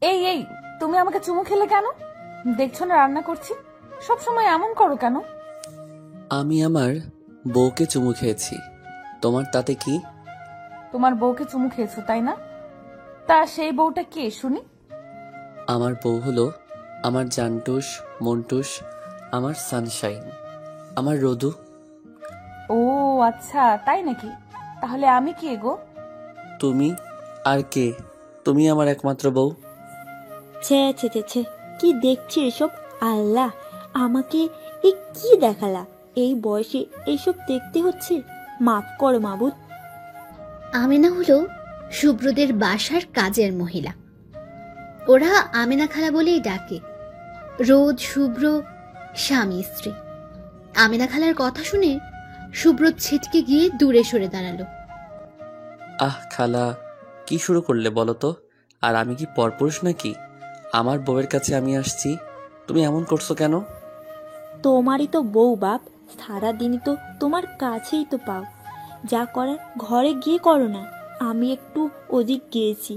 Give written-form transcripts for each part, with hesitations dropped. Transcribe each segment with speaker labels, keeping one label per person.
Speaker 1: এই এই, তুমি আমাকে চুমু খেলে কেন? দেখছো না রান্না করছি, সব সময় এমন করো কেন?
Speaker 2: আমি আমার বউকে চুমু খেয়েছি, তোমার তাতে কি?
Speaker 1: তোমার বউকে চুমু খেয়েছো তাই না? তা সেই বউটা কে শুনি?
Speaker 2: আমার বউ হলো আমার জানটুস, মন্টুস, আমার সানশাইন, আমার রোদু।
Speaker 1: ও আচ্ছা, তাই নাকি? তাহলে আমি কে গো?
Speaker 2: তুমি আর কে? তুমি আমার একমাত্র বউ।
Speaker 3: ছে ছে ছে ছে, কি দেখছি এসব? আল্লাহ, আমাকে এ কি দেখালা? এই বয়সে এইসব দেখতে হচ্ছে? মাফ করো মাবুদ।
Speaker 4: আমেনা হলো শুভ্রদের বাসার কাজের মহিলা। ওরা আমেনা খালা বলেই ডাকে। রোদ, শুভ্র স্বামী স্ত্রী। আমেনা খালার কথা শুনে শুভ্র ছিটকে গিয়ে দূরে সরে দাঁড়ালো।
Speaker 2: আহ খালা, কি শুরু করলে বলো তো? আর আমি কি পরপুরুষ নাকি? আমার বউয়ের কাছে আমি আসছি, তুমি এমন করছো কেন?
Speaker 3: তোমারই তো বউ বাপ, সারাদিনই তো তোমার কাছেই তো পাও। যা করার ঘরে গিয়ে করো না। আমি একটু ওদিক গিয়েছি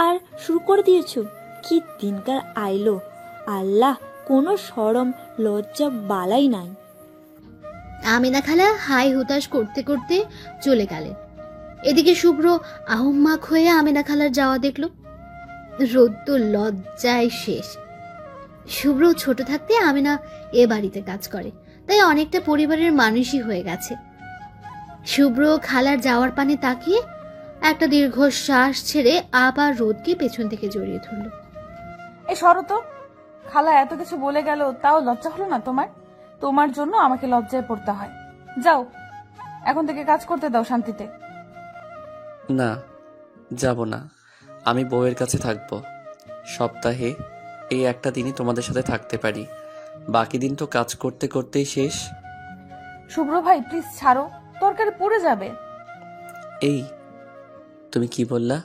Speaker 3: আর শুরু করে দিয়েছো। কি দিনকার আইলো! আল্লাহ, কোনো শরম লজ্জা বালাই নাই।
Speaker 4: আমেনা খালা হাই হুতাশ করতে করতে চলে গেলেন। এদিকে শুভ্র আহম্মাক হয়ে আমেনা খালার যাওয়া দেখল। রোদ তো লজ্জায় শেষ। শুভ্র ছোট থাকতে আমেনা এ বাড়িতে কাজ করে, তাই অনেকটা পরিবারের মানুষই হয়ে গেছে। শুভ্র খালার যাওয়ার পানে তাকিয়ে একটা দীর্ঘশ্বাস ছেড়ে আবার রোদকে পেছন থেকে জড়িয়ে ধরল।
Speaker 1: এই সরো তো। খালা এত কিছু বলে গেল, তাও লজ্জা হলো না তোমার? তোমার জন্য আমাকে লজ্জায় পড়তে হয়। যাও, এখন থেকে কাজ করতে দাও শান্তিতে।
Speaker 2: না, যাব না। আমি বউয়ের কাছে থাকবো। সপ্তাহে এই একটা দিনই তোমাদের সাথে থাকতে পারি, বাকি দিন তো কাজ করতে করতেই শেষ।
Speaker 1: শুভ্র ভাই প্লিজ ছাড়ো, তরকারি পুড়ে যাবে।
Speaker 2: এই, তুমি কি বললা?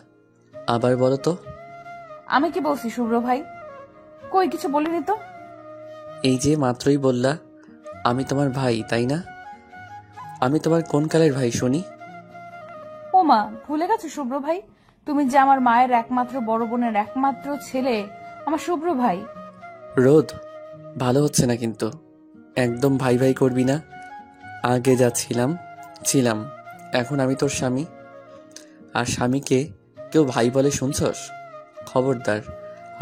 Speaker 2: আবার বলো তো।
Speaker 1: আমি কি বলছি শুভ্র ভাই? কই কিছু বলিনি তো।
Speaker 2: এই যে মাত্রই বললা আমি তোমার ভাই, তাই না? আমি তোমার কোন কালের ভাই শুনি?
Speaker 1: ও মা, ভুলে গেছো শুভ্র ভাই? তুমি যে আমার মায়ের একমাত্র বড় বোনের একমাত্র ছেলে, আমার শুভ্র ভাই।
Speaker 2: রোদ, ভালো হচ্ছে না কিন্তু। একদম ভাই ভাই করবি না। আগে যা ছিলাম, এখন আমি তোর স্বামী। আর স্বামীকে কেউ ভাই বলে শুনছস? খবরদার,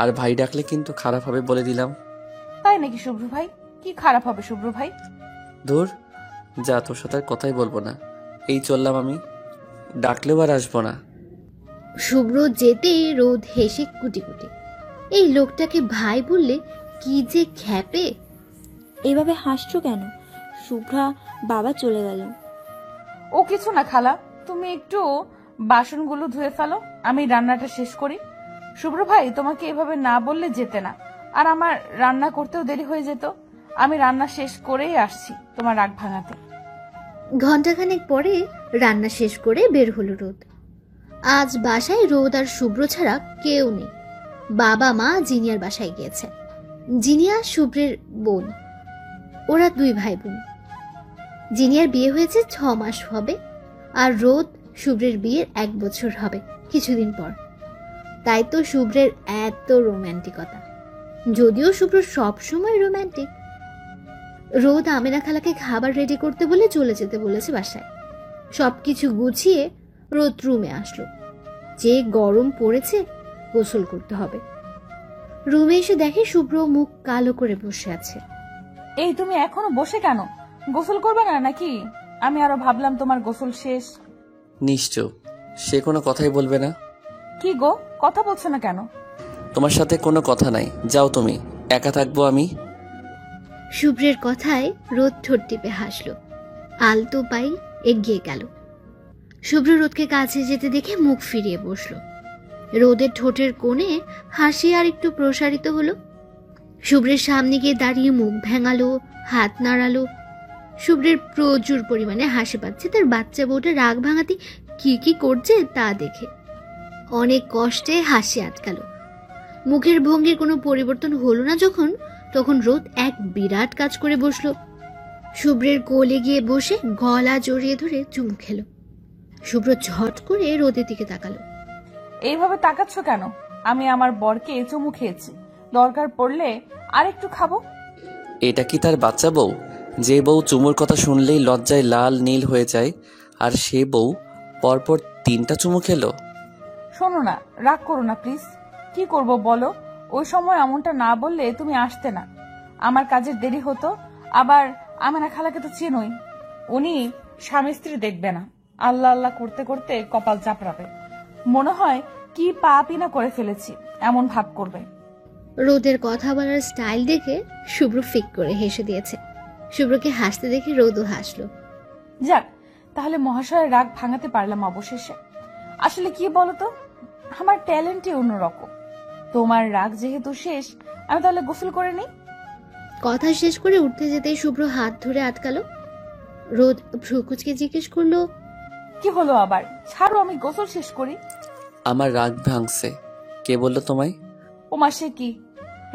Speaker 2: আর ভাই ডাকলে কিন্তু খারাপ হবে বলে দিলাম।
Speaker 1: তাই নাকি শুভ্র ভাই? কি খারাপ হবে শুভ্র ভাই?
Speaker 2: ধুর, যা, তোর সাথে আর কথাই বলবো না। এই চললাম আমি, ডাকলেও আর আসবো না।
Speaker 4: শুভ্র যেতেই রোদ হেসে কুটি কুটি। এই লোকটাকে ভাই বললে কি যে খ্যাপে!
Speaker 3: এভাবে হাসছো কেন? শুভ্রা বাবা চলে গেল।
Speaker 1: ও কিছু না খালা, তুমি একটু বাসনগুলো ধুয়ে ফেলো, আমি রান্নাটা শেষ করি। শুভ্র ভাই তোমাকে এভাবে না বললে যেতে না, আর আমার রান্না করতেও দেরি হয়ে যেত। আমি রান্না শেষ করেই আসছি তোমার রাগ ভাঙাতে।
Speaker 4: ঘণ্টাখানেক পরে রান্না শেষ করে বের হলো রোদ। আজ বাসায় রোদ আর শুভ্র ছাড়া কেউ নেই। বাবা মা জিনিয়ার বাসায় গিয়েছে। জিনিয়া শুভ্রের বোন। ওরা দুই ভাই বোন। জিনিয়ার বিয়ে হয়েছে 6 মাস হবে, আর রোদ শুভ্রের বিয়ের 1 বছর হবে কিছুদিন পর। তাই তো শুভ্রের এত রোম্যান্টিকতা, যদিও শুভ্র সবসময় রোম্যান্টিক। রোদ আমেনা খালাকে খাবার রেডি করতে বলে চলে যেতে বলেছে বাসায়। সবকিছু গুছিয়ে রোদ রুমে আসলো। যে গরম পড়েছে, গোসল করতে হবে। রুমে এসে দেখে শুভ্র মুখ কালো করে বসে আছে।
Speaker 1: এই তুমি এখনো বসে কেন? গোসল করবে না নাকি? আমি আরো ভাবলাম তোমার গোসল শেষ।
Speaker 2: নিশ্চয়, সে কোনো কথাই বলবে না।
Speaker 1: কি গো, কথা বলছো না কেন?
Speaker 2: তোমার সাথে কোনো কথা নাই, যাও তুমি, একা থাকবো আমি।
Speaker 4: শুভ্রের কথায় রোদ ঠোঁট টিপে হাসলো। আলতো পাই এগিয়ে গেল। শুভ্র রোদকে কাছে যেতে দেখে মুখ ফিরিয়ে বসলো। রোদের ঠোঁটের কোণে হাসি আর একটু প্রসারিত হলো। শুভ্রের সামনে গিয়ে দাঁড়িয়ে মুখ ভেঙালো, হাত নাড়ালো। শুভ্রের প্রচুর পরিমাণে হাসি পাচ্ছে তার বাচ্চা বউটা রাগ ভাঙাতে কি কি করছে তা দেখে। অনেক কষ্টে হাসি আটকালো। মুখের ভঙ্গির কোনো পরিবর্তন হলো না যখন, তখন রোদ এক বিরাট কাজ করে বসলো। শুভ্রের কোলে গিয়ে বসে গলা জড়িয়ে ধরে চুমু খেলো। শুভ্র ঝট করে রোদের দিকে তাকালো।
Speaker 1: এইভাবে তাকাচ্ছ কেন? আমি আমার বরকে চুমু খেয়েছি, দরকার পড়লে আরেকটু খাবো।
Speaker 2: এটা কি তার বাচ্চা বউ? যে বউ চুমুর কথা শুনলেই লজ্জায় লাল নীল হয়ে যায়, আর সে বউ পরপর 3টা চুমু খেলো।
Speaker 1: শোনো না, রাগ করো না প্লিজ। কি করব বলো? ওই সময় এমনটা না বললে তুমি আসতে না, আমার কাজের দেরি হতো। আবার আমেনা খালাকে তো চেনোই, উনি স্বামী স্ত্রী দেখবে না, আল্লাহ আল্লাহ করতে করতে কপাল চাপড়াবে, মনে হয় কি পাপই না করে ফেলেছি এমন ভাব করবে।
Speaker 4: রোদের কথা বলার স্টাইল দেখে শুভ্র ফিক করে হেসে দিয়েছে। শুভ্রকে হাসতে দেখে রোদও হাসলো।
Speaker 1: যাক, তাহলে মহাশয়ের রাগ ভাঙাতে পারলাম অবশেষে। আসলে কি বলতো, আমার ট্যালেন্টই অন্যরকম। তোমার রাগ যেহেতু শেষ, আমি তাহলে গোসল করে নিই।
Speaker 4: কথা শেষ করে উঠতে যেতেই শুভ্র হাত ধরে আটকালো। রোদ ভ্রুকুচকে জিজ্ঞেস করলো,
Speaker 1: কি হলো আবার? ছাড়ো, আমি গোসল শেষ করি।
Speaker 2: আমার রাগ ভাঙছে। কে বললো তোমায়?
Speaker 1: ওমা, সে কি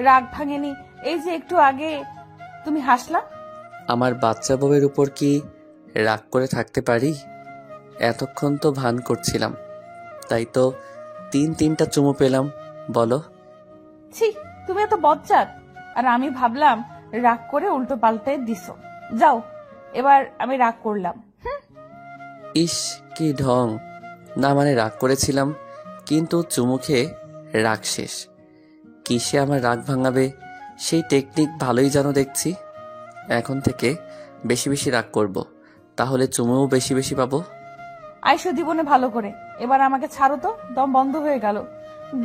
Speaker 1: রাগ ভাঙেনি? এই যে একটু আগে তুমি হাসলা।
Speaker 2: আমার বাচ্চা বউয়ের উপর কি রাগ করে থাকতে পারি? এতক্ষণ তো ভান করছিলাম, তাই তো 3টা চুমু পেলাম। বলো।
Speaker 1: ছি, তুমি এত বজ্জাত। আর আমি ভাবলাম রাগ করে উল্টো পাল্টে দিছো। যাও, এবার আমি রাগ করলাম।
Speaker 2: ইস, কি ঢং! না মানে রাগ করেছিলাম, কিন্তু চুমু খেয়ে রাগ শেষ। কিসে আমার রাগ ভাঙাবে সেই টেকনিক ভালোই জানো দেখছি। এখন থেকে বেশি বেশি রাগ করব, তাহলে চুমুও বেশি বেশি পাবো।
Speaker 1: আইসো জীবনে ভালো করে, এবার আমাকে ছাড়ো তো, দম বন্ধ হয়ে গেল,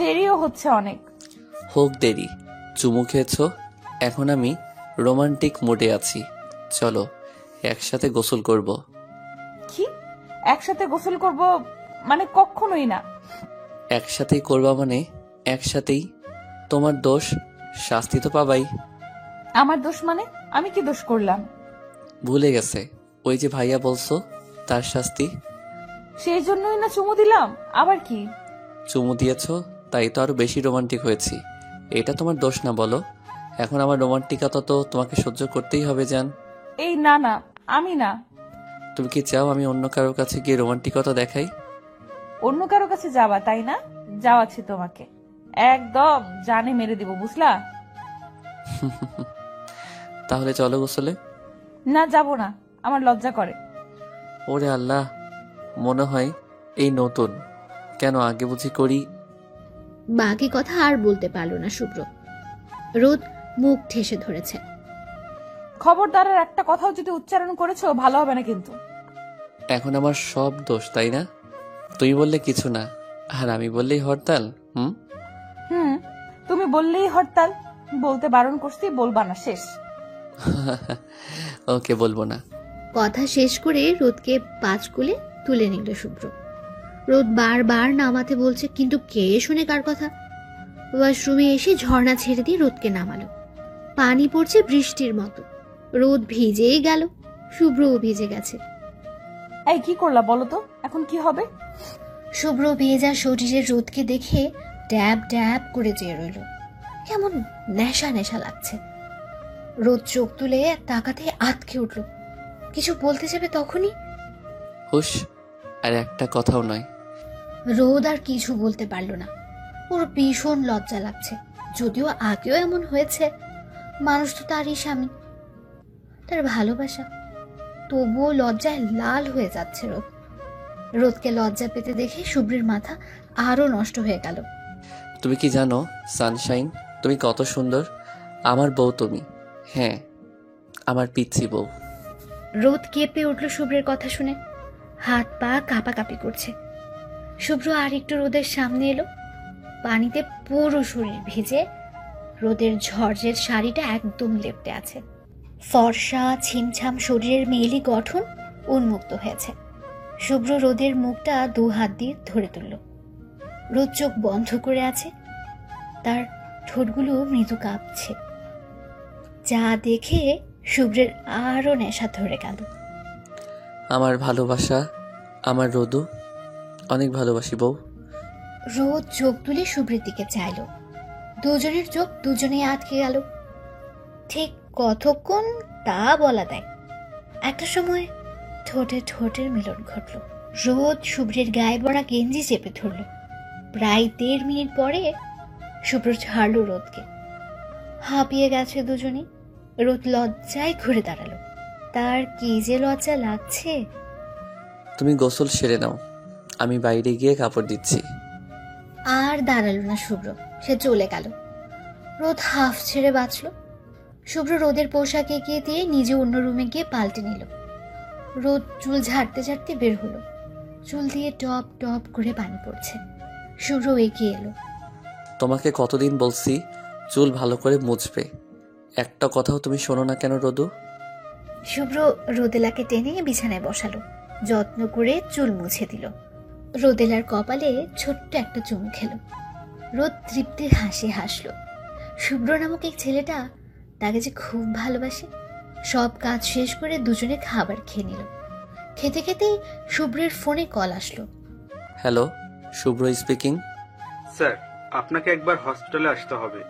Speaker 1: দেরিও হচ্ছে অনেক।
Speaker 2: হোক দেরি, চুমু খেয়েছো, এখন আমি রোমান্টিক মোডে আছি। চলো একসাথে গোসল করব।
Speaker 1: কি? একসাথে গোসল করব? মানে কখনোই না।
Speaker 2: একসাথেই করবা মানে একসাথেই। তোমার দোষ, শাস্তি তো পাবাই।
Speaker 1: আমার দোষ মানে? আমি কি দোষ করলাম?
Speaker 2: ভুলে গেছে, ওই যে ভাইয়া বলছো, তার শাস্তি।
Speaker 1: সেই জন্যই না চুমু দিলাম, আবার কি?
Speaker 2: চুমু দিয়েছো তাই তো আরো বেশি রোমান্টিক হয়েছি। এটা তোমার দোষ না বলো? এখন আমার রোমান্টিকতা তো তোমাকে সহ্য করতেই হবে জান।
Speaker 1: এই না না, আমি না।
Speaker 2: তুমি কি চাও আমি অন্য কারোর কাছে গিয়ে রোমান্টিকতা দেখাই?
Speaker 1: অন্য কারো কাছে যাবা তাই না? যাওয়াচ্ছি তোমাকে, একদম জানে মেরে দিব, বুঝলা?
Speaker 2: তাহলে চলো গোসলে।
Speaker 1: না, যাব না, আমার লজ্জা করে।
Speaker 2: ওরে আল্লাহ, মনে হয় এই নতুন, কেন আগে বুঝি করি।
Speaker 4: বাকি কথা আর বলতে পারলো না শুভ্র। রোদ মুখ ঠেসে ধরেছে।
Speaker 1: খবরদার, আর একটা কথাও যদি উচ্চারণ করেছো ভালো হবে না কিন্তু।
Speaker 2: এখন আমার সব দোষ তাই না? তুমি বললে কিছু না, আর আমি বললেই হরতাল। হুম,
Speaker 1: তুমি বললেই হরতাল। বলতে বারণ করছি, বলবা না, শেষ।
Speaker 2: ওকে, বলবো না।
Speaker 4: কথা শেষ করে রোদকে পাঁচকুলে তুলে নিল শুভ্র। রোদ বারবার নামাতে বলছে, কিন্তু কে শুনে কার কথা। ওয়াশরুমে এসে ঝর্ণা ছেড়ে দিয়ে রোদকে নামালো। পানি পড়ছে বৃষ্টির মতো। রোদ ভিজেই গেল, শুভ্রও ভিজে গেছে।
Speaker 1: এই কি করলা বলো তো, এখন কি হবে?
Speaker 4: শুভ্র ভেজা শরীরের রোদকে দেখে ড্যাব ড্যাব করে চেয়ে রইল। কেমন নেশা নেশা লাগছে। রোদ চোখ তুলে তাকাতে আটকে উঠল। কিছু বলতে যাবে তখনই
Speaker 2: হুশ, আর একটা কথাও নয়।
Speaker 4: রোদ আর কিছু বলতে পারল না। ওর ভীষণ লজ্জা লাগছে, যদিও আগেও এমন হয়েছে। মানুষ তো তারই স্বামী, তার ভালোবাসা, তবুও লজ্জায় লাল হয়ে যাচ্ছে রোদ। রোদকে লজ্জা পেতে দেখে শুভ্রের মাথা আরো নষ্ট হয়ে গেল।
Speaker 2: তুমি কি জানো সানশাইন, তুমি কত সুন্দর। আমার বউ তুমি, হ্যাঁ, আমার পিচ্ছি বউ।
Speaker 4: রোদ কেঁপে উঠল শুভ্রের কথা শুনে, হাত পা কাঁপাকাঁপি করছে। শুভ্র আর একটু রোদের সামনে এলো। পানিতে পুরো শরীর ভিজে, রোদের ঝড়ের শাড়িটা একদম লেপ্টে আছে। ফর্সা ছিমছাম শরীরের মেয়েলি গঠন উন্মুক্ত হয়েছে। শুভ্র রোদের মুখটা 2 হাত দিয়ে ধরে তুলল। রোদ চোখ বন্ধ করে আছে, তার ঠোঁটগুলো মৃদু কাঁপছে। যা দেখে শুভ্রের আরো নেশা ধরে গেল।
Speaker 2: আমার ভালোবাসা, আমার রোদু, অনেক ভালোবাসি বউ।
Speaker 4: রোদ চোখ তুলে শুভ্রের দিকে চাইল। দুজনের চোখ দুজনেই আটকে গেল। ঠিক কতক্ষণ তা বলা দেয়। একটা সময় ঠোঁটে ঠোঁটের মিলন ঘটল। রোদ শুভ্রের গায়ে পড়া গেঞ্জি চেপে ধরল। প্রায় 1.5 মিনিট পরে শুভ্র ছাড়লো রোদকে। হাঁপিয়ে গেছে দুজনই। রোদ লজ্জায় ঘুরে দাঁড়ালো। তার কি যে লজ্জা লাগছে।
Speaker 2: তুমি গোসল সেরে নাও, আমি বাইরে গিয়ে কাপড় দিচ্ছি।
Speaker 4: আর দাঁড়ালো না শুভ্র, সে চলে গেল। রোদ হাফ ছেড়ে বাঁচল। শুভ্র রোদের পোশাক এগিয়ে দিয়ে নিজে অন্য রুমে গিয়ে পাল্টে নিল। রোদ চুল ঝাড়তে ঝাড়তে বের হলো। চুল দিয়ে টপ টপ করে পানি পড়ছে। শুভ্র এগিয়ে এলো।
Speaker 2: তোমাকে কতদিন বলছি চুল ভালো করে মুছবে, একটা কথাও তুমি শোনো না কেন রোদু?
Speaker 4: শুভ্র রোদেলাকে টেনে বিছানায় বসালো। যত্ন করে চুল মুছে দিল। রোদেলার কপালে ছোট্ট একটা চুমু খেলো। রোদ তৃপ্তির হাসি হাসলো। শুভ্র নামক এক ছেলেটা তাকে যে খুব ভালোবাসে। সব কাজ শেষ করে দুজনে খাবার খেয়ে নিল। খেতে খেতেই শুভ্রের ফোনে কল আসলো।
Speaker 2: হ্যালো, শুভ্র স্পিকিং।
Speaker 5: স্যার, আপনাকে একবার হসপিটালে আসতে হবে,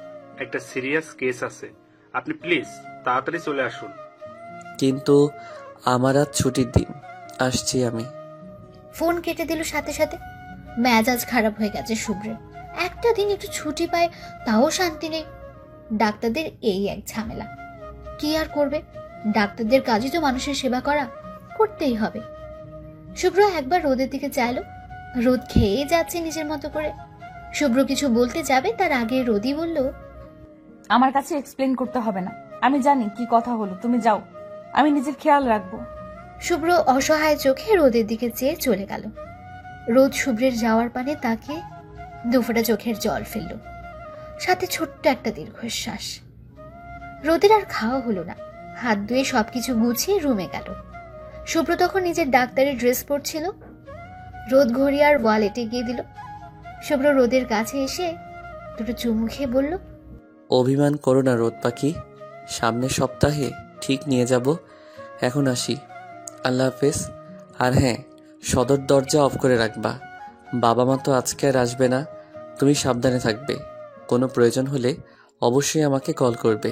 Speaker 5: একটা সিরিয়াস কেস আছে। আপনি প্লিজ তাড়াতাড়ি চলে আসুন।
Speaker 2: কিন্তু আমার আজ ছুটির দিন, আসছি আমি।
Speaker 4: ফোন কেটে দিল সাথে সাথে। মেজাজ খারাপ হয়ে গেছে শুভ্রের। একটা দিন একটু ছুটি পায় তাও শান্তি নেই। ডাক্তারদের এই এক ঝামেলা। কি আর করবে, ডাক্তারদের কাজই তো মানুষের সেবা করা, করতেই হবে। শুভ্র একবার রোদের দিকে চাইলো। রোদ খেয়ে যাচ্ছে নিজের মতো করে। শুভ্র কিছু বলতে যাবে তার আগে রোদই বলল,
Speaker 1: আমার কাছে এক্সপ্লেন করতে হবে না, আমি জানি কি কথা হলো, তুমি যাও, আমি নিজের খেয়াল রাখবো।
Speaker 4: শুভ্র অসহায় চোখে রোদের দিকে চেয়ে চলে গেল। রোদ শুভ্রের যাওয়ার পানে তাকে দুফোঁটা চোখের জল ফেলল, সাথে ছোট্ট একটা দীর্ঘশ্বাস। রোদের আর খাওয়া হলো না। হাত ধুয়ে সবকিছু গুছিয়ে রুমে গেল। শুভ্র তখন নিজের ডাক্তারের ড্রেস পরছিল। রোদ ঘড়ি আর ওয়ালেটে গিয়ে দিল। শুভ্র রোদের কাছে এসে দুটো চুমু খেয়ে বলল,
Speaker 2: অভিমান করো না রোদ পাখি, সামনের সপ্তাহে ঠিক নিয়ে যাব। এখন আসি, আল্লাহ হাফেজ। আর হ্যাঁ, সদর দরজা অফ করে রাখবা, বাবা মা তো আজকে আর আসবে না, তুমি সাবধানে থাকবে। কোনো প্রয়োজন হলে অবশ্যই আমাকে কল করবে,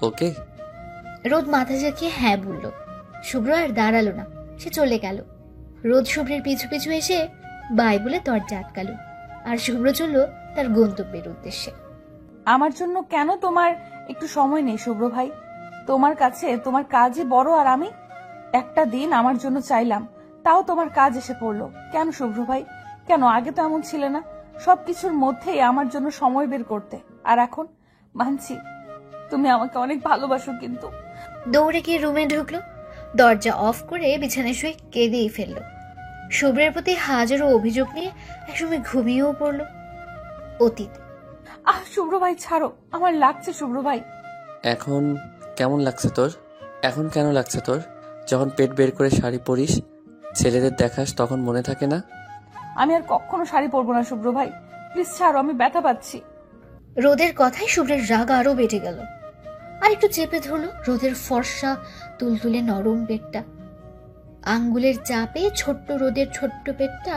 Speaker 2: ওকে?
Speaker 4: রোদ মাথা ঝাঁকিয়ে হ্যাঁ বলল। শুভ্র আর দাঁড়ালো না, সে চলে গেল। রোদ শুভ্রের পিছু পিছু এসে বাই বলে দরজা আটকালো। আর শুভ্র চলল তার গন্তব্যের উদ্দেশ্যে।
Speaker 1: আমার জন্য কেন তোমার একটু সময় নেই শুভ্র ভাই? তোমার কাছে তোমার কাজই বড়, আর আমি একটা দিন আমার জন্য চাইলাম, তাও তোমার কাজ এসে পড়লো। কেন শুভ্র ভাই, কেন? আগে তো এমন ছিলে না, সবকিছুর মধ্যেই আমার জন্য সময় বের করতে। আর এখন মানছি তুমি আমাকে অনেক ভালোবাসো, কিন্তু
Speaker 4: দৌড়ে গিয়ে রুমে ঢুকলো। দরজা অফ করে বিছানায় শুয়ে কেঁদেই ফেললো। শুভ্রের প্রতি হাজারো অভিযোগ নিয়ে একসময় ঘুমিয়েও পড়লো। অতীত।
Speaker 1: শুভ্র ভাই ছাড়ো, আমার লাগছে শুভ্র ভাই।
Speaker 2: এখন কেমন লাগছে তোর? এখন কেন লাগছে তোর? যখন পেট বের করে শাড়ি পরিস, ছেলেদের দেখাস, তখন মনে থাকে না?
Speaker 1: আমি আর কখনো শাড়ি পরবো না শুভ্র ভাই, প্লিজ ছাড়ো, আমি ব্যথা পাচ্ছি।
Speaker 4: রোদের কথায় শুভ্রের রাগ আরো বেড়ে গেল। আর একটু চেপে ধরলো রোদের ফর্সা তুলতুলে নরম পেটটা। আঙ্গুলের চাপে ছোট্ট রোদের ছোট্ট পেটটা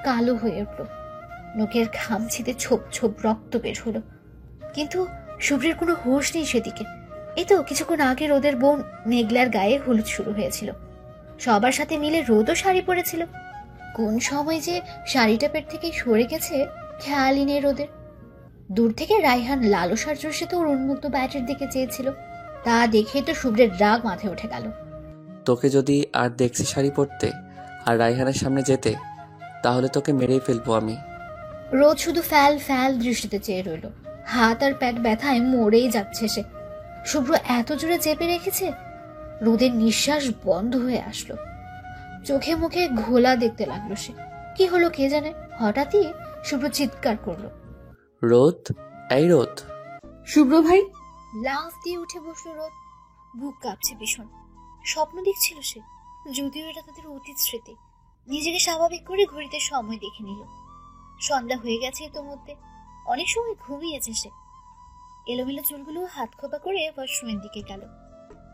Speaker 4: কালো হয়ে উঠল। নখের খামচিতে ছোপ ছোপ রক্ত বের হলো। কিন্তু শুভ্রের কোনো হোশ নেই সেদিকে। এই তো কিছুক্ষণ আগে রোদের বোন মেঘলার গায়ে হলুদ শুরু হয়েছিল। সবার সাথে মিলে রোদও শাড়ি পরেছিল। কোন সময় যে শাড়িটা পেট থেকে সরে গেছে খেয়ালই নেই রোদের। দূর থেকে রায়হান লালসার জোশে তো ওর উন্মুক্ত ব্যাটের দিকে চেয়েছিল। তা দেখেই তো শুভ্রের রাগ মাথায় উঠে গেল।
Speaker 2: তোকে যদি আর দেখছি শাড়ি পরতে আর রায়হানের সামনে যেতে, তাহলে তোকে মেরেই ফেলবো আমি।
Speaker 4: রোদ শুধু ফ্যাল ফ্যাল দৃষ্টিতে চেয়ে রইল। হাত আর পেট ব্যথায় মরেই যাচ্ছে সে। শুভ্র এত জোরে চেপে রেখেছে, রোদের নিঃশ্বাস বন্ধ হয়ে আসলো। চোখে মুখে ঘোলা দেখতে লাগলো সে। কি হলো কে জানে, হঠাৎই শুভ্র চিৎকার করলো,
Speaker 2: রোদ, এই রোদ!
Speaker 1: শুভ্র ভাই!
Speaker 4: লাফ দিয়ে উঠে বসলো রোদ। বুক কাঁপছে ভীষণ। স্বপ্ন দেখছিল সে, যদিও এটা তাদের অতীত স্মৃতি। নিজেকে স্বাভাবিক করে ঘড়িতে সময় দেখে নিল। সন্ধ্যা হয়ে গেছে ইতোমধ্যে। অনেক সময় ঘুমিয়েছে সে। এলোমেলো চুলগুলো হাত খোপা করে ওয়াশরুমের দিকে গেল।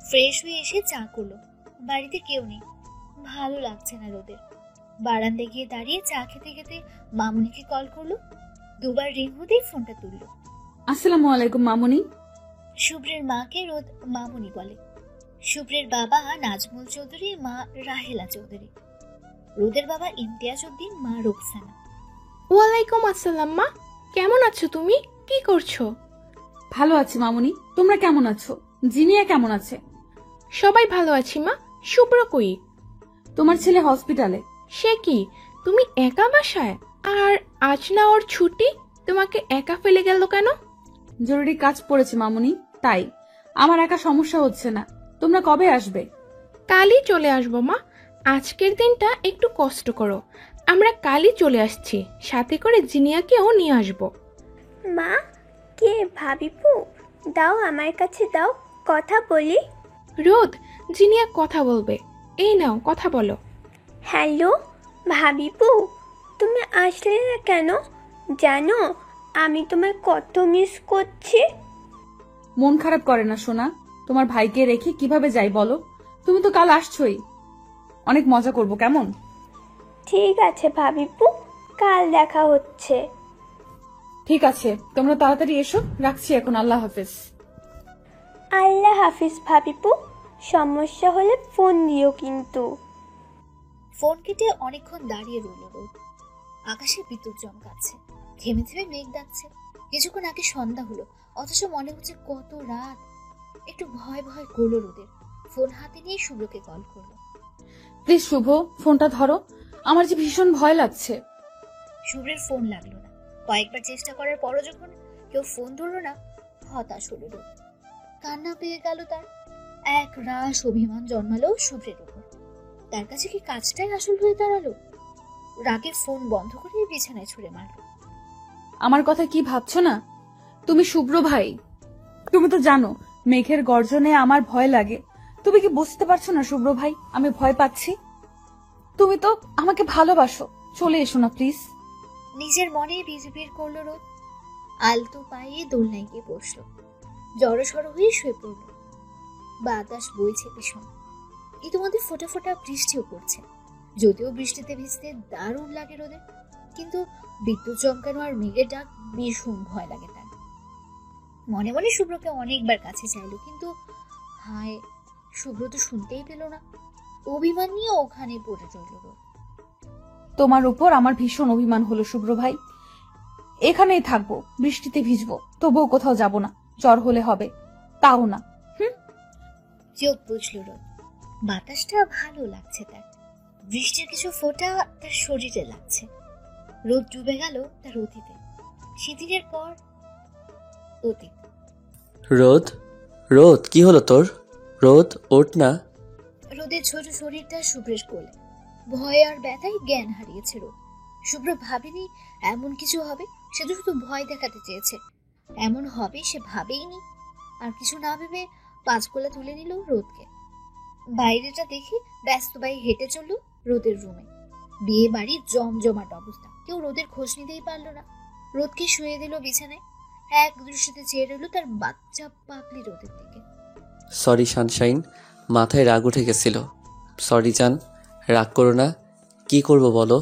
Speaker 4: ফ্রেশ হয়ে এসে চা করলো। বাড়িতে কেউ নেই, ভালো লাগছে না রোদের। বারান্দায় গিয়ে দাঁড়িয়ে চা খেতে খেতে মামুনিকে কল করলো। দুবার রিং হতেই ফোনটা তুললো।
Speaker 1: আসসালামু আলাইকুম মামুনি।
Speaker 4: শুভ্রের মাকে রোদ মামুনি বলে। শুভ্রের বাবা নাজমুল চৌধুরী, মা রাহেলা চৌধুরী। রোদের বাবা ইমতিয়াজ উদ্দিন, মা রুকসানা।
Speaker 6: ওয়ালাইকুম আসসালাম মা, কেমন আছো তুমি? কি করছো?
Speaker 1: ভালো আছি মামুনি, তোমরা কেমন আছো? জিনিয়া কেমন আছে?
Speaker 6: সবাই ভালো আছি মা। শুভ্র কই?
Speaker 1: তোমার ছেলে হসপিটালে।
Speaker 6: সে কি, তুমি একা বাসায়? আর আজ না ওর ছুটি, তোমাকে একা ফেলে গেল কেন?
Speaker 1: জরুরি কাজ পড়েছে মামুনি, তাই। আমার একা সমস্যা হচ্ছে না। তোমরা কবে আসবে?
Speaker 6: কালই চলে আসবো মা। আজকের দিনটা একটু কষ্ট করো। আমরা কালই চলে আসছি, সাথে করে জিনিয়াকেও নিয়ে আসবো।
Speaker 7: মা, কে ভাবিপু? দাও আমার কাছে দাও, কথা বলি।
Speaker 6: রোদ, জিনিয়া কথা বলবে। এই নাও, কথা বলো।
Speaker 7: হ্যালো ভাবিপু, তুমি আসলে না কেন? জানো আমি তোমায় কত মিস করছি।
Speaker 1: মন খারাপ করে না সোনা, তোমার ভাইকে রেখে কিভাবে যাই বলো? তুমি তো কাল আসছোই, অনেক মজা করব, কেমন?
Speaker 7: ঠিক আছে ভাবিপু, কাল দেখা হচ্ছে।
Speaker 1: ঠিক আছে, তোমরা তাড়াতাড়ি এসো, রাখছি এখন। আল্লাহ হাফেজ।
Speaker 7: আল্লাহ হাফিজ ভাবিপু, সমস্যা হলে ফোন দিও কিন্তু।
Speaker 8: ফোন কেটে অনেকক্ষণ দাঁড়িয়ে রইল রোদ। আকাশে বিদ্যুৎ চমকাচ্ছে, থেমে থেমে মেঘ ডাকছে। কিছুক্ষণ আগে সন্ধ্যা হলো, অথচ মনে হচ্ছে কত রাত। একটু ভয় ভয় করলো রোদের। ফোন হাতে নিয়ে শুভ্রকে কল করলো।
Speaker 1: প্লিজ শুভ, ফোনটা ধরো, আমার যে ভীষণ ভয় লাগছে।
Speaker 8: শুভ্রের ফোন লাগলো না। কয়েকবার চেষ্টা করার পরও যখন কেউ ফোন ধরলো না, হতাশ হলো রোদ। কান্না পেয়ে গেল তার। এক রাশ অভিমান জন্মালো শুভ্রের উপর। তার কাছে কি কাজটাই আসল হয়ে দাঁড়ালো? রাগে ফোন বন্ধ করে বিছানায় ছুঁড়ে মারলো।
Speaker 1: আমার কথা কি ভাবছো না? তুমি শুভ্র ভাই, তুমি তো জানো মেঘের গর্জনে আমার ভয় লাগে। তুমি কি বুঝতে পারছো না শুভ্র ভাই, আমি ভয় পাচ্ছি? তুমি তো আমাকে ভালোবাসো, চলে এসো না প্লিজ।
Speaker 8: নিজের মনে বিড়বিড় করলো রোদ। আলতো পায়ে দোলনায় গিয়ে বসলো। জড়সড় হয়ে শুয়ে পড়লো। বাতাস বইছে ভীষণ। ইতিমধ্যে ফোঁটা ফোঁটা বৃষ্টিও পড়ছে। যদিও বৃষ্টিতে ভিজতে দারুণ লাগে রোদের, কিন্তু বিদ্যুৎ চমকানো আর মেঘের ডাক ভীষণ ভয় লাগে তার। মনে মনে শুভ্রকে অনেকবার কাছে চাইলো, কিন্তু হায়, শুভ্র তো শুনতেই পেল না। অভিমান নিয়ে ওখানে পড়ে রইল রোদ।
Speaker 1: তোমার উপর আমার ভীষণ অভিমান হলো শুভ্র ভাই। এখানেই থাকবো, বৃষ্টিতে ভিজবো, তবুও কোথাও যাব না। জ্বর হলে হবে, তাও না।
Speaker 8: চোখ বুঝল রোদ। বাতাসটা ভালো লাগছে তার। বৃষ্টির কিছু ফোঁটা তার শরীরে লাগছে। রোদ ডুবে গেল তার অতীতে। সেদিনের পর অতীত।
Speaker 2: রোদ, রোদ, কি হলো তোর? রোদ, ওঠ না।
Speaker 8: রোদের ছোট শরীরটা শুভ্রের কোলে। ভয়ে আর ব্যথায় জ্ঞান হারিয়েছে রোদ। শুভ্র ভাবেনি এমন কিছু হবে। সে তো শুধু ভয় দেখাতে চেয়েছে। এমন হবে সে ভাবেইনি। আর কিছু না ভেবে 5 গোলা তুলে নিল রোদকে। বাইরেটা দেখে ব্যস্ত পায়ে হেঁটে চলল রোদের রুমে। বিয়ে বাড়ির জমজমাট অবস্থা, কেউ রোদের খোঁজ নিতেই পারলো না। রোদকে শুয়ে দিল বিছানায়। এক দৃষ্টিতে চেয়ে রইল তার বাচ্চা পাগলি রোদের দিকে।
Speaker 2: সরি সানশাইন, মাথায় রাগ উঠে গেছিল। সরি জান, রাগ করো না। কি করব বলো?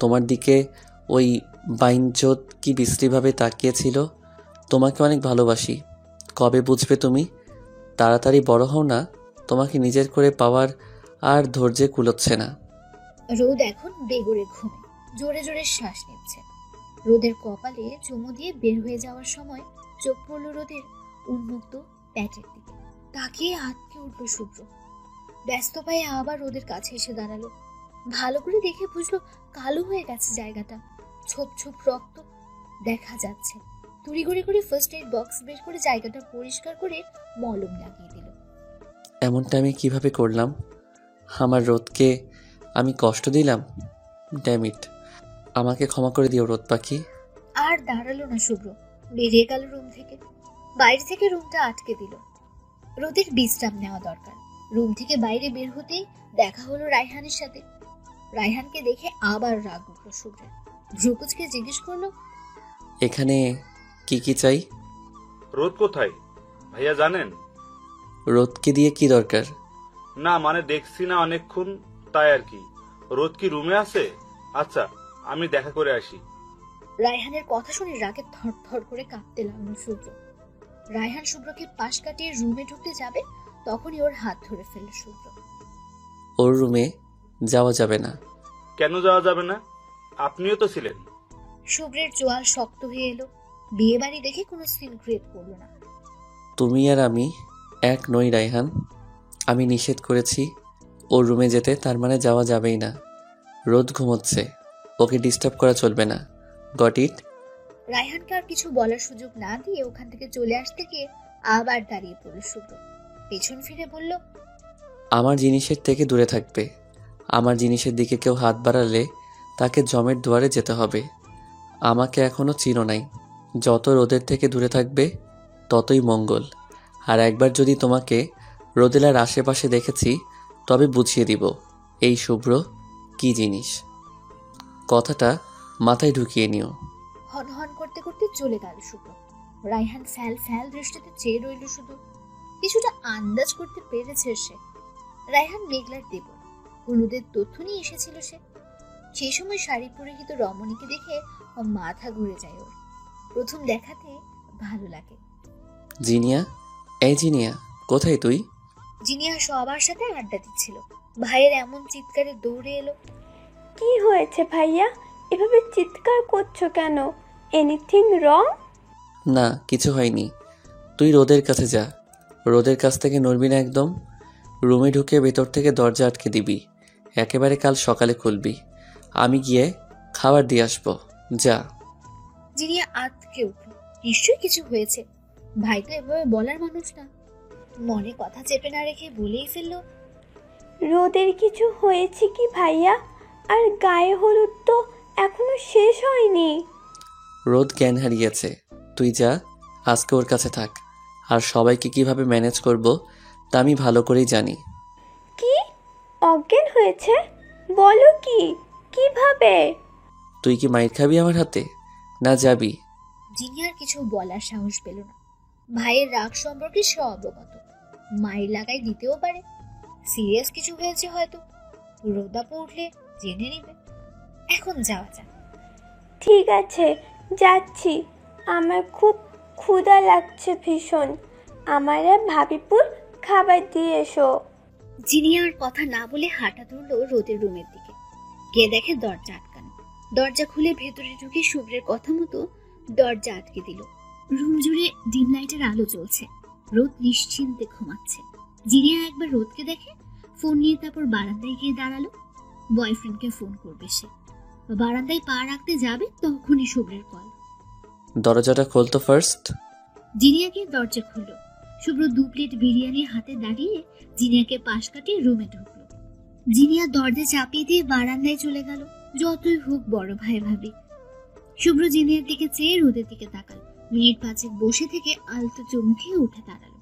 Speaker 2: তোমার দিকে ওই বাইনচোদ কি বিশ্রীভাবে তাকিয়েছিল। তোমাকে অনেক ভালোবাসি। কবে বুঝবে তুমি? তাড়াতাড়ি বড় হও না, তোমাকে নিজের করে পাওয়ার আর ধৈর্যে কুলোচ্ছে না।
Speaker 8: রোদ এখন বেগরে ঘুমে জোরে জোরে শ্বাস নিচ্ছে। রোদের কপালে চুমু দিয়ে বের হয়ে যাওয়ার সময় চোখ পড়ল রোদের উন্মুক্ত প্যাটের দিকে। তাকিয়ে আটকে উঠল শুভ্র। ব্যস্ত পায়ে আবার রোদের কাছে এসে দাঁড়ালো। ভালো করে দেখে বুঝলো কালো হয়ে গেছে জায়গাটা। ছোপ ছোপ রক্ত দেখা যাচ্ছে। তড়িঘড়ি করে ফার্স্ট এইড বক্স বের করে জায়গাটা পরিষ্কার করে মলম লাগিয়ে দিল।
Speaker 2: এমনটা আমি কিভাবে করলাম? আমার রোদকে আমি কষ্ট দিলাম। ড্যামিট, আমাকে ক্ষমা করে দিও রোদ পাখি।
Speaker 8: আর দাঁড়ালো না শুভ্র, বেরিয়ে গেল রুম থেকে। বাইরে থেকে রুমটা আটকে দিল। রোদের বিশ্রাম নেওয়া দরকার। রুম থেকে বাইরে বের হতেই দেখা হলো রায়হানের সাথে। রায়হানকে দেখে আবার রাগ উঠল শুভ্রের। ভ্রুকুচকে জিজ্ঞেস করলো,
Speaker 2: এখানে কি কি চাই?
Speaker 5: রোদ কোথায় ভাইয়া জানেন?
Speaker 2: রোদকে দিয়ে কি দরকার?
Speaker 5: না মানে দেখছি না অনেকক্ষণ, তাই আর কি। রোদ কি রুমে আছে? আচ্ছা, আমি দেখা করে আসি।
Speaker 8: রায়হানের কথা শুনে রাগে থরথর করে কাঁপতে লাগলো শুভ্র। রায়হান শুভ্রকে পাশ কাটিয়ে রুমে ঢুকতে যাবে, তখনই ওর হাত ধরে ফেলল শুভ্র।
Speaker 2: ওর রুমে যাওয়া যাবে না।
Speaker 5: কেন যাওয়া যাবে না? আপনিও তো ছিলেন।
Speaker 8: শুভ্রের চোয়াল শক্ত হয়ে এলো। বিয়ে বাড়ি দেখে কোনো সিন ক্রিয়েট করলো না।
Speaker 2: তুমি আর আমি এক নই রায়হান। আমি নিষেধ করেছি ওর রুমে যেতে, তার মানে যাওয়া যাবেই না। রোদ ঘুমোচ্ছে, ওকে ডিস্টার্ব করা চলবে না। Got it?
Speaker 8: রায়হানকে আর কিছু বলার সুযোগ না দিয়ে ওখান থেকে চলে আসতে গিয়ে আবার দাঁড়িয়ে পড়ল শুভ্র। পেছন ফিরে বলল,
Speaker 2: আমার জিনিসের থেকে দূরে থাকবে। আমার জিনিসের দিকে কেউ হাত বাড়ালে তাকে জমের দুয়ারে যেতে হবে। আমাকে এখনো চিনো নাই। যত রোদের থেকে দূরে থাকবে ততই মঙ্গল। আর একবার যদি তোমাকে রোদেলার আশেপাশে দেখেছি তবে বুঝিয়ে দিব এই শুভ্র কি জিনিস। কথাটা মাথায় ঢুকিয়ে নিও।
Speaker 8: হন হন করতে করতে চলে গেল শুভ্র। রায়হান ফ্যাল ফ্যাল দৃষ্টিতে চেয়ে রইল শুধু। কিছুটা আন্দাজ করতে পেরেছে সে রায়হান মেঘলার দেবর। হলুদের তথ্য নিয়ে এসেছিল সে। সেই সময় শাড়ি পরিহিত রমণীকে দেখে ওর মাথা ঘুরে যায়। ওর প্রথম দেখাতে ভালো লাগে।
Speaker 2: জিনিয়া, এই জিনিয়া, কোথায় তুই?
Speaker 8: জিনিয়া সবার সাথে আড্ডা দিচ্ছিল। ভাইয়ের এমন চিৎকারে দৌড়ে এলো।
Speaker 7: কি হয়েছে ভাইয়া, এভাবে চিৎকার করছো কেন? Anything wrong?
Speaker 2: না, কিছু হয়নি। তুই রোদের কাছে যা। রোদের কাছ থেকে নড়বি না একদম। রুমে ঢুকে ভেতর থেকে দরজা আটকে দিবি। একেবারে কাল সকালে খুলবি। আমি গিয়ে খাবার দিয়ে আসবো। যা।
Speaker 8: জিনিয়া আতকে উঠল। নিশ্চয়ই কিছু হয়েছে। ভাই তো এভাবে বলার মানুষ না। মনে কথা চেপে না রেখে বলেই ফেললো,
Speaker 7: রোদের কিছু হয়েছে কি ভাইয়া? আর গায়ে হলুদ তো এখনো শেষ হয়নি।
Speaker 2: রোদ জ্ঞান হারিয়েছে। তুই যা, আজকে ওর কাছে থাক। আর সবাইকে কিভাবে ম্যানেজ করব তা আমি ভালো করেই জানি।
Speaker 7: কি অজ্ঞান হয়েছে? বলো কি, কিভাবে?
Speaker 2: তুই কি মাইর খাবি আমার হাতে, না যাবি?
Speaker 8: জিনিয়ার কিছু বলার সাহস পেল না। ভাইয়ের রাগ সম্পর্কে সে অবগত। মায়ের লাগাই দিতেও পারে। সিরিয়াস কিছু হয়েছে হয়তো। রোদাপো উঠলে জেনে নিবে। এখন যাওয়া যাক।
Speaker 7: ঠিক আছে, যাচ্ছি। আমার খুব ক্ষুধা লাগছে ভীষণ। আমার আর ভাবিপুর খাবার দিয়ে এসো।
Speaker 8: জিনিয়ার কথা না বলে হাঁটা ধরলো রোদের রুমের দিকে। গিয়ে দেখে দরজা আটকানো। দরজা খুলে ভেতরে ঢুকে শুভ্রের কথা মতো দরজা আটকে দিল। রুম জুড়ে ডিম লাইটের আলো জ্বলছে। রোদ নিশ্চিন্তে ঘুমাচ্ছে। জিনিয়া একবার রোদকে দেখে ফোন নিয়ে তারপর বারান্দায় গিয়ে দাঁড়ালো। বয়ফ্রেন্ডকে ফোন করবে সে। বারান্দায় পা রাখতে যাবে তখনই শুভ্রের কল।
Speaker 2: দরজাটা খোলতো ফার্স্ট।
Speaker 8: জিনিয়া গিয়ে দরজা খুলল। শুভ্র 2 প্লেট বিরিয়ানি হাতে দাঁড়িয়ে জিনিয়াকে পাশ কাটিয়ে রুমে ঢুকলো। জিনিয়া দরজা চাপিয়ে দিয়ে বারান্দায় চলে গেল। যতই হোক বড় ভাই ভাবি। শুভ্র জিনিয়ার দিকে চেয়ে রোদের দিকে তাকাল। মিনিট 5 বসে থেকে আলতো চমকে উঠে দাঁড়ালো।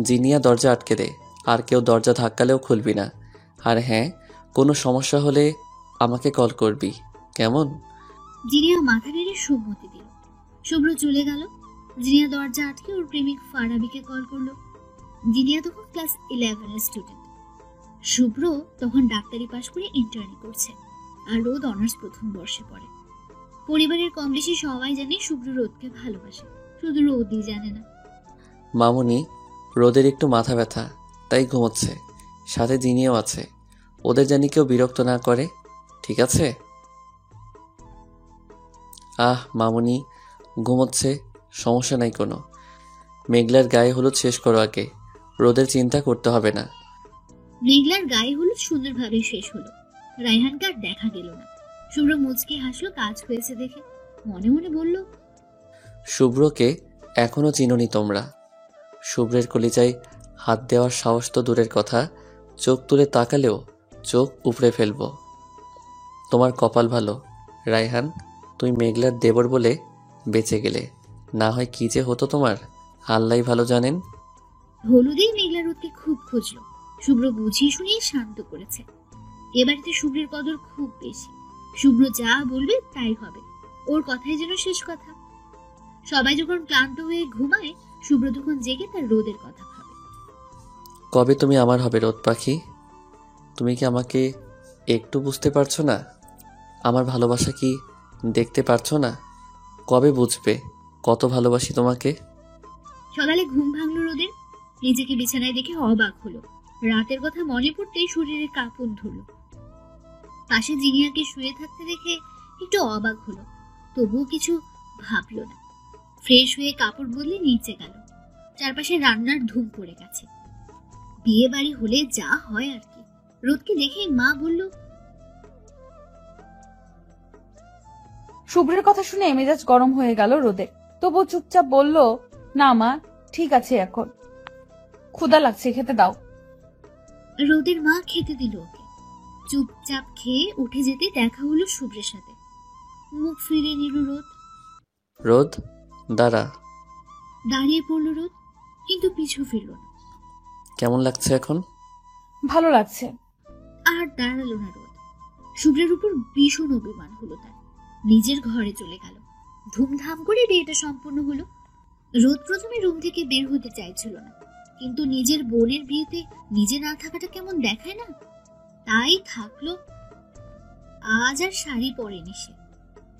Speaker 2: জিনিয়া, দরজা আটকে দে। আর কেউ দরজা ধাক্কালেও খুলবি না। আর হ্যাঁ, কোনো সমস্যা হলে আমাকে কল করবি, কেমন?
Speaker 8: জিনিয়া মাথা নেড়ে সম্মতি দিল। শুভ্র চলে গেল। জিনিয়া দরজা আটকে ওর প্রেমিক ফারাবিকে কল করলো। জিনিয়া তখন ক্লাস 11 এর স্টুডেন্ট। শুভ্র তখন ডাক্তারি পাশ করে ইন্টার্নি করছে। আর রোদ অনার্স প্রথম বর্ষে পড়ে। পরিবারের কম বেশি সবাই জানে শুভ্র রোদকে ভালোবাসে, শুধু রোদই জানে না।
Speaker 2: মামুনি, রোদের একটু মাথা ব্যথা, তাই ঘুমোচ্ছে। সাথে জিনিয়াও আছে। ওদের জানি কেউ বিরক্ত না করে, ঠিক আছে? মামুনি ঘুমোচ্ছে, সমস্যা নাই কোনো। মেঘলার গায়ে হলুদ শেষ করো আগে। রোদের চিন্তা করতে হবে না।
Speaker 8: মেঘলার গায়ে হলুদ সুন্দরভাবে শেষ হলো। রায়হানকে আর দেখা গেল না। শুভ্র মুচকি হাসলো কাজ হয়েছে দেখে। মনে মনে বলল,
Speaker 2: শুভ্রকে এখনো চিনোনি তোমরা। শুভ্রের কলিজায় হাত দেওয়ার সাহস তো দূরের কথা, চোখ তুলে তাকালেও চোখ উপড়ে ফেলবো। তোমার কপাল ভালো রায়হান, তুই মেঘলার দেবর বলে বেঁচে গেলে। না হয় কি যে হতো তোমার, আল্লাহই ভালো জানেন।
Speaker 8: হলুদেই মেঘলা রোদকে খুব খুঁজলো। শুভ্র বুঝিয়ে শুনিয়ে শান্ত করেছে। এ বাড়িতে শুভ্রের কদর খুব বেশি। শুভ্র যা বলবে তাই হবে। ওর কথাই যেন শেষ কথা। সবাই যখন ক্লান্ত হয়ে ঘুমায়, শুভ্র তখন জেগে তার রোদের কথা ভাবে।
Speaker 2: কবে তুমি আমার হবে রোদ পাখি? তুমি কি আমাকে একটু বুঝতে পারছো না? আমার ভালোবাসা কি দেখতে পারছো না? কবে বুঝবে কত ভালোবাসি তোমাকে?
Speaker 8: সকালে ঘুম ভাঙলো রোদের। নিজেকে বিছানায় দেখে অবাক হলো। রাতের কথা মনে পড়তেই শরীরে কাঁপন ধরল। পাশে জিনিয়াকে শুয়ে থাকতে দেখে একটু অবাক হলো, তবুও কিছু ভাবলো না। ফ্রেশ হয়ে কাপড় বদলে নিচে গেল। চারপাশে রান্নার ধুম পড়ে গেছে। বিয়ে বাড়ি হলে যা হয় আর কি। রোদকে দেখে মা বলল,
Speaker 1: শুভ্রের কথা শুনে মেজাজ গরম হয়ে গেল রোদের। তবু চুপচাপ বলল, না মা, ঠিক আছে, এখন ক্ষুধা লাগছে, খেতে দাও।
Speaker 8: রোদের মা খেতে দিল ওকে। চুপচাপ খেয়ে উঠে যেতে দেখা হলো শুভ্রের সাথে। মুখ ফিরিয়ে নিল রোদ।
Speaker 2: রোদ, দাঁড়া।
Speaker 8: দাঁড়িয়ে পড়ল রোদ, কিন্তু পিছু ফিরল না।
Speaker 2: কেমন লাগছে এখন?
Speaker 1: ভালো লাগছে।
Speaker 8: আর দাঁড়ালো না রোদ। শুভ্রের উপর ভীষণ অভিমান হলো তার। নিজের ঘরে চলে গেল। ধুমধাম করে বিয়েটা সম্পূর্ণ হলো। রোদ প্রথমে রুম থেকে বের হতে চাইছিল না, কিন্তু নিজের বোনের বিয়েতে নিজে না থাকাটা কেমন দেখায় না, তাই থাকলো। আজ আর শাড়ি পরেনি সে।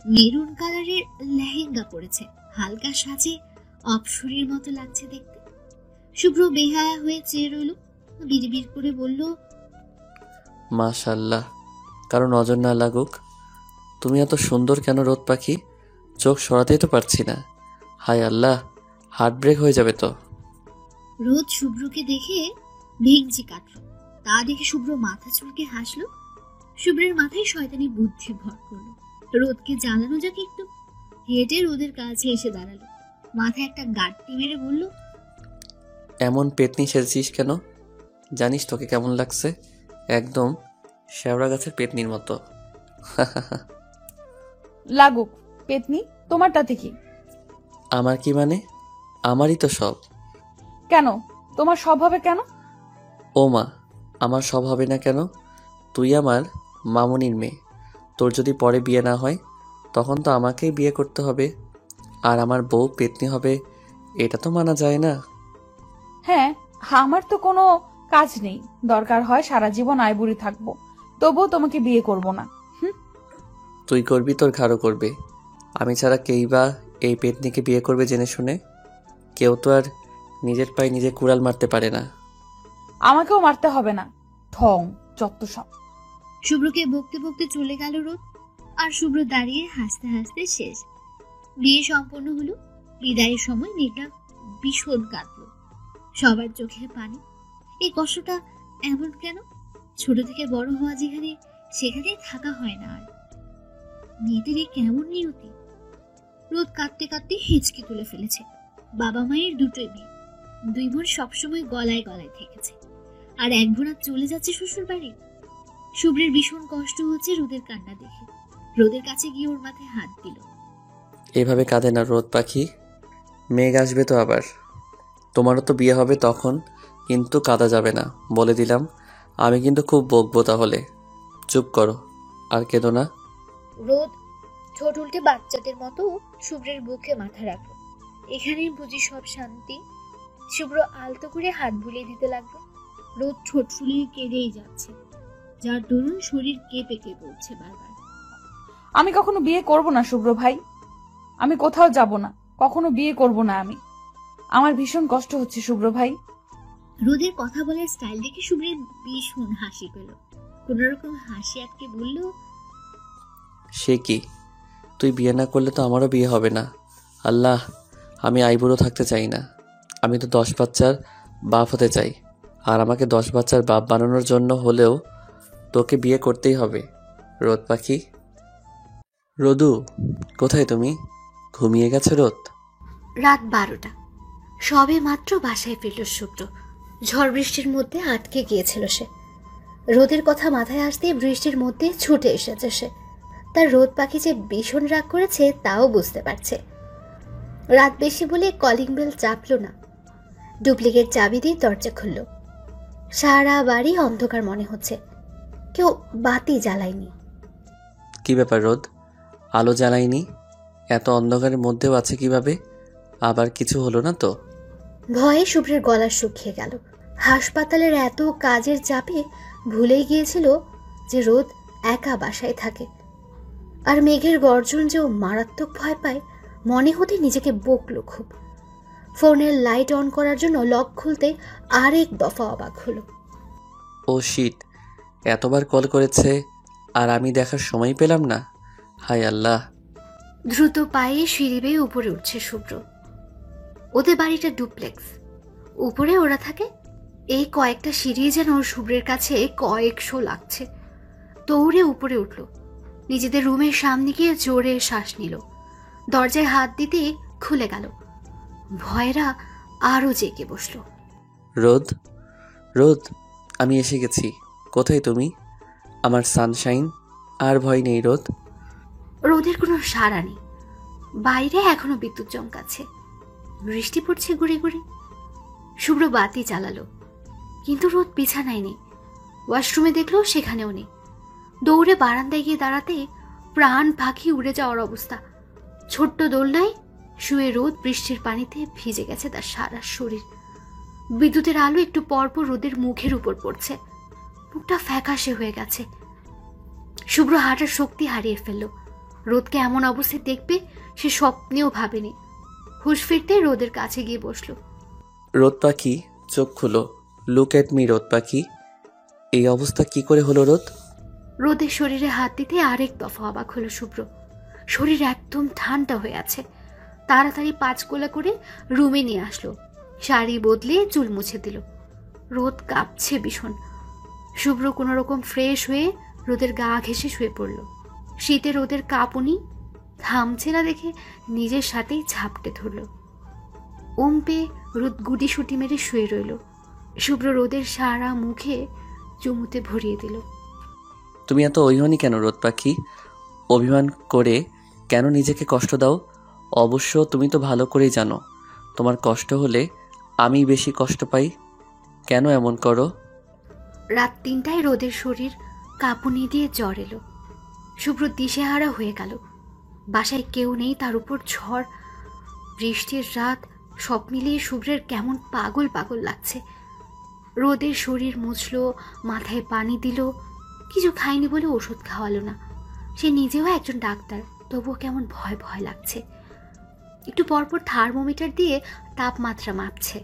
Speaker 8: মেরুন কালারের লেহেঙ্গা পরেছে। হালকা সাজে অপসরীর মতো লাগছে দেখতে। শুভ্র বেহায়া হয়ে চেয়ে রইল। বিড়বিড় করে বলল,
Speaker 2: মাশাল্লাহ, কারো নজর না লাগুক। তুমি এত সুন্দর কেন রোদ পাখি? চোখ সরাতেই তো পারছি না। হায় আল্লাহ, হার্ট ব্রেক হয়ে যাবে তো।
Speaker 8: রোদ শুভ্রকে দেখে ভেঙচি কাটল। তা দেখে শুভ্র মাথা চুলকে হাসলো। শুভ্রের মাথায় শয়তানি বুদ্ধি ভর করলো। রোদকে জ্বালানো যাক একটু। হেঁটে রোদের কাছে এসে দাঁড়ালো। মাথায় একটা গাঁটটি মেরে বলল,
Speaker 2: এমন পেতনি সেজেছিস কেন? জানিস তোকে কেমন লাগছে? একদম শেওড়া গাছের পেতনির মতো।
Speaker 1: লাগুক পেতনি, তোমার তাতে কি?
Speaker 2: আমার কি মানে? আমারই তো সব।
Speaker 1: কেন তোমার সব হবে কেন?
Speaker 2: ও মা, আমার সব হবে না কেন? তুই আমার মামুনির মেয়ে। তোর যদি পরে বিয়ে না হয়, তখন তো আমাকেই বিয়ে করতে হবে। আর আমার বউ পেতনি হবে, এটা তো মানা যায় না।
Speaker 1: হ্যাঁ, আমার তো কোনো কাজ নেই। দরকার হয় সারা জীবন আইবুড়ি থাকবো, তবুও তোমাকে বিয়ে করব না।
Speaker 2: তুই করবি, তোর ঘাড়ও করবে। আমি ছাড়া কেই বা এই পেতনিকে বিয়ে করবে জেনে শুনে? কেউ তো আর নিজের পায়ে নিজে কুড়াল মারতে পারে না।
Speaker 1: আমাকেও মারতে হবে না। ঠং যত সব।
Speaker 8: শুভ্রকে বকতে বকতে চলে গেল রোদ। আর শুভ্র দাঁড়িয়ে হাসতে হাসতে শেষ। বিয়ে সম্পন্ন হলো। বিদায়ের সময় মেয়েটা ভীষণ কাঁদল। সবার চোখে পানি। এই কষ্টটা এমন কেন? ছোট থেকে বড় হওয়া যেখানে, সেখানেই থাকা হয় না আর। মেয়েদের এই কেমন নিয়তি। রোদ কাঁদতে কাঁদতে হিচকি তুলে ফেলেছে। বাবা মায়ের দুটোই মেয়ে। দুই বোন সবসময় গলায় গলায় থেকেছে। আর এক বোন আজ চলে যাচ্ছে শ্বশুর বাড়ি। শুভ্রের ভীষণ কষ্ট হচ্ছে রোদের কান্না দেখে। রোদের কাছে গিয়ে ওর মাথায় হাত দিল।
Speaker 2: এভাবে কাঁদে না রোদ পাখি। মেঘ আসবে তো আবার। তোমারও তো বিয়ে হবে তখন, কিন্তু কাঁদা যাবে না বলে দিলাম। আমি কিন্তু খুব বকবো তাহলে। চুপ করো, আর কেঁদো না।
Speaker 8: রোদ ঠোঁট উল্টে বাচ্চাদের মতো শুভ্রের বুকে মাথা রাখলো। এখানেই বুঝি সব শান্তি। শুভ্র আলতো করে হাত বুলিয়ে দিতে লাগলো। রোদ ঠোঁট ফুলিয়ে কেঁদেই যাচ্ছে, যার দরুন শরীর কেঁপে কেঁপে উঠছে বারবার।
Speaker 1: আমি কখনো বিয়ে করব না শুভ্র ভাই। আমি কোথাও যাব না, কখনো বিয়ে করব না আমি। আমার ভীষণ কষ্ট হচ্ছে শুভ্র ভাই।
Speaker 8: রোদের কথা বলার স্টাইল দেখে শুভ্রের ভীষণ হাসি পেল। কোন রকম হাসি আটকে বলল,
Speaker 2: সে কি? তুই বিয়ে না করলে তো আমারও বিয়ে হবে না। আল্লাহ, আমি আইবুড়ো থাকতে চাই না। আমি তো 10 বাচ্চার বাপ হতে চাই। আর আমাকে 10 বাচ্চার বাপ বানানোর জন্য হলেও তোকে বিয়ে করতেই হবে রোদ পাখি। রোদু, কোথায় তুমি? ঘুমিয়ে গেছে রোদ?
Speaker 4: রাত 12টা। সবে মাত্র বাসায় ফিরল শুভ্র। ঝড় বৃষ্টির মধ্যে আটকে গিয়েছিল সে। রোদের কথা মাথায় আসতেই বৃষ্টির মধ্যে ছুটে এসেছে সে। তার রোদ পাখি যে ভীষণ রাগ করেছে তাও বুঝতে পারছে। রাত বেশি বলে কলিং বেল চাপলো না। ডুপ্লিকেট চাবি দিয়ে দরজা খুলল। সারা বাড়ি অন্ধকার মনে হচ্ছে। কেউ বাতি জ্বালায়নি।
Speaker 2: কি ব্যাপার রোদ, আলো জ্বালাইনি? এত অন্ধকারের মধ্যেও আছে কিভাবে? আবার কিছু হলো না তো?
Speaker 4: ভয়ে শুভ্রের গলা শুকিয়ে গেল। হাসপাতালের এত কাজের চাপে ভুলেই গিয়েছিল যে রোদ একা বাসায় থাকে। আর মেঘের গর্জন যে ও মারাত্মক ভয় পায় মনে হতে নিজেকে বকলো খুব। ফোনের লাইট অন করার জন্য লক খুলতে আরেক দফা অবাক হলো।
Speaker 2: ও শিট, এতবার কল করেছে আর আমি দেখার সময় পেলাম না। হায় আল্লাহ।
Speaker 4: দ্রুত পায়ে সিঁড়ি বেয়ে উপরে উঠছে শুভ্র। ওদের বাড়িটা ডুপ্লেক্স, উপরে ওরা থাকে। এই কয়েকটা সিঁড়ি যেন শুভ্রের কাছে কয়েকশো লাগছে। দৌড়ে উপরে উঠল, নিজেদের রুমের সামনে গিয়ে জোরে শ্বাস নিল। দরজায় হাত দিতে খুলে গেল। ভয়রা আরো জেগে বসলো।
Speaker 2: রোদ, রোদ, আমি এসে গেছি। কোথায় তুমি, আমার সানশাইন? আর ভয় নেই রোদ।
Speaker 4: রোদের কোনো সাড়া নেই। বাইরে এখনো বিদ্যুৎ চমকাচ্ছে, বৃষ্টি পড়ছে গুড়ি গুড়ি। শুভ্র বাতি জ্বালালো, কিন্তু রোদ বিছানায় নেই। ওয়াশরুমে দেখলো সেখানেও নেই। দৌড়ে বারান্দায় গিয়ে দাঁড়াতে প্রাণ পাখি উড়ে যাওয়ার অবস্থা। ছোট্ট দোলনায় শুয়ে রোদ বৃষ্টির পানিতে ভিজে গেছে তার সারা শরীর। বিদ্যুতের আলো একটু পরপর রোদের মুখের উপর পড়ছে, মুখটা ফ্যাকাশে হয়ে গেছে। শুভ্র হাঁটার শক্তি হারিয়ে ফেলল। রোদকে এমন অবস্থায় দেখবে সে স্বপ্নেও ভাবেনি। হুঁশ ফিরতে রোদের কাছে গিয়ে বসলো।
Speaker 2: রোদ পাখি, চোখ খুলো। লুক এট মি রোদ পাখি। এই অবস্থা কি করে হলো রোদ?
Speaker 4: রোদের শরীরে হাত দিতে আরেক দফা অবাক হলো শুভ্র। শরীর একদম ঠান্ডা হয়ে আছে। তাড়াতাড়ি 5 গোলা করে রুমে নিয়ে আসলো। শাড়ি বদলে চুল মুছে দিল। রোদ কাঁপছে ভীষণ। শুভ্র কোনো রকম ফ্রেশ হয়ে রোদের গা ঘেঁষে শুয়ে পড়ল। শীতে রোদের কাঁপুনি থামছে না দেখে নিজের সাথেই ঝাপটে ধরল। ওম পেয়ে রোদ গুটি সুটি মেরে শুয়ে রইল। শুভ্র রোদের সারা মুখে চুমুতে ভরিয়ে দিল।
Speaker 2: তুমি এত অভিমানী কেন রোদ পাখি? অভিমান করে কেন নিজেকে কষ্ট দাও? অবশ্য তুমি তো ভালো করেই জানো তোমার কষ্ট হলে আমি বেশি কষ্ট পাই। কেন এমন করো?
Speaker 4: রাত 3টায় রোদের শরীর কাঁপুনি দিয়ে জ্বর এলো। শুভ্র দিশেহারা হয়ে গেল। বাসায় কেউ নেই, তার উপর ঝড়, বৃষ্টির রাত, সব মিলিয়ে শুভ্রের কেমন পাগল পাগল লাগছে। রোদের শরীর মুছলো, মাথায় পানি দিল। কিছু খায়নি বলে ওষুধ খাওয়ালো না। সে নিজেও একজন ডাক্তার, তবুও কেমন ভয় ভয় লাগছে। একটু পরপর থার্মোমিটার দিয়ে তাপমাত্রা মাপছে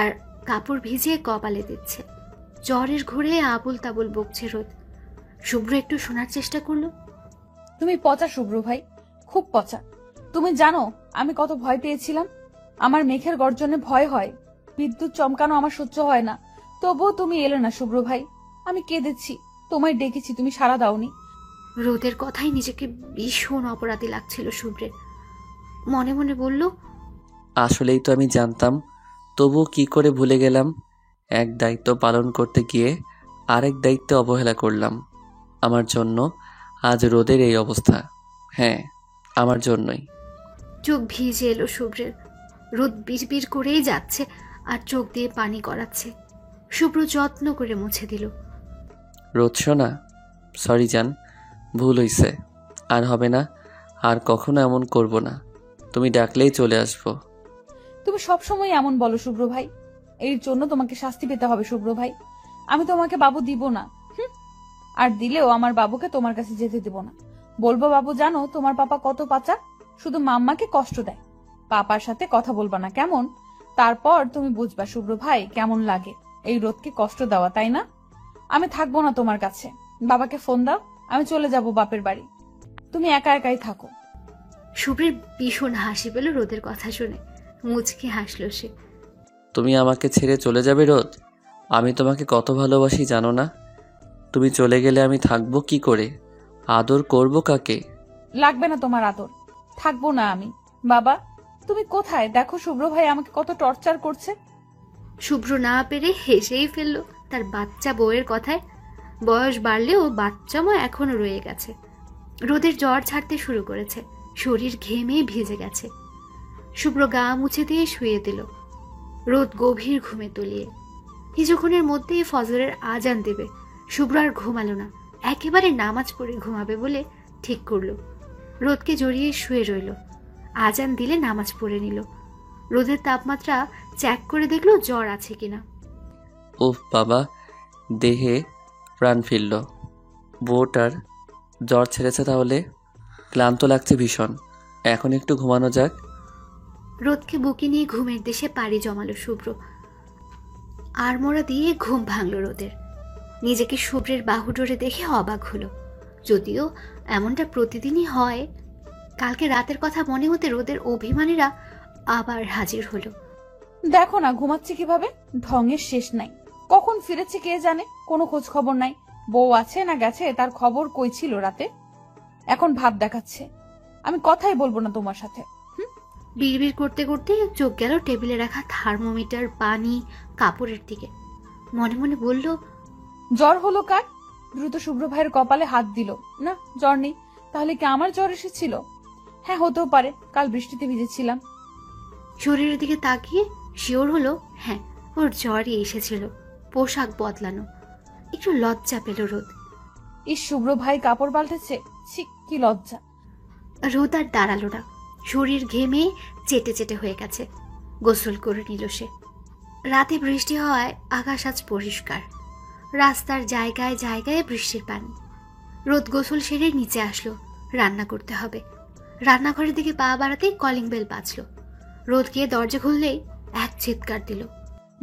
Speaker 4: আর কাপড় ভিজিয়ে কপালে দিচ্ছে। জ্বরের ঘুরে আবুল তাবুল বকছে রোদ। শুভ্র একটু শোনার চেষ্টা করলো।
Speaker 1: তুমি পচা শুভ্র ভাই, খুব পচা। তুমি জানো আমি কত ভয় পেয়েছিলাম? আমার মেঘের গর্জনে ভয় হয়, বিদ্যুৎ চমকানো আমার সহ্য হয় না। তবুও তুমি এলে না শুভ্র ভাই। আমি কেঁদেছি, তোমায় ডেকেছি, তুমি সাড়া দাওনি।
Speaker 4: রোদের কথাই নিজেকে ভীষণ অপরাধী লাগছিল শুভ্রের। মনে মনে বলল,
Speaker 2: আসলেই তো আমি জানতাম, তবুও কি করে ভুলে গেলাম। এক দায়িত্ব পালন করতে গিয়ে আরেক দায়িত্বে অবহেলা করলাম। আমার জন্য আজ রোদের এই অবস্থা। হ্যাঁ, আমার জন্যই।
Speaker 4: চোখ ভিজে এলো শুভ্রের। রোদ বিড়বিড় করেই যাচ্ছে আর চোখ দিয়ে পানি গড়াচ্ছে। শুভ্র যত্ন করে মুছে দিল।
Speaker 2: রোদ শোনা, সরি জান, ভুল হইছে, আর হবে না, আর কখনো এমন করব না। তুমি ডাকলেই চলে আসবো।
Speaker 1: তুমি সবসময় এমন বলো শুভ্র ভাই, এর জন্য তোমাকে শাস্তি পেতে হবে শুভ্র ভাই। আমি তোমাকে বাবু দিব না, আর দিলেও আমার বাবুকে তোমার কাছে যেতে দেব না। বলবো বাবু জানো তোমার পাপা কত পাচা, শুধু মাম্মাকে কষ্ট দেয়। পাপার সাথে কথা বলবা না কেমন? তারপর তুমি বুঝবা শুভ্র ভাই কেমন লাগে এই রোদকে কষ্ট দেওয়া, তাই না? আমি থাকবো না তোমার কাছে, বাবাকে ফোন দাও, আমি চলে যাব বাপের বাড়ি, তুমি একা একাই থাকো।
Speaker 4: শুভ্রের ভীষণ হাসি পেল রোদের কথা শুনে। মুচকি হাসলো সে।
Speaker 2: তুমি আমাকে ছেড়ে চলে যাবে রোদ? আমি তোমাকে কত ভালোবাসি জানো না? তুমি চলে গেলে আমি থাকবো কি করে? আদর করব কাকে?
Speaker 1: লাগবে না তোমার আদর, থাকবো না আমি। বাবা তুমি কোথায়? দেখো শুভ্র ভাই আমাকে কত টর্চার করছে।
Speaker 4: শুভ্র না পেরে হেসেই ফেলল তার বাচ্চা বউয়ের কথায়। বয়স বাড়লেও বাচ্চামো এখনো রয়ে গেছে। রোদের জ্বর ছাড়তে শুরু করেছে, শরীর ঘেমে ভিজে গেছে। শুভ্র গা মুছে দিয়ে শুয়ে দিল। রোদ গভীর ঘুমে তলিয়ে। কিছুক্ষণের মধ্যেই ফজরের আজান দেবে। শুভ্র আর ঘুমালো না, একেবারে নামাজ পড়ে ঘুমাবে বলে ঠিক করলো। রোদকে জড়িয়ে শুয়ে রইল। আজান দিলে নামাজ পড়ে নিল। রোদের তাপমাত্রা চেক করে দেখলো জ্বর আছে কিনা।
Speaker 2: উফ বাবা, দেহে প্রাণ ফিরল। বউটার জ্বর ছেড়েছে তাহলে? ক্লান্ত লাগছে ভীষণ, এখন একটু ঘুমানো যাক।
Speaker 4: রোদকে বুকে নিয়ে ঘুমের দেশে পাড়ি জমালো শুভ্র। আড়মোড়া দিয়ে ঘুম ভাঙল রোদের। নিজেকে শুভ্রের বাহুডোরে দেখে অবাক হলো, যদিও এমনটা প্রতিদিনই হয়। কালকে রাতের কথা মনে হতে রোদের অভিমানীরা আবার হাজির হলো।
Speaker 1: দেখো না ঘুমাচ্ছে কিভাবে, ঢঙের শেষ নাই। কখন ফিরেছে কে জানে, কোনো খোঁজ খবর নাই। বউ আছে না গেছে তার খবর কই ছিল রাতে, এখন ভাব দেখাচ্ছে। আমি কথাই বলবো না তোমার সাথে।
Speaker 4: বিড়বিড় করতে করতে চোখ গেল টেবিলে রাখা থার্মোমিটার, পানি, কাপড়ের দিকে। মনে মনে বলল,
Speaker 1: জ্বর হলো কার? দ্রুত শুভ্র ভাইয়ের কপালে হাত দিল। না, জ্বর নেই। তাহলে কি আমার জ্বর এসেছিল? হ্যাঁ, হতেও পারে, কাল বৃষ্টিতে ভিজেছিলাম।
Speaker 4: শরীরের দিকে তাকিয়ে শিওর হলো, হ্যাঁ, ওর জ্বরই এসেছিল। পোশাক বদলানো। একটু লজ্জা পেল রোদ।
Speaker 1: শুভ্র ভাই কাপড় পাল্টেছে, ছি কি লজ্জা।
Speaker 4: রোদ আর দাঁড়ালো না, শরীর ঘেমে চেটে চেটে হয়ে গেছে। গোসল করে নিল সে। রাতে বৃষ্টি হওয়ায় আকাশ আজ পরিষ্কার। রাস্তার জায়গায় জায়গায় বৃষ্টির পানি। রোদ গোসল সেরে নিচে আসলো। রান্না করতে হবে। রান্নাঘরের দিকে পা বাড়াতেই কলিং বেল বাজলো। রোদ গিয়ে দরজা খুললেই এক চিৎকার দিল।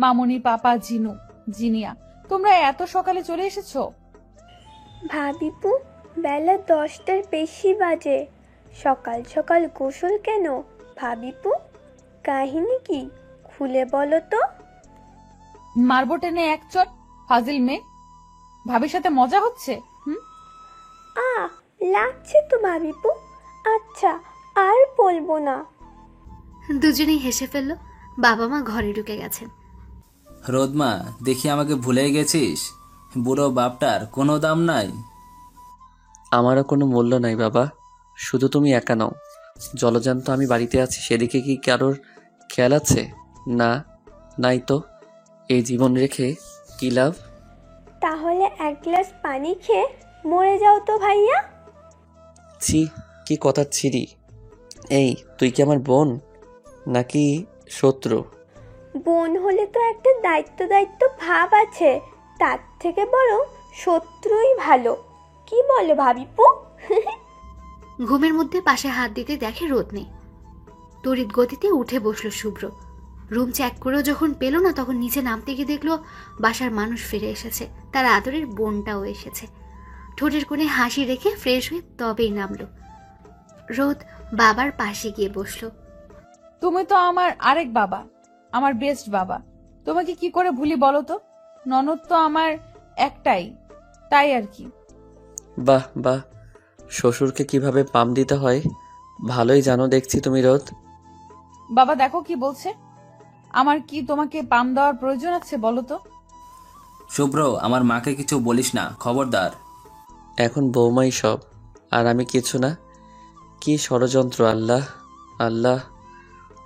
Speaker 1: মামুনি, পাপা, জিনু, জিনিয়া, তোমরা এত সকালে চলে এসেছো?
Speaker 7: ভাবিপু, বেলা 10টার বেশি বাজে, সকাল সকাল গোসল কেন ভাবিপু? কাহিনী কি, খুলে বলো তো।
Speaker 1: মারবো টেনে এক চট, ফাজিল মেয়ে। ভাবির সাথে মজা হচ্ছে?
Speaker 7: লাগছে তো ভাবিপু। আচ্ছা, আর বলবো না।
Speaker 4: দুজনেই হেসে ফেললো। বাবা মা ঘরে ঢুকে গেছেন।
Speaker 9: রোদমা, দেখি আমাকে ভুলে গেছিস? বুড়ো বাপটার কোনো দাম নাই।
Speaker 2: আমারও কোনো মূল্য নাই বাবা, শুধু তুমি একা নাও। জলজান্ত আমি বাড়িতে আছি, সেদিকে কি কারোর খেয়াল আছে? না, নাই তো। এই জীবন রেখে কি লাভ?
Speaker 7: তাহলে এক গ্লাস পানি খেয়ে মরে যাও তো ভাইয়া।
Speaker 2: ছি, কি কথা ছিরি। এই, তুই কি আমার বোন নাকি শত্রু?
Speaker 7: বোন হলে তো একটা দায়িত্ব দায়িত্ব ভাব আছে, তার থেকে বরং শত্রুই ভালো। কি বলে ভাবিপু?
Speaker 4: ঘুমের মধ্যে পাশে হাত দিতে দেখে রোদ নেই। তড়িৎ গতিতে উঠে বসলো শুভ্র। রুম চেক করেও যখন পেল না, তখন নিচে নামতে গিয়ে দেখলো বাসার মানুষ ফিরে এসেছে। তার আদরের বোনটাও এসেছে। ঠোঁটের কোণে হাসি রেখে ফ্রেশ হয়ে তবেই নামলো। রোদ বাবার পাশে গিয়ে বসলো।
Speaker 1: তুমি তো আমার আরেক বাবা, আমার বেস্ট বাবা। তোমাকে কি করে ভুলি বলো তো? ননদ তো আমার একটাই, তাই আর কি।
Speaker 2: বাহ বাহ, শ্বশুরকে কিভাবে পাম দিতে হয় ভালোই জানো দেখছি তুমি রোদ।
Speaker 1: বাবা দেখো কি বলছে। আমার কি তোমাকে পাম দেওয়ার প্রয়োজন আছে বলো তো?
Speaker 9: শুভ্র, আমার মাকে কিছু বলিস না, খবরদার।
Speaker 2: এখন বৌমাই সব, আর আমি কিছু না। কি ষড়যন্ত্র! আল্লাহ আল্লাহ।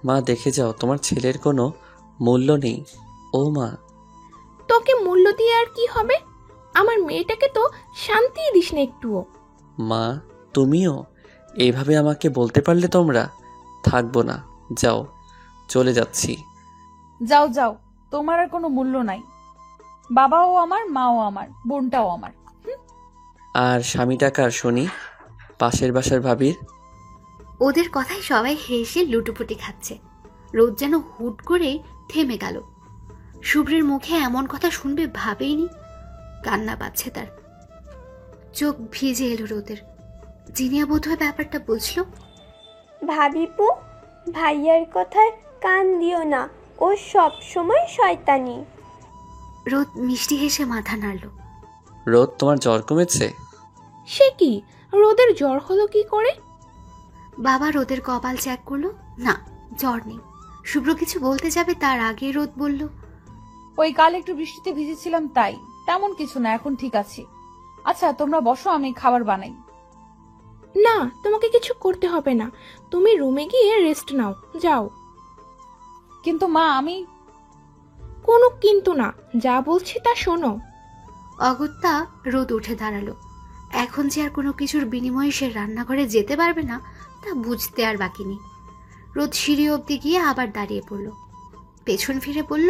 Speaker 2: মা দেখে যাও, তোমার ছেলের কোনো মূল্য নেই। ও মা,
Speaker 6: তোকে মূল্য দিয়ে আর কি হবে? আমার মেয়েটাকে তো শান্তিই দিস না একটুও।
Speaker 2: মা তুমিও এইভাবে আমাকে বলতে পারলে তোমরা? থাকবো না, যাও, চলে যাচ্ছি।
Speaker 1: যাও যাও, তোমার আর কোনো মূল্য নাই। বাবাও আমার, মাও আমার, বোনটাও আমার।
Speaker 2: আর স্বামীটা কার শুনি? পাশের বাসার ভাবির।
Speaker 4: ওদের কথায় সবাই হেসে লুটোপুটি খাচ্ছে। রোদ যেন হুট করে থেমে গেল। শুভ্রের মুখে এমন কথা শুনবে ভাবেইনি। কান্না পাচ্ছে তার। চোখ ভিজে এলো রোদের। জিনিয়া বোধহয় ব্যাপারটা বুঝলো।
Speaker 7: ভাবিপু, ভাইয়ার কথায় কান দিও না, ও সব সময় শয়তানি।
Speaker 4: রোদ মিষ্টি হেসে মাথা নাড়ল।
Speaker 2: রোদ, তোমার জ্বর কমেছে?
Speaker 6: সে কি, রোদের জ্বর হলো কি করে?
Speaker 4: বাবা রোদের কপাল চেক করলো। না, জ্বর নেই। শুভ্র কিছু বলতে যাবে তার আগে রোদ বলল,
Speaker 1: ওই কাল একটু বৃষ্টিতে ভিজেছিলাম তাই, তেমন কিছু না, এখন ঠিক আছি। আচ্ছা তোমরা বসো, আমি খাবার বানাই।
Speaker 6: না, তোমাকে কিছু করতে হবে না, তুমি রুমে গিয়ে রেস্ট নাও, যাও।
Speaker 1: কিন্তু মা, আমি।
Speaker 6: কোনো কিন্তু না, যা বলছি তা শোনো।
Speaker 4: অগত্যা রোদ উঠে দাঁড়ালো। এখন যে আর কোনো কিছুর বিনিময়ে সে রান্নাঘরে যেতে পারবে না তা বুঝতে আর বাকি নেই। রোদ সিঁড়ি অবধি গিয়ে আবার দাঁড়িয়ে পড়ল। পেছন ফিরে বলল,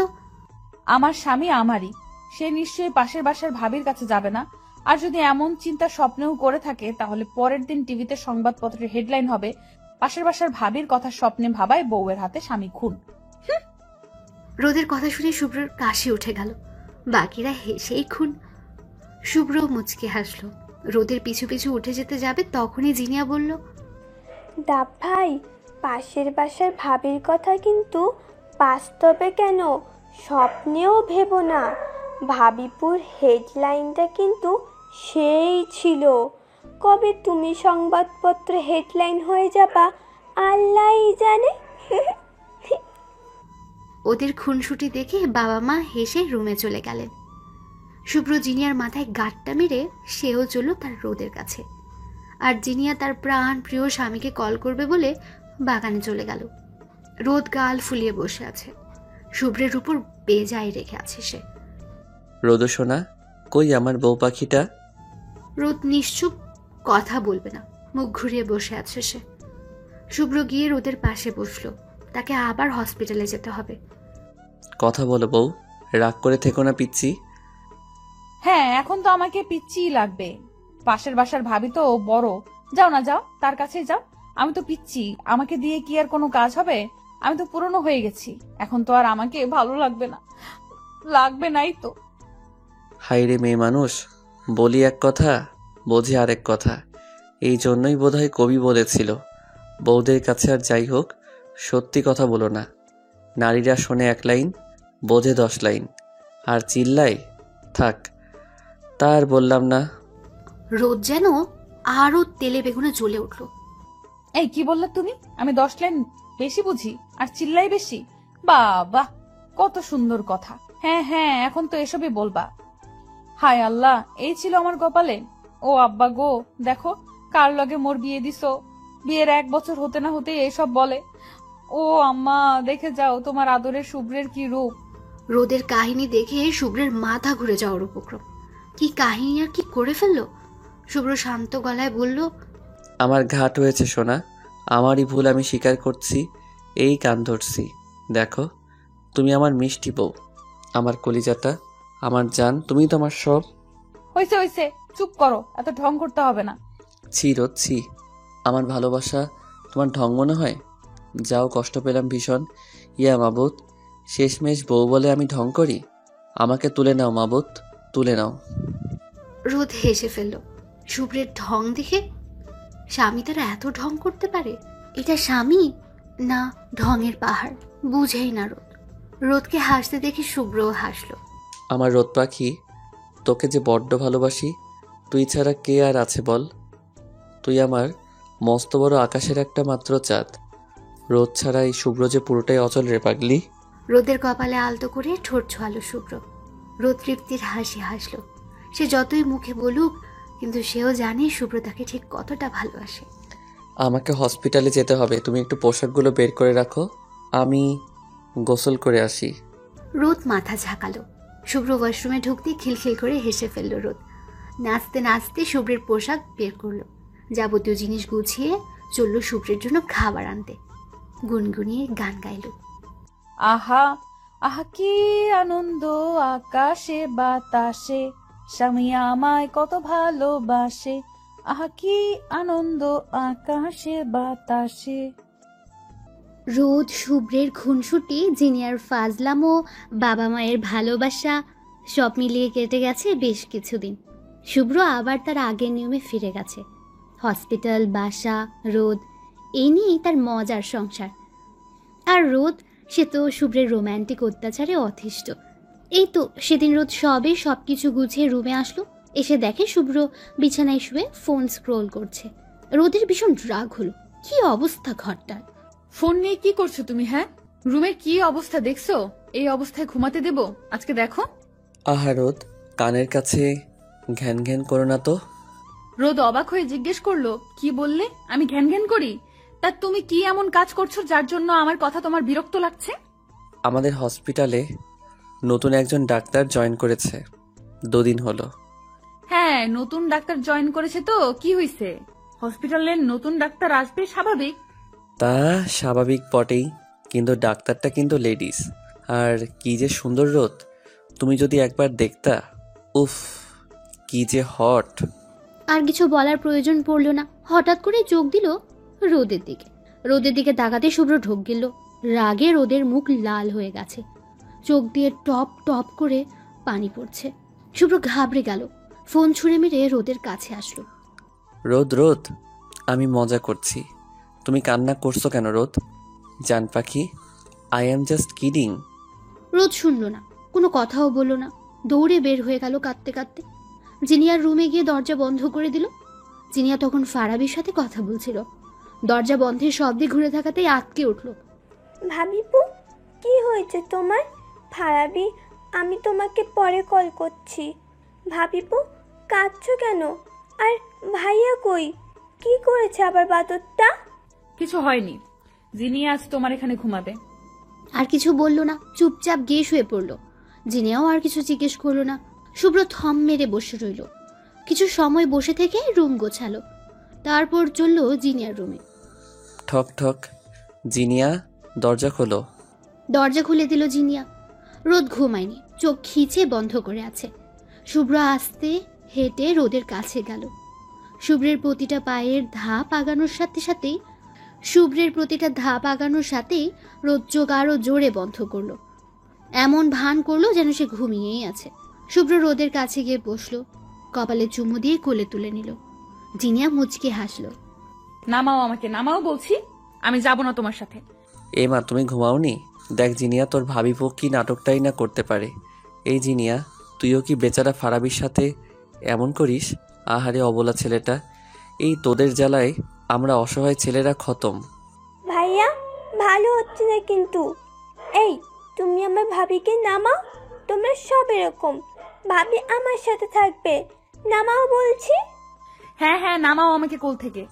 Speaker 1: আমার স্বামী আমারই, সে নিশ্চয়ই পাশের বাসার ভাবির কাছে যাবে না। আর যদি এমন চিন্তা স্বপ্নেও করে থাকে, তাহলে পরের দিন টিভিতে সংবাদপত্রের হেডলাইন হবে, পাশের বাসার ভাবির কথা স্বপ্নে ভাবায় বউয়ের হাতে স্বামী খুন।
Speaker 4: রোদের কথা শুনে শুভ্রর কাশি উঠে গেল। বাকিরা হেসেই খুন। শুভ্র মুচকে হাসলো। রোদের পিছু পিছু উঠে যেতে যাবে, তখনই জিনিয়া বলল,
Speaker 7: ডাব ভাই, পাশের বাসার ভাবির কথা কিন্তু বাস্তবে কেন, স্বপ্নেও ভেবো না। ভাবিপুর হেডলাইনটা কিন্তু সেই ছিল। কবে তুমি সংবাদপত্রে হেডলাইন হয়ে যাবা আল্লাহই জানে।
Speaker 10: ওদের খুনসুটি দেখে বাবা মা হেসে রুমে চলে গেলেন। শুভ্র জিনিয়ার মাথায় গাঁটটা মেরে সেও চলল তার রোদের কাছে। আর জিনিয়া তার প্রাণ প্রিয় স্বামীকে কল করবে বলে বাগানে চলে গেল। রোদ গাল ফুলিয়ে বসে আছে, শুভ্রের উপর বেজায় রেখে আছে সে।
Speaker 2: রোদ সোনা, কই আমার বউ পাখিটা?
Speaker 10: রোদ নিশ্চুপ, কথা বলবে না, মুখ ঘুরিয়ে বসে আছে সে। শুভ্র গিয়ে রোদের পাশে বসলো। তাকে আবার হসপিটালে যেতে হবে।
Speaker 2: কথা বলো বউ, রাগ করে থেকো না পিচ্ছি।
Speaker 1: হ্যাঁ, এখন তো আমাকে পিচ্চিই লাগবে। পাশের বাসার ভাবি তো বড়, যাও না যাও, তার কাছে যাও। আমি তো পিচ্ছি, আমাকে দিয়ে কি আর কোনো কাজ হবে? আমি তো পুরনো হয়ে গেছি, এখন তো আর আমাকে ভালো লাগবে না, লাগবে নাই তো।
Speaker 2: হাইরে মেয়ে মানুষ, বলি এক কথা বোঝে আরেক কথা। এই জন্যই বোধহয় কবি বলেছিল, বউদের কাছে আর যাই হোক সত্যি কথা বলো না। নারীরা শোনে 1 লাইন, বোঝে 10 লাইন, আর চিল্লাই থাক। তার বললাম না।
Speaker 10: রোদ যেন আরো তেলে বেগুনে জ্বলে উঠল।
Speaker 1: এই কি বললে তুমি? আমি 10 লাইন বেশি বুঝি আর চিল্লাই বেশি? বাবা, কত সুন্দর কথা। হ্যাঁ হ্যাঁ, এখন তো এসবই বলবা। হায় আল্লাহ, এই ছিল আমার কপালে। ও আব্বা গো, দেখো কার লগে মোর বিয়ে দিছো। বিয়ের 1 বছর হতে না হতেই এইসব বলে। ও আম্মা, দেখে যাও তোমার আদরের শুভ্রের কি রূপ।
Speaker 10: রোদের কাহিনী দেখে শুভ্রের মাথা ঘুরে যাওয়ার উপক্রম। কি কাহিনী আর কি করে ফেললো। শুভ্র শান্ত গলায় বলল,
Speaker 2: আমার ঘাট হয়েছে সোনা, আমারই ভুল, আমি স্বীকার করছি। এই কান ধরছি। দেখো, তুমি আমার মিষ্টি বউ, আমার কলিজাটা, আমার জান, তুমি তো আমার সব।
Speaker 1: হইছে হইছে, চুপ করো, এত ঢং করতে হবে না।
Speaker 2: ছি রোদ ছি, আমার ভালোবাসা তোমার ঢং মনে হয়? যাও, কষ্ট পেলাম ভীষণ। ইয়া মাবুত, শেষমেশ বউ বলে আমি ঢং করি? আমাকে তুলে নাও মাবুত, তুলে নাও।
Speaker 10: রোদ হেসে ফেলল শুভ্রের ঢং দেখে। স্বামী তারা এত ঢং করতে পারে? এটা স্বামী না ঢঙের পাহাড়, বুঝেই না রোদ। রোদকে হাসতে দেখে শুভ্রও হাসলো।
Speaker 2: আমার রোদ পাখি, তোকে যে বড্ড ভালোবাসি। তুই ছাড়া কে আর আছে বল? তুই আমার মস্ত বড় আকাশের একটা মাত্র চাঁদ। রোদ ছাড়া এই শুভ্র যে পুরোটাই অচল রে পাগলি।
Speaker 10: রোদের কপালে আলতো করে ঠোঁট ছোঁয়ালো শুভ্র। রোদ তৃপ্তির হাসি হাসলো। সে যতই মুখে বলুক, কিন্তু সেও জানে শুভ্র তাকে ঠিক কতটা ভালোবাসে।
Speaker 2: আমাকে হসপিটালে যেতে হবে, তুমি একটু পোশাকগুলো বের করে রাখো, আমি গোসল করে আসি।
Speaker 10: রোদ মাথা ঝাঁকালো। শুভ্র ওয়াশরুমে ঢুকতে খিলখিল করে হেসে ফেলল রোদ। নাচতে নাচতে শুভ্রের পোশাক বের করলো। যাবতীয় জিনিস গুছিয়ে চলল শুভ্রের জন্য খাবার আনতে। গুনগুনিয়ে গান গাইল।
Speaker 1: আহা আহা কি আনন্দ আকাশে বাতাসে, স্বামী আমায় কত ভালোবাসে। আহা কি আনন্দ আকাশে বাতাসে।
Speaker 4: রোদ, শুভ্রের খুনসুটি, জিনিয়ার ফাজলাম ও বাবা মায়ের ভালোবাসা সব মিলিয়ে কেটে গেছে বেশ কিছুদিন। শুভ্র আবার তার আগের নিয়মে ফিরে গেছে। হসপিটাল, বাসা, রোদ, এই নিয়েই তার মজার সংসার। আর রোদ, সে তো শুভ্রের রোম্যান্টিক অত্যাচারে অতিষ্ঠ। এই তো সেদিন রোদ সবকিছু গুছিয়ে রুমে আসলো। এসে দেখে শুভ্র বিছানায় শুয়ে ফোন স্ক্রোল করছে। রোদের ভীষণ রাগ হলো। কি অবস্থা ঘরটার!
Speaker 1: ফোন নিয়ে কি করছো তুমি? হ্যাঁ, রুমের কি অবস্থা দেখছো? এই অবস্থায় ঘুমাতে দেব আজকে? দেখো।
Speaker 2: আহা রোদ, কানের কাছে ঘ্যান ঘ্যান করো না তো।
Speaker 1: রোদ অবাক হয়ে জিজ্ঞেস করলো, কি বললে? আমি ঘ্যান ঘ্যান করি? তা তুমি কি এমন কাজ করছো যার জন্য আমার কথা তোমার বিরক্ত লাগছে?
Speaker 2: আমাদের হসপিটালে নতুন একজন ডাক্তার জয়েন করেছে, 2 দিন হলো।
Speaker 1: হ্যাঁ, নতুন ডাক্তার জয়েন করেছে তো কি হয়েছে? হসপিটালের নতুন ডাক্তার আসবে, স্বাভাবিক।
Speaker 2: তা স্বাভাবিক বটেই, কিন্তু ডাক্তারটা কিন্তু লেডিস। আর কি যে সুন্দর রোদ, তুমি যদি একবার দেখতা, উফ কি যে হট।
Speaker 4: আর কিছু বলার প্রয়োজন পড়ল না। হঠাৎ করে চোখ দিল রোদের দিকে। রোদের দিকে তাকাতে শুভ্র ঢোক গেল। রাগে রোদের মুখ লাল হয়ে গেছে, চোখ দিয়ে টপ টপ করে পানি পড়ছে। শুভ্র ঘাবড়ে গেল, ফোন ছুঁড়ে মেরে রোদের কাছে আসলো।
Speaker 2: রোদ রোদ, আমি মজা করছি, তুমি কান্না করছো কেন রোদ? জান পাখি, আই অ্যাম জাস্ট কিডিং।
Speaker 10: রোদ শুনল না, কোনো কথাও বলল না, দৌড়ে বের হয়ে গেল কাঁদতে কাঁদতে। জিনিয়ার রুমে গিয়ে দরজা বন্ধ করে দিল। জিনিয়া তখন ফারাবির সাথে কথা বলছিল। দরজা বন্ধের শব্দে ঘুরে থাকাতেই আটকে উঠল।
Speaker 7: ভাবিপু, কি হয়েছে তোমার? ফারাবি, আমি তোমাকে পরে কল করছি। ভাবিপু, কাঁদছো কেন? আর ভাইয়া কই? কি করেছে আবার বাদরটা?
Speaker 1: কিছু হয়নি, জিনিয়া আজ তোমার এখানে ঘুমাবে।
Speaker 10: আর কিছু বলল না, চুপচাপ গিয়ে শুয়ে পড়ল। জিনিয়াও আর কিছু জিজ্ঞেস করলো না। শুভ্র থম মেরে বসে রইল। কিছু সময় বসে থেকে রুম গোছালো। তারপর চলল জিনিয়ার রুমে।
Speaker 2: ঠক ঠক। জিনিয়া, দরজা খোলো।
Speaker 10: দরজা খুলে দিল জিনিয়া। রোদ ঘুমায়নি, চোখ খিচে বন্ধ করে আছে। শুভ্র আস্তে হেঁটে রোদের কাছে গেল। শুভ্রের প্রতিটা ধাপ আগানোর সাথেই রোদ চোখ আরো জোরে বন্ধ করলো। এমন ভান করলো যেন সে ঘুমিয়েই আছে। শুভ্র রোদের কাছে গিয়ে বসলো, কপালে চুমু দিয়ে কোলে তুলে নিল। জিনিয়া মুচকে হাসলো।
Speaker 1: নামাও আমাকে, নামাও বলছি, আমি যাব না তোমার সাথে।
Speaker 2: এ মা, তুমি ঘুমাওনি? দেখ জিনিয়া, তোর ভাবিপো কি নাটকটাই না করতে পারে। এই জিনিয়া, তুইও কি বেচারা ফারাবির সাথে এমন করিস? আহারে অবলা ছেলেটা, এই তোদের জ্বালায় আমরা অসহায় ছেলেরা খতম।
Speaker 7: ভাইয়া, ভালো হচ্ছে না কিন্তু। এই, তুমি আমার ভাবিকে নামাও। তোমরা সব এরকম, ভাবি আমার সাথে থাকবে। নামাও বলছি।
Speaker 1: হ্যাঁ হ্যাঁ, নামাও আমাকে কোল থেকে।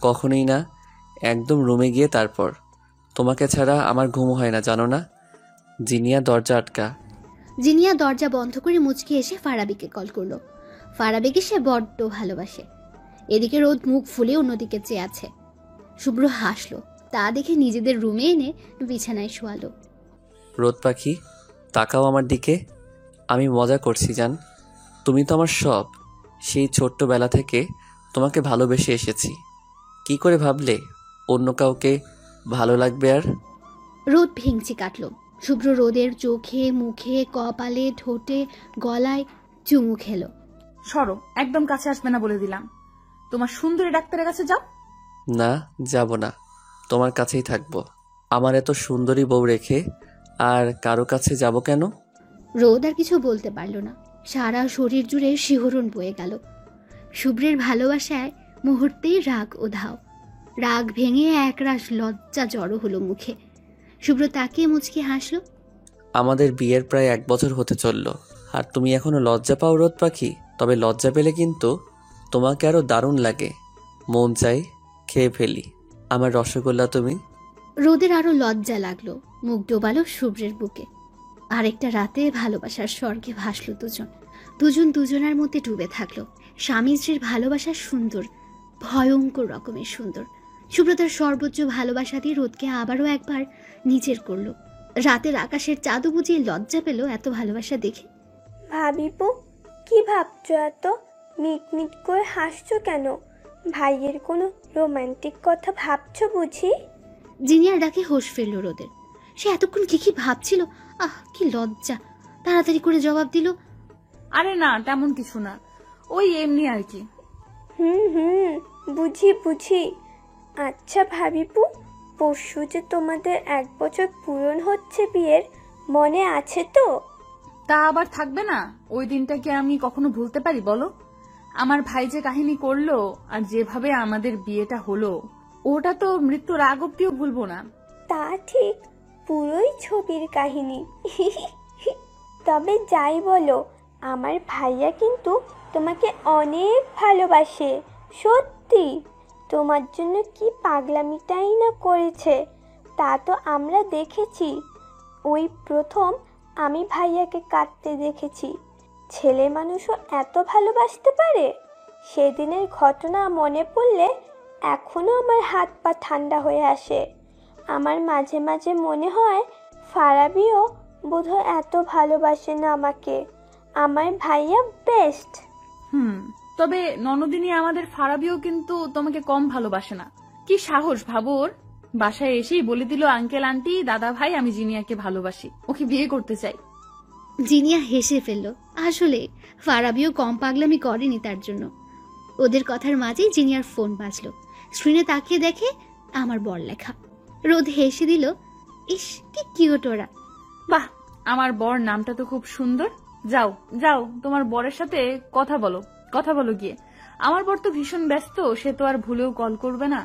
Speaker 2: কখনোই না, একদম রুমে গিয়ে তারপর। তোমাকে ছাড়া আমার ঘুম হয় না, জানো না? জিনিয়া, দরজা আটকা।
Speaker 10: জিনিয়া দরজা বন্ধ করে মুচকি এসে ফারাবিকে কল করলো। ফারাবিকে সে বড্ড ভালোবাসে। এদিকে রোদ মুখ ফুলে অন্যদিকে চেয়ে আছে। শুভ্র হাসলো, তা দেখে নিজেদের রুমে এনে বিছানায় শোয়ালো।
Speaker 2: রোদ পাখি, তাকাও আমার দিকে। আমি মজা করছি জান, তুমি তো আমার সব। সেই ছোট্টবেলা থেকে তোমাকে ভালোবেসে এসেছি। কি করে ভাবলে অন্য কাউকে ভালো লাগবে? আর
Speaker 10: রোদ ভেঙচি কাটলো। শুভ্র রোদের চোখে, মুখে, কপালে, ঠোঁটে, গলায় চুমু খেলো।
Speaker 1: সরো, একদম কাছে আসবে না বলে দিলাম। তোমার সুন্দরী ডাক্তারের কাছে যাও।
Speaker 2: না, যাব না, তোমার কাছেই থাকবো। আমার এত সুন্দরী বউ রেখে আর কারো কাছে যাব কেন?
Speaker 10: রোদ আর কিছু বলতে পারল না। সারা শরীর জুড়ে শিহরণ বয়ে গেল। শুভ্রের ভালোবাসায় মুহূর্তেই রাগ উধাও। রাগ ভেঙে একরাশ লজ্জা জড়ো হলো মুখে। শুভ্র তাকিয়ে মুচকি হাসলো।
Speaker 2: আমাদের বিয়ের প্রায় 1 বছর হতে চললো, আর তুমি এখনো লজ্জা পাও রোদ পাখি? তবে লজ্জা পেলে কিন্তু তোমাকে আরো দারুণ লাগে। মন চাই খেয়ে ফেলি আমার রসগোল্লা তুমি।
Speaker 10: রোদের আরো লজ্জা লাগলো। মুখ ডোবালো শুভ্রের বুকে। আরেকটা রাতে ভালোবাসার স্বর্গে ভাসলো দুজন দুজনের মধ্যে ডুবে থাকলো। স্বামী স্ত্রীর ভালোবাসা সুন্দর, ভয়ঙ্কর রকমের সুন্দর। শুভ্র তার সর্বোচ্চ ভালোবাসা দিয়ে রোদকে আবারও একবার নিজের করলো। রাতের আকাশের চাঁদও বুঝিয়ে লজ্জা পেল এত ভালোবাসা দেখে।
Speaker 7: ভাবিপু, কি ভাবছো এত? মিট মিট করে হাসছো কেন? ভাইয়ের কোনো রোমান্টিক কথা ভাবছো বুঝি?
Speaker 10: জিনিয়ার ডাকে হোশ ফেলল রোদের। সে এতক্ষণ কি ভাবছিল, আহ কি লজ্জা। তাড়াতাড়ি করে জবাব দিল,
Speaker 1: আরে না, তেমন কিছু না, ওই এমনি আর কি।
Speaker 7: বুঝি। আচ্ছা ভাবিপু, পরশু যে তোমাদের 1 বছর পূরণ হচ্ছে বিয়ের, মনে আছে তো?
Speaker 1: তা আবার থাকবে না? ওই দিনটাকে আমি কখনো ভুলতে পারি বলো? আমার ভাই যে কাহিনী করলো আর যেভাবে আমাদের বিয়েটা হলো, ওটা তো মৃত্যুর আগ অব্দিও ভুলবো না।
Speaker 7: তা ঠিক, পুরোই ছবির কাহিনী। তবে যাই বলো, আমার ভাইয়া কিন্তু তোমাকে অনেক ভালোবাসে। সত্যি, তোমার জন্য কি পাগলামিটাই না করেছে, তা তো আমরা দেখেছি। ওই প্রথম আমি ভাইয়াকে কাঁদতে দেখেছি। ছেলে মানুষও এত ভালোবাসতে পারে? সেদিনের ঘটনা মনে পড়লে এখনো আমার হাত পা ঠান্ডা হয়ে আসে। আমার মাঝে মাঝে মনে হয় ফারাবিও বোধহয় এত ভালোবাসে না আমাকে। আমার ভাইয়া বেস্ট।
Speaker 1: তবে ননদিনী আমাদের ফারাবিও কিন্তু তোমাকে কম ভালোবাসে না। কি সাহস ভাবো ওর! বাসায় এসেই বলে দিল, আঙ্কেল আন্টি দাদা ভাই, আমি জিনিয়াকে ভালোবাসি, ওকে বিয়ে করতে চাই।
Speaker 10: জিনিয়া হেসে ফেলল। আসলে ফারাবিও কম পাগলামি করেনি তার জন্য। ওদের কথার মাঝেই জিনিয়ার ফোন বাজলো। স্ক্রিনে তাকিয়ে দেখে আমার বর লেখা। রোদ হেসে দিল, ইস কি কিউট ওরা।
Speaker 1: বাহ, আমার বর নামটা তো খুব সুন্দর। যাও যাও, তোমার বরের সাথে কথা বলো গিয়ে। আমার বর তো ভীষণ ব্যস্ত, সে তো আর ভুলেও কল করবে না।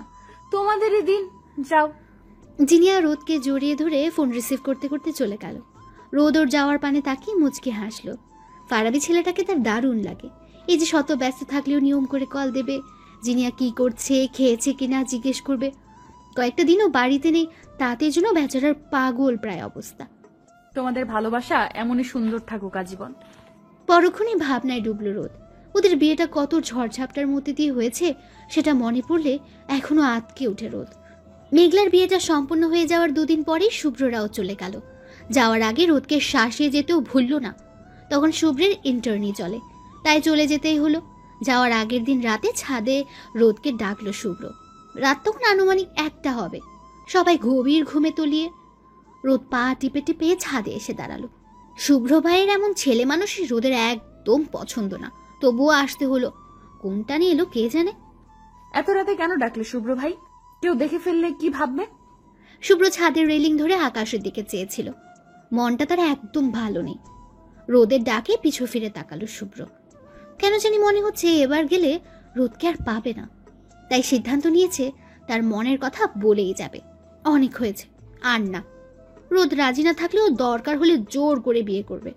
Speaker 1: তোমাদেরই দিন, যাও।
Speaker 10: জিনিয়া রোদকে জড়িয়ে ধরে ফোন রিসিভ করতে করতে চলে গেল। রোদ ওর যাওয়ার পানে তাকিয়ে মুচকে হাসলো। ফারাবি ছেলেটাকে তার দারুণ লাগে। এই যে শত ব্যস্ত থাকলেও নিয়ম করে কল দেবে, জিনিয়া কি করছে, খেয়েছে কিনা জিজ্ঞেস করবে। কয়েকটা দিনও বাড়িতে নেই, তাতে জন্য বেচারার পাগল প্রায় অবস্থা।
Speaker 1: তোমাদের ভালোবাসা এমনই সুন্দর থাকুক আজীবন।
Speaker 10: পরক্ষণে ভাবনায় ডুবল রোদ। ওদের বিয়েটা কত ঝড়ঝাপটার মধ্যে দিয়ে হয়েছে সেটা মনে পড়লে এখনো আতকে ওঠে রোদ। মেঘলার বিয়েটা সম্পূর্ণ হয়ে যাওয়ার দুদিন পরেই শুভ্ররাও চলে গেল। যাওয়ার আগে রোদকে শ্বাসে যেতেও ভুলল না। তখন শুভ্রের ইন্টার্নি চলে, তাই চলে যেতেই হলো। যাওয়ার আগের দিন রাতে ছাদে রোদকে ডাকলো শুভ্র। রাত তখন আনুমানিক 1টা হবে। সবাই গভীর ঘুমে তলিয়ে। রোদ পা টিপে টিপে ছাদে এসে দাঁড়ালো। শুভ্র ভাইয়ের এমন ছেলে মানুষই রোদের একদম পছন্দ না, তবুও আসতে হলো। কোনটা নিয়ে এলো কে জানে।
Speaker 1: এত রাতে কেন ডাকলে শুভ্র ভাই? কেউ দেখে ফেললে কি ভাববে?
Speaker 10: শুভ্র ছাদের রেলিং ধরে আকাশের দিকে চেয়েছিল। মনটা তার একদম ভালো নেই। রোদের ডাকে পিছু ফিরে তাকালো শুভ্র। কেন জানি মনে হচ্ছে এবার গেলে রোদকে আর পাবে না। তাই সিদ্ধান্ত নিয়েছে তার মনের কথা বলেই যাবে। অনেক হয়েছে, আর না। রোদ রাজি না থাকলেও দরকার হলে জোর করে বিয়ে করবে।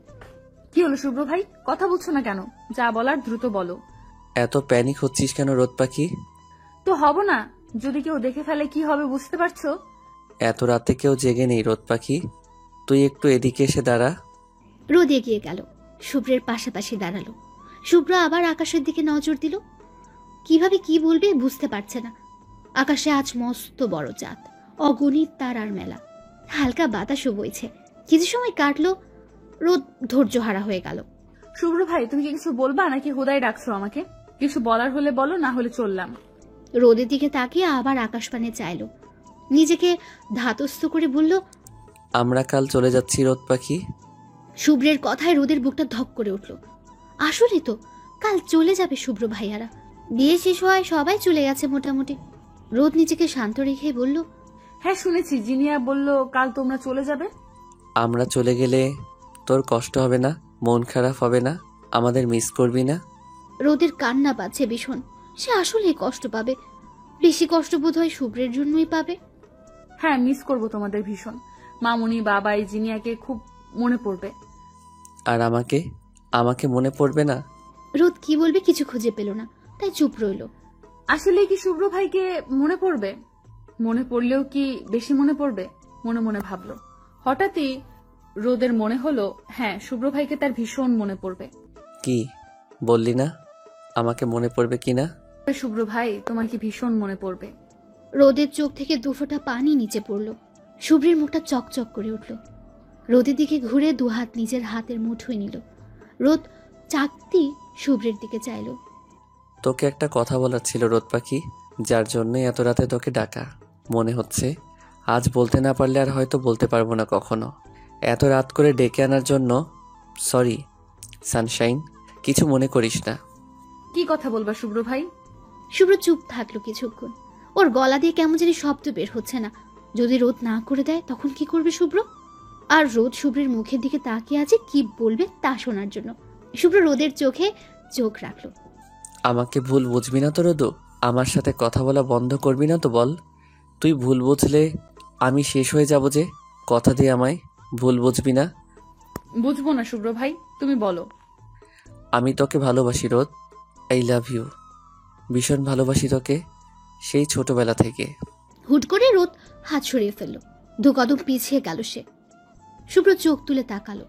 Speaker 1: কি হলো শুভ্র ভাই, কথা বলছো না কেন? যা বলার দ্রুত বলো।
Speaker 2: এত প্যানিক হচ্ছিস কেন রোদ পাখি?
Speaker 1: তো হব না, যদি কেউ দেখে ফেলে কি হবে বুঝতে পারছো?
Speaker 2: এত রাতে কেউ জেগে নেই রোদ পাখি, তুই একটু এদিকে এসে দাঁড়া।
Speaker 10: রোদ এগিয়ে গেল, শুভ্রের পাশাপাশি দাঁড়ালো। শুভ্র আবার আকাশের দিকে নজর দিল। কিভাবে কি বলবে বুঝতে পারছে না। আকাশে আজ মস্ত বড় চাঁদ, অগণিত তারার মেলা। হালকা বাতাসও বইছে। কিছু সময় কাটলো, রোদ ধৈর্য হারা হয়ে গেল।
Speaker 1: শুভ্র ভাই, তুমি কি কিছু বলবা নাকি হুদাই ডাকছো আমাকে? কিছু বলার হলে বলো, না হলে চললাম।
Speaker 10: রোদের দিকে তাকিয়ে আবার আকাশ পানে চাইলো। নিজেকে ধাতস্থ করে বলল,
Speaker 2: আমরা কাল চলে যাচ্ছি রোদ পাখি।
Speaker 10: শুভ্রের কথায় রোদের বুকটা ধক করে উঠল। আসলে তো কাল চলে যাবে শুভ্র ভাইয়ারা। বিয়ে শেষ হওয়ায় সবাই চলে গেছে মোটামুটি। রোদ নিজেকে শান্ত রেখে বলল,
Speaker 1: হ্যাঁ শুনেছি, জিনিয়া বলল কাল তোমরা চলে যাবে।
Speaker 2: আমরা চলে গেলে তোর কষ্ট হবে না, মন খারাপ হবে না, আমাদের মিস করবি না?
Speaker 10: রোদের কান্না পাচ্ছে ভীষণ। সে আসলে কষ্ট পাবে। বেশি কষ্ট বোধ হয় শুভ্রের জন্যই পাবে।
Speaker 1: হ্যাঁ, মিস করব তোমাদের ভীষণ। মামুনি, বাবাই, জিনিয়াকে খুব মনে পড়বে।
Speaker 2: আর আমাকে মনে পড়বে না?
Speaker 10: রোদ কি বলবে কিছু খুঁজে পেল না, তাই চুপ রইল।
Speaker 1: আসলে কি শুভ্র ভাইকে মনে পড়বে? মনে পড়লেও কি বেশি মনে পড়বে? মনে মনে ভাবলো। হঠাৎই রোদের মনে হলো, হ্যাঁ শুভ্র ভাইকে তার ভীষণ মনে পড়বে।
Speaker 2: কি বললি না আমাকে মনে পড়বে কিনা?
Speaker 1: শুভ্র ভাই, তোমার কি ভীষণ মনে পড়বে?
Speaker 10: রোদের চোখ থেকে দুফোঁটা পানি নিচে পড়ল। শুভ্রের মুখটা চকচক করে উঠল। রোদের দিকে ঘুরে দুহাত নিজের হাতের মুঠোয় নিল। রোদ চাকতি শুভ্রের দিকে চাইল।
Speaker 2: তোকে একটা কথা বলার ছিল রোদ পাখি, যার জন্যই এত রাতে তোকে ডাকা। মনে হচ্ছে আজ বলতে না পারলে আর হয়তো বলতে পারবো না কখনো। এত রাত করে ডেকে আনার জন্য সরি সানশাইন, কিছু মনে করিস না।
Speaker 1: কি কথা বলবা শুভ্র ভাই?
Speaker 10: শুভ্র চুপ থাকলো কিছুক্ষণ। ওর গলা দিয়ে কেমন জানি শব্দ বের হচ্ছে না। যদি রোদ না করে দেয় তখন কি করবে শুভ্র? আর রোদ শুভ্রের মুখের দিকে তাকিয়ে আছে কি বলবে তা শোনার জন্য। শুভ্র রোদের চোখে চোখ রাখলো।
Speaker 2: আমাকে ভুল বুঝবি না তো রোদু? আমার সাথে কথা বলা বন্ধ করবি না তো বল? তুই ভুল বুঝলে আমি শেষ হয়ে যাব যে। কথা দিয়ে আমায়, ভুল বুঝবি না।
Speaker 1: বুঝবো না শুভ্র ভাই, তুমি বলো।
Speaker 2: আমি তোকে ভালোবাসি রোদ, আই লাভ ইউ। ভীষণ ভালোবাসি তোকে, সেই ছোটবেলা থেকে।
Speaker 10: হুট করে রোদ হাত সরিয়ে ফেলল। দু কদম পিছিয়ে গেল সে। শুভ্র চোখ তুলে তাকালো।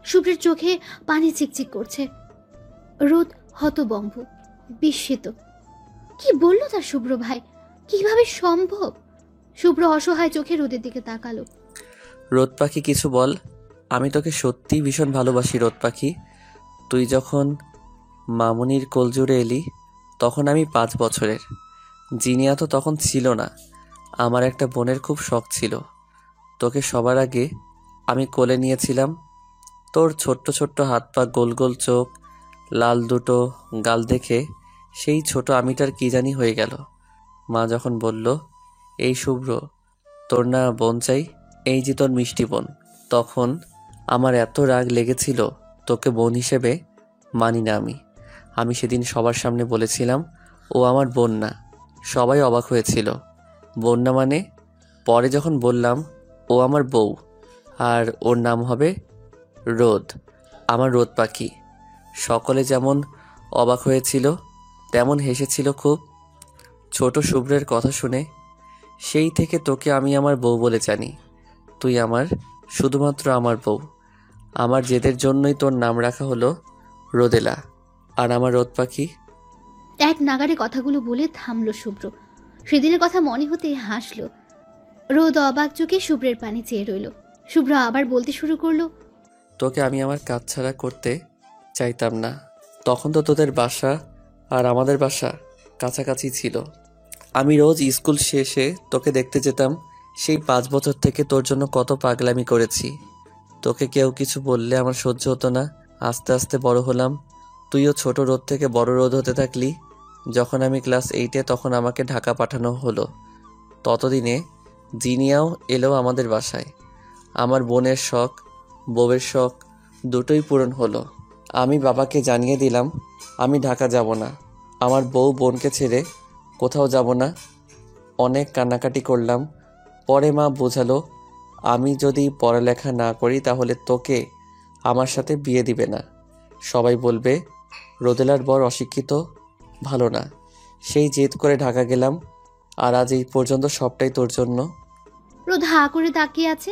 Speaker 10: শুভ্রের চোখে পানি চিকচিক করছে। রোদ হতবম্ব, বিস্মিত। কি বললো তার শুভ্র ভাই? কিভাবে সম্ভব? শুভ্র অসহায় চোখে রোদের দিকে তাকালো।
Speaker 2: রোদ পাখি কিছু বল, আমি তোকে সত্যি ভীষণ ভালোবাসি রোদ পাখি। তুই যখন মামুনির কোলজুড়ে এলি তখন আমি 5 বছরের। জিনিয়া তো তখন ছিল না। আমার একটা বোনের খুব শখ ছিল। তোকে সবার আগে আমি কোলে নিয়েছিলাম। তোর ছোট্ট ছোট্ট হাত পা, গোল গোল চোখ, লাল দুটো গাল দেখে সেই ছোট আমিটার কি জানি হয়ে গেল। মা যখন বলল এই শুভ্র, তোর না বোন চাই? এই যে তোর মিষ্টি বোন। তখন আমার এত রাগ লেগেছিল, তোকে বোন হিসেবে মানি না আমি। আমি সেদিন সবার সামনে বলেছিলাম ও আমার বোন না। সবাই অবাক হয়েছিল। বোন না মানে? পরে যখন বললাম ও আমার বউ, আর ওর নাম হবে রোদ, আমার রোদ পাখি, সকলে যেমন অবাক হয়েছিল তেমন হেসেছিল খুব। ছোট শুভ্রের কথা শুনে সেই থেকে তোকে আমি আমার বউ বলে জানি। তুই আমার, শুধুমাত্র আমার বউ। আমার জেদের জন্যই তোর নাম রাখা হলো রোদেলা। আর আমার রোদ পাখি।
Speaker 10: এক নাগারে কথাগুলো বলে থামল শুভ্র। সেদিনের কথা মনে হতে হাসলো। রোদ অবাক চোখে শুভ্রের পানে চেয়ে রইল। শুভ্র আবার বলতে শুরু করলো,
Speaker 2: তোকে আমি আমার কাজ ছাড়া করতে চাইতাম না। তখন তো তোদের বাসা আর আমাদের বাসা কাছাকাছি ছিল। আমি রোজ স্কুল শেষে তোকে দেখতে যেতাম। সেই 5 বছর থেকে তোর জন্য কত পাগলামি করেছি। তোকে কেউ কিছু বললে আমার সহ্য হতো না। আস্তে আস্তে বড় হলাম। তুইও ছোট রোদ থেকে বড় রোদ হতে থাকলি। যখন আমি ক্লাস 8-এ তখন আমাকে ঢাকা পাঠানো হলো। ততদিনে জিনিয়াও এলো আমাদের বাসায়। আমার বোনের শখ, বউয়ের শখ দুটোই পূরণ হলো। আমি বাবাকে জানিয়ে দিলাম আমি ঢাকা যাব না। আমার বউ বোনকে ছেড়ে কোথাও যাব না। অনেক কান্নাকাটি করলাম। পরে মা বোঝালো আমি যদি পড়ালেখা না করি তাহলে তোকে আমার সাথে বিয়ে দিবে না। সবাই বলবে রোদেলার বর অশিক্ষিত, ভালো না। সেই জেদ করে ঢাকা গেলাম। আর আজ এই পর্যন্ত সবটাই তোর জন্য।
Speaker 10: রোদ হা করে তাকিয়ে আছে।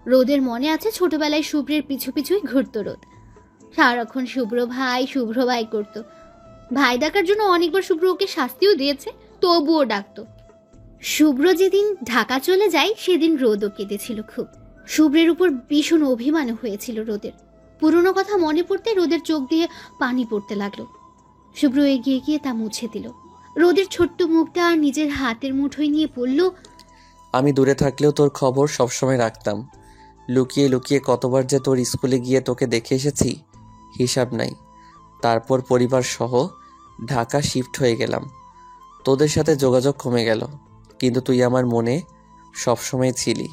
Speaker 10: রোদের মনে আছে ছোটবেলায় শুভ্রের পিছু পিছুই ঘুরত রোদ। সারাক্ষণ শুভ্র ভাই করতো। ভাই ডাকার জন্য অনেকবার শুভ্র ওকে শাস্তিও দিয়েছে, তবুও ডাকতো। শুভ্র যেদিন ঢাকা চলে যায় সেদিন রোদও কেঁদেছিল খুব। শুভ্রের উপর ভীষণ অভিমান হয়েছিল রোদের। পুরনো কথা মনে পড়তে রোদের চোখ দিয়ে পানি পড়তে লাগলো। শুভ্র এগিয়ে গিয়ে তা মুছে দিল। রোদের ছোট্ট মুখটা আর নিজের হাতের মুঠোয় নিয়ে পড়ল,
Speaker 2: আমি দূরে থাকলেও তোর খবর সবসময় রাখতাম। লুকিয়ে লুকিয়ে কতবার যে তোর স্কুলে গিয়ে তোকে দেখে এসেছি হিসাব নাই। তারপর পরিবার সহ ঢাকা শিফট হয়ে গেলাম। তোদের সাথে যোগাযোগ কমে গেল, কিন্তু তুই আমার মনে সবসময় ছিলি।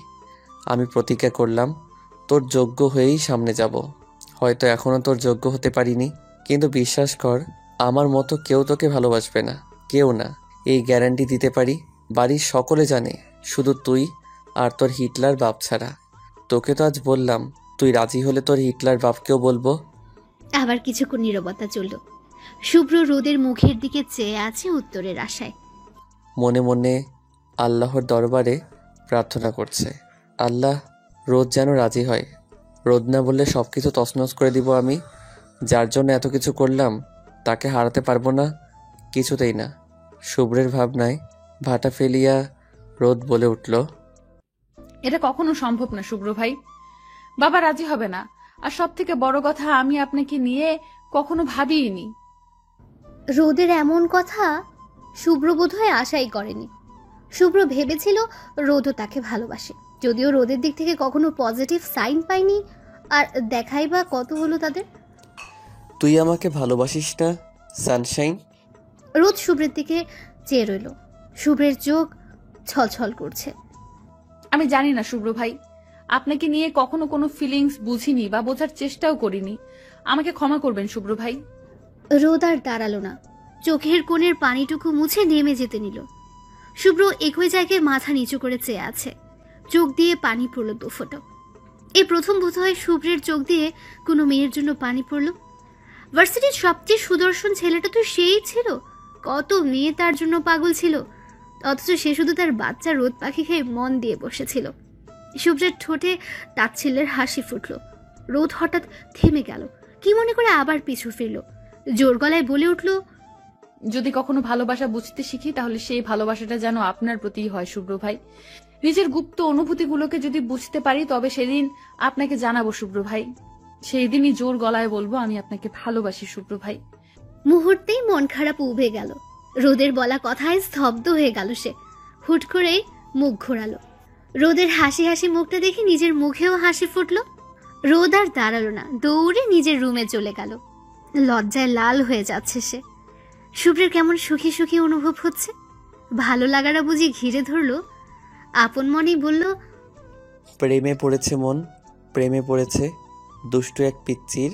Speaker 2: আমি প্রতিজ্ঞা করলাম তোর যোগ্য হয়েই সামনে যাব। হয়তো এখনও তোর যোগ্য হতে পারিনি, কিন্তু বিশ্বাস কর আমার মতো কেউ তোকে ভালোবাসবে না, কেউ না। এই গ্যারান্টি দিতে পারি। বাড়ির সকলে জানে, শুধু তুই আর তোর হিটলার বাপ ছাড়া। তোকে তো আজ বললাম, তুই রাজি হলে তোর হিটলার বাপকেও বলবো।
Speaker 10: আবার কিছুক্ষণ নীরবতা চলল। শুভ্র রোদের মুখের দিকে চেয়ে আছে উত্তরের আশায়।
Speaker 2: মনে মনে আল্লাহর দরবারে প্রার্থনা করছে, আল্লাহ রোদ যেন রাজি হয়। রোদ না বললে সব কিছু তছনছ করে দিব আমি। যার জন্য এত কিছু করলাম তাকে হারাতে পারবো না, কিছুতেই না। শুভ্রের ভাবনায় ভাটা ফেলিয়া রোদ বলে উঠল,
Speaker 1: এটা কখনো সম্ভব না শুভ্র ভাই। বাবা রাজি হবে না। আর সব থেকে বড় কথা, আমি আপনাকে নিয়ে কখনো ভাবিনি।
Speaker 10: রোদের এমন কথা শুভ্র বোধহয় আশাই করেনি। শুভ্র ভেবেছিল রোদও তাকে ভালোবাসে, যদিও রোদের দিক থেকে কখনো পজিটিভ সাইন পায়নি। আর দেখাই বা কত হলো তাদের।
Speaker 2: তুই আমাকে ভালোবাসিস না সানশাইন?
Speaker 10: রোদ শুভ্রের দিকে চেয়ে রইল। শুভ্রের চোখ ছলছল করছে।
Speaker 1: আমি জানি না শুভ্র ভাই, আপনাকে নিয়ে কখনো কোনো ফিলিংস বুঝিনি বা বোঝার চেষ্টাও করিনি। আমাকে ক্ষমা করবেন শুভ্র ভাই।
Speaker 10: রোদ আর দাঁড়ালো না, চোখের কোণের পানিটুকু মুছে নেমে যেতে নিল। শুভ্র একই জায়গায় মাথা নিচু করে চেয়ে আছে, চোখ দিয়ে পানি পড়ল দুফোঁটা। এই প্রথম বোধহয় শুভ্রের চোখ দিয়ে কোনো মেয়ের জন্য পানি পড়ল। ভার্সিটির সবচেয়ে সুদর্শন ছেলেটা তো সেই ছিল, কত মেয়ে তার জন্য পাগল ছিল, অথচ সে শুধু তার বাচ্চা রোদ পাখি খেয়ে মন দিয়ে বসেছিল। শুভ্রের ঠোঁটে তাচ্ছিল্যের হাসি ফুটল। রোদ হঠাৎ থেমে গেল, কি মনে করে আবার পিছু ফিরল। জোর গলায় বলে উঠল,
Speaker 1: যদি কখনো ভালোবাসা বুঝতে শিখি তাহলে সেই ভালোবাসাটা যেন আপনার প্রতিই হয় শুভ্র ভাই। নিজের গুপ্ত অনুভূতিগুলোকে যদি বুঝতে পারি তবে সেদিন আপনাকে জানাবো শুভ্র ভাই। সেই দিনই জোর গলায় বলবো আমি আপনাকে ভালোবাসি শুভ্র ভাই।
Speaker 10: মুহূর্তেই মন খারাপ উবে গেল। রোদের বলা কথায় স্তব্ধ হয়ে গেল সে। হুট করেই মুখ ঘোরালো। রোদের হাসি হাসি মুখটা দেখে নিজের মুখেও হাসি ফুটল। রোদ আর দাঁড়ালো না, দৌড়ে নিজের রুমে চলে গেল। লজ্জায় লাল হয়ে যাচ্ছে সে। শুভ্রের কেমন সুখী সুখী অনুভব হচ্ছে। ভালো লাগাটা বুঝি ঘিরে ধরলো আপন মনেই বলল,
Speaker 2: প্রেমে পড়েছে মন, প্রেমে পড়েছে, দুষ্টু এক পিচ্চির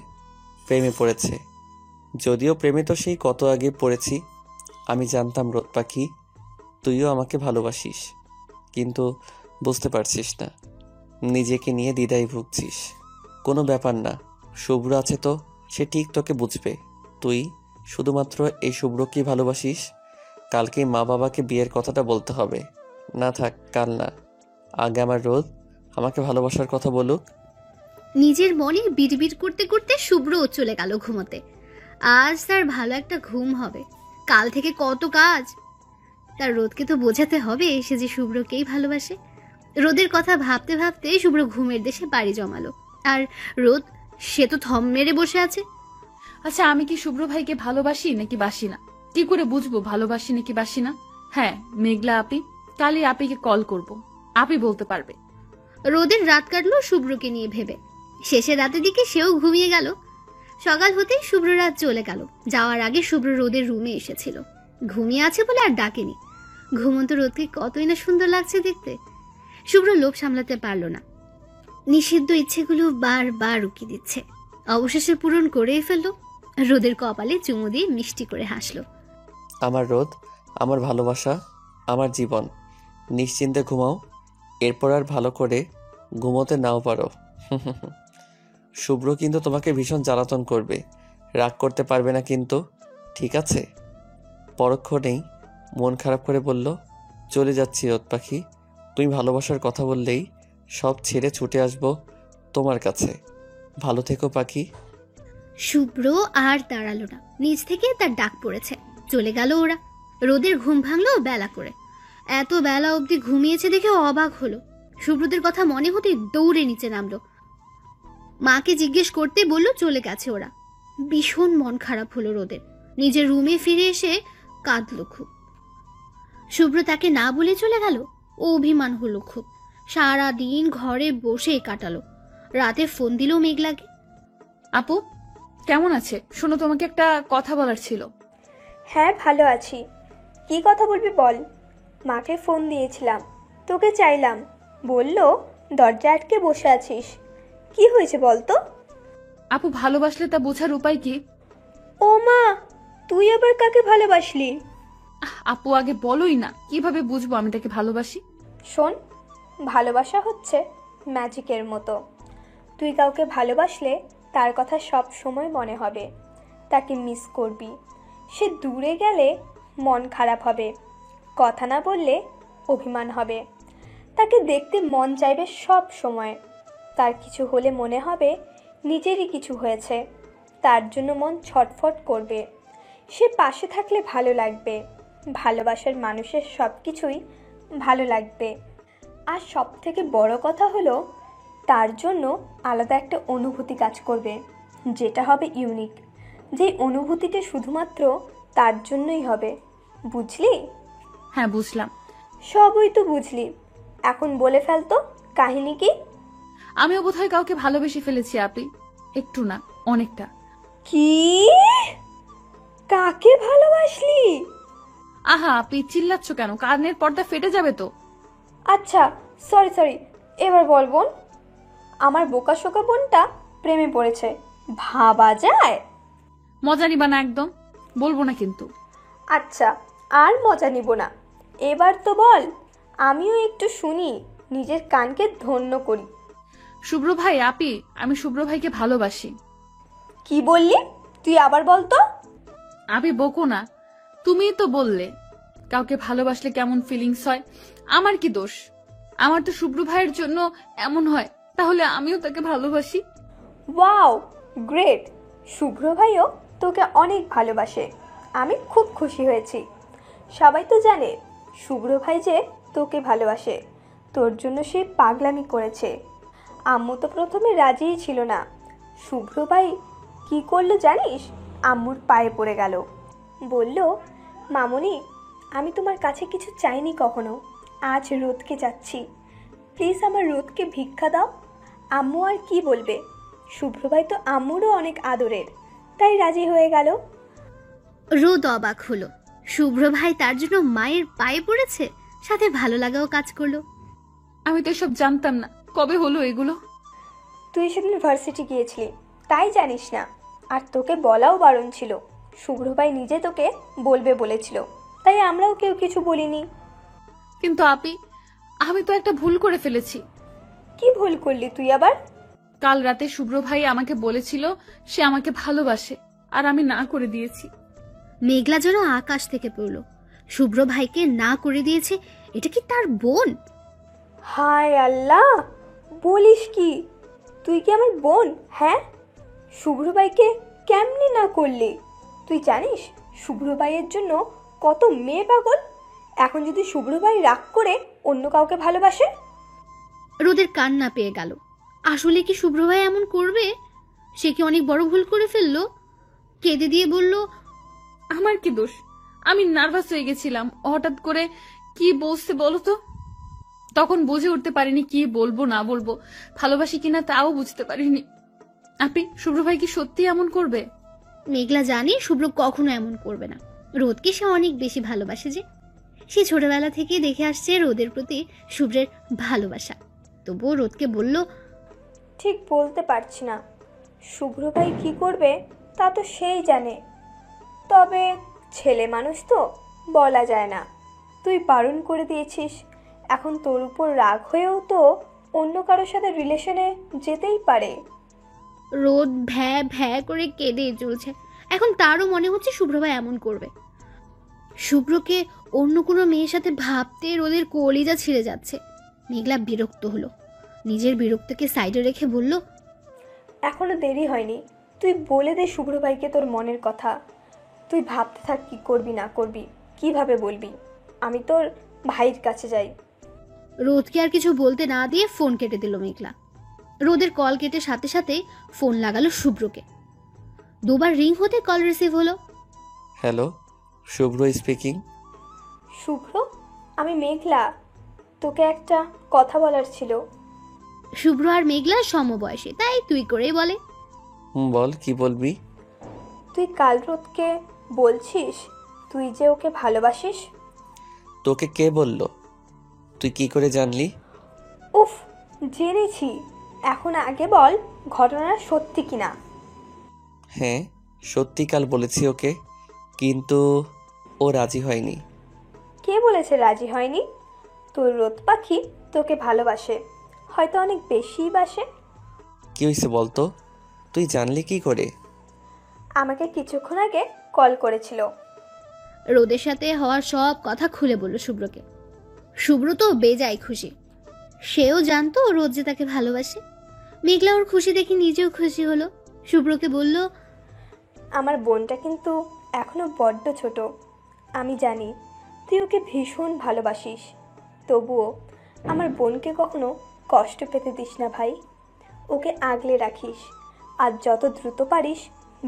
Speaker 2: প্রেমে পড়েছে। যদিও প্রেমে তো সেই কত আগে পড়েছি। আমি জানতাম রোদ পাখি তুইও আমাকে ভালোবাসিস, কিন্তু বুঝতে পারছিস না, নিজেকে নিয়ে দ্বিধায় ভুগছিস। কোনো ব্যাপার না, শুভ্র আছে তো, সে ঠিক তোকে বুঝবে। তুই শুধুমাত্র এই শুভ্রকেই ভালোবাসিস। কালকেই মা বাবাকে বিয়ের কথাটা বলতে হবে। না থাক, কাল না, আগে আমার রোদ আমাকে ভালোবাসার কথা বলুক।
Speaker 10: নিজের মনে বিড়বিড় করতে করতে শুভ্রও চলে গেল ঘুমোতে। আজ তার ভালো একটা ঘুম হবে। কাল থেকে কত কাজ। তার রোদকে তো বোঝাতে হবে সে যে শুভ্রকেই ভালোবাসে। রোদের কথা ভাবতে ভাবতে শুভ্র ঘুমের দেশে বাড়ি জমালো। আর রোদ, সে তো থম মেরে বসে আছে।
Speaker 1: আচ্ছা, আমি কি শুভ্র ভাইকে ভালোবাসি নাকি বাসি না? কি করে বুঝবো ভালোবাসি নাকি বাসি না? হ্যাঁ, মেঘলা আপি, কালই আপিকে কল করব, আপি বলতে পারবে।
Speaker 10: রোদের রাত কাটলো শুভ্রকে নিয়ে ভেবে। শেষের রাতের দিকে সেও ঘুমিয়ে গেল। সকাল হতেই শুভ্র রাত চলে গেল। যাওয়ার আগে শুভ্র রোদের রুমে এসেছিল। ঘুমিয়ে আছে বলে আর ডাকেনি। ঘুমন্ত রোদকে কতই না সুন্দর লাগছে দেখতে। শুভ্র লোভ সামলাতে পারল না। নিষিদ্ধ ইচ্ছেগুলো বারবার উকি দিচ্ছে। অবশেষে পূরণ করেই ফেলল। রোদের কপালে চুমু দিয়ে মিষ্টি করে হাসলো।
Speaker 2: আমার রোদ, আমার ভালোবাসা, আমার জীবন, নিশ্চিন্তে ঘুমাও। এরপর আর ভালো করে ঘুমোতে নাও পারো। শুভ্র কিন্তু তোমাকে ভীষণ জ্বালাতন করবে, রাগ করতে পারবে না কিন্তু, ঠিক আছে? পরক্ষণেই মন খারাপ করে বলল, চলে যাচ্ছি রোদ পাখি। তুমি ভালোবাসার কথা বললেই সব ছেড়ে ছুটে আসবো তোমার কাছে। ভালো থেকো পাখি।
Speaker 10: শুভ্র আর দাঁড়ালো না। নিজ থেকে তার ডাক পড়েছে। চলে গেল ওরা। রোদের ঘুম ভাঙলো বেলা করে। এত বেলা অবধি ঘুমিয়েছে দেখে অবাক হলো। শুভ্রদের কথা মনে হতে দৌড়ে নিচে নামলো। মাকে জিজ্ঞেস করতে বলল চলে গেছে ওরা। ভীষণ মন খারাপ হলো রোদের। নিজের রুমে ফিরে এসে কাঁদলো খুব। শুভ্র তাকে না বলে চলে গেল। ও অভিমান হলো খুব। সারা দিন ঘরে বসে কাটালো। রাতে ফোন দিল মেঘলাকে।
Speaker 1: আপু কেমন আছে? শোনো, তোমাকে একটা কথা বলার ছিল।
Speaker 7: হ্যাঁ, ভালো আছি। কি কথা বলবি বল। মাকে ফোন দিয়েছিলাম, তোকে চাইলাম, বলল দরজা আটকে বসে আছিস। কি হয়েছে বল তো?
Speaker 1: আপু ভালোবাসলে তা বোঝার উপায় কি?
Speaker 7: ও মা, তুই আবার কাকে ভালোবাসলি?
Speaker 1: আপু আগে বলোই না, কিভাবে বুঝবো আমি তাকে ভালোবাসি?
Speaker 7: শোন, ভালোবাসা হচ্ছে ম্যাজিকের মতো। তুই কাউকে ভালোবাসলে তার কথা সব সময় মনে হবে, তাকে মিস করবি। সে দূরে গেলে মন খারাপ হবে, কথা না বললে অভিমান হবে, তাকে দেখতে মন চাইবে সব সময়। তার কিছু হলে মনে হবে নিজেরই কিছু হয়েছে, তার জন্য মন ছটফট করবে। সে পাশে থাকলে ভালো লাগবে। ভালোবাসার মানুষের সব কিছুই ভালো লাগবে। আর সব থেকে বড় কথা হলো, তার জন্য আলাদা একটা অনুভূতি কাজ করবে, যেটা হবে ইউনিক। যে অনুভূতিটা শুধুমাত্র তার জন্যই হবে। বুঝলি?
Speaker 1: হ্যাঁ, বুঝলাম।
Speaker 7: সবই তো বুঝলি, এখন বলে ফেলতো কাহিনী কি?
Speaker 1: আমিও বোধহয় কাউকে ভালোবেসে ফেলেছি আপি। একটু না, অনেকটা।
Speaker 7: কি? কাকে ভালোবাসলি?
Speaker 1: আহা আপি, চিল্লাচ্ছ কেন? কানের পর্দা ফেটে যাবে তো।
Speaker 7: আচ্ছা, সরি, এবার বল বোন। আমার বোকাশোকা বোনটা প্রেমে পড়েছে, ভাবা যায়?
Speaker 1: মজা নিবা না একদম, বলবো না কিন্তু।
Speaker 7: আচ্ছা, আর মজা নিব না। এবার তো বল, আমিও একটু শুনি, নিজের কানকে ধন্য করি।
Speaker 1: শুভ্র ভাই, আপি আমি শুভ্র ভাইকে ভালোবাসি।
Speaker 7: কি বললি? তুই আবার বল তো।
Speaker 1: আপি বকো না, তুমিই তো বললে কাউকে ভালোবাসলে কেমন ফিলিংস হয়। আমার কি দোষ? আমার তো শুভ্র ভাইয়ের জন্য এমন হয়, তাহলে আমিও তাকে ভালোবাসি।
Speaker 7: Wow, great. শুভ্র ভাইও তোকে অনেক ভালোবাসে। আমি খুব খুশি হয়েছি। সবাই তো জানে শুভ্র ভাই যে তোকে ভালোবাসে, তোর জন্য সে পাগলামি করেছে। আম্মু তো প্রথমে রাজিই ছিল না। শুভ্র ভাই কি করলো জানিস? আম্মুর পায়ে পড়ে গেল। বলল, মামুনি, আমি তোমার কাছে কিছু চাইনি কখনো, আজ রোদকে যাচ্ছি, প্লিজ আমার রোদকে ভিক্ষা দাও। আম্মু আর কি বলবে? শুভ্র ভাই তো আম্মুরও অনেক আদরের, তাই রাজি হয়ে গেল।
Speaker 10: রোদ অবাক হলো। শুভ্র ভাই তার জন্য মায়ের পায়ে পড়েছে, সাথে ভালো লাগাও কাজ করলো।
Speaker 1: আমি তো এসব জানতাম না। কবে হলো এগুলো?
Speaker 7: তুই সেদিন ভার্সিটি গিয়েছিলি, তাই জানিস না। আর তোকে বলাও বারণ ছিল। শুভ্র ভাই নিজে তোকে বলবে বলেছিল, তাই আমরাও কেউ কিছু বলিনি।
Speaker 1: কিন্তু আপি, আমি তো একটা ভুল করে ফেলেছি।
Speaker 7: কি ভুল করলি তুই আবার?
Speaker 1: কাল রাতে শুভ্র ভাই আমাকে বলেছিল সে আমাকে ভালোবাসে, আর আমি না করে দিয়েছি।
Speaker 10: মেঘলা যেন আকাশ থেকে পড়ল। শুভ্র ভাইকে না করে দিয়েছে, এটা কি তার বোন?
Speaker 7: হায় আল্লাহ, বলিস কি? তুই কি আমার বোন? হ্যাঁ, শুভ্র ভাইকে কেমনি না করলি? তুই জানিস শুভ্র ভাইয়ের জন্য কত মেয়ে পাগল? এখন যদি শুভ্র ভাই রাগ করে অন্য কাউকে ভালোবাসে?
Speaker 10: রোদের কান্না পেয়ে গেল। আসলে কি শুভ্র ভাই এমন করবে? সে কি অনেক বড় ভুল করে ফেললো? কেঁদে দিয়ে বলল,
Speaker 1: আমার কি দোষ? আমি নার্ভাস হয়ে গেছিলাম। হঠাৎ করে কি বলছে বলো তো? তখন বুঝে উঠতে পারিনি কি বলবো না বলবো, ভালোবাসি কিনা তাও বুঝতে পারিনি। আপনি, শুভ্র ভাই কি সত্যি এমন করবে?
Speaker 10: মেঘলা জানে শুভ্র কখনো এমন করবে না। রোদকে সে অনেক বেশি ভালোবাসে যে। সে ছোটবেলা থেকে দেখে আসছে রোদের প্রতি শুভ্রের ভালোবাসা। তবুও রোদকে বলল,
Speaker 7: ঠিক বলতে পারছি না। শুভ্র ভাই কি করবে তা তো সেই জানে। তবে ছেলে মানুষ তো, বলা যায় না। তুই বারণ করে দিয়েছিস, এখন তোর উপর রাগ হয়েও তো অন্য কারোর সাথে রিলেশনে যেতেই পারে।
Speaker 10: রোদ ভ্যা ভ্যা করে কেঁদে চলছে। এখন তারও মনে হচ্ছে শুভ্র ভাই এমন করবে। শুভ্রকে অন্য কোনো মেয়ের সাথে ভাবতে রোদের কলিজা ছিঁড়ে যাচ্ছে। মেঘলা বিরক্ত হলো। নিজের বিরক্তকে সাইডে রেখে বলল,
Speaker 7: এখনো দেরি হয়নি। তুই বলে দে শুভ্র ভাইকে তোর মনের কথা। তুই ভাবতে থাক কি করবি না করবি, কিভাবে বলবি। আমি তোর ভাইয়ের কাছে যাই।
Speaker 10: রোদকে আর কিছু বলতে না দিয়ে ফোন কেটে দিল মেঘলা। রোদের কল কেটে সাথে সাথে ফোন লাগালো শুভ্রকে। দুবার রিং হতে কল রিসিভ হলো।
Speaker 2: হ্যালো, শুভ্র স্পিকিং।
Speaker 7: শুভ্র, আমি মেঘলা। তোকে একটা কথা বলার ছিল।
Speaker 10: শুভ্র আর মেঘলা সমবয়সী, তাই তুই করেই বলে।
Speaker 2: বল, কি বলবি?
Speaker 7: তুই কাল রোদকে বলছিস তুই যে ওকে ভালোবাসিস?
Speaker 2: তোকে কে বলল? তুই কি করে জানলি?
Speaker 7: উফ, জেনেছি। এখন আগে বল ঘটনাটা সত্যি কিনা।
Speaker 2: হ্যাঁ, সত্যি কাল বলেছি ওকে, কিন্তু ও রাজি হয়নি।
Speaker 7: কে বলেছে রাজি হয়নি? তোর রোদ পাখি তোকে ভালোবাসে, হয়তো অনেক বেশিই বাসে।
Speaker 2: কি হয়েছে বলতো? তুই জানলি কি করে?
Speaker 7: আমাকে কিছুক্ষণ আগে কল করেছিল।
Speaker 10: রোদের সাথে হওয়ার সব কথা খুলে বলল শুভ্রকে। শুভ্র তো বেজায় খুশি। সেও জানতো রোদ যে তাকে ভালোবাসে। মেঘলা ওর খুশি দেখে নিজেও খুশি হলো। শুভ্রকে বলল,
Speaker 7: আমার বোনটা কিন্তু এখনো বড্ড ছোট। আমি জানি তুই ওকে ভীষণ ভালোবাসিস, তবুও আমার বোনকে কখনো কষ্ট পেতে দিস না ভাই। ওকে আগলে রাখিস, আর যত দ্রুত পারিস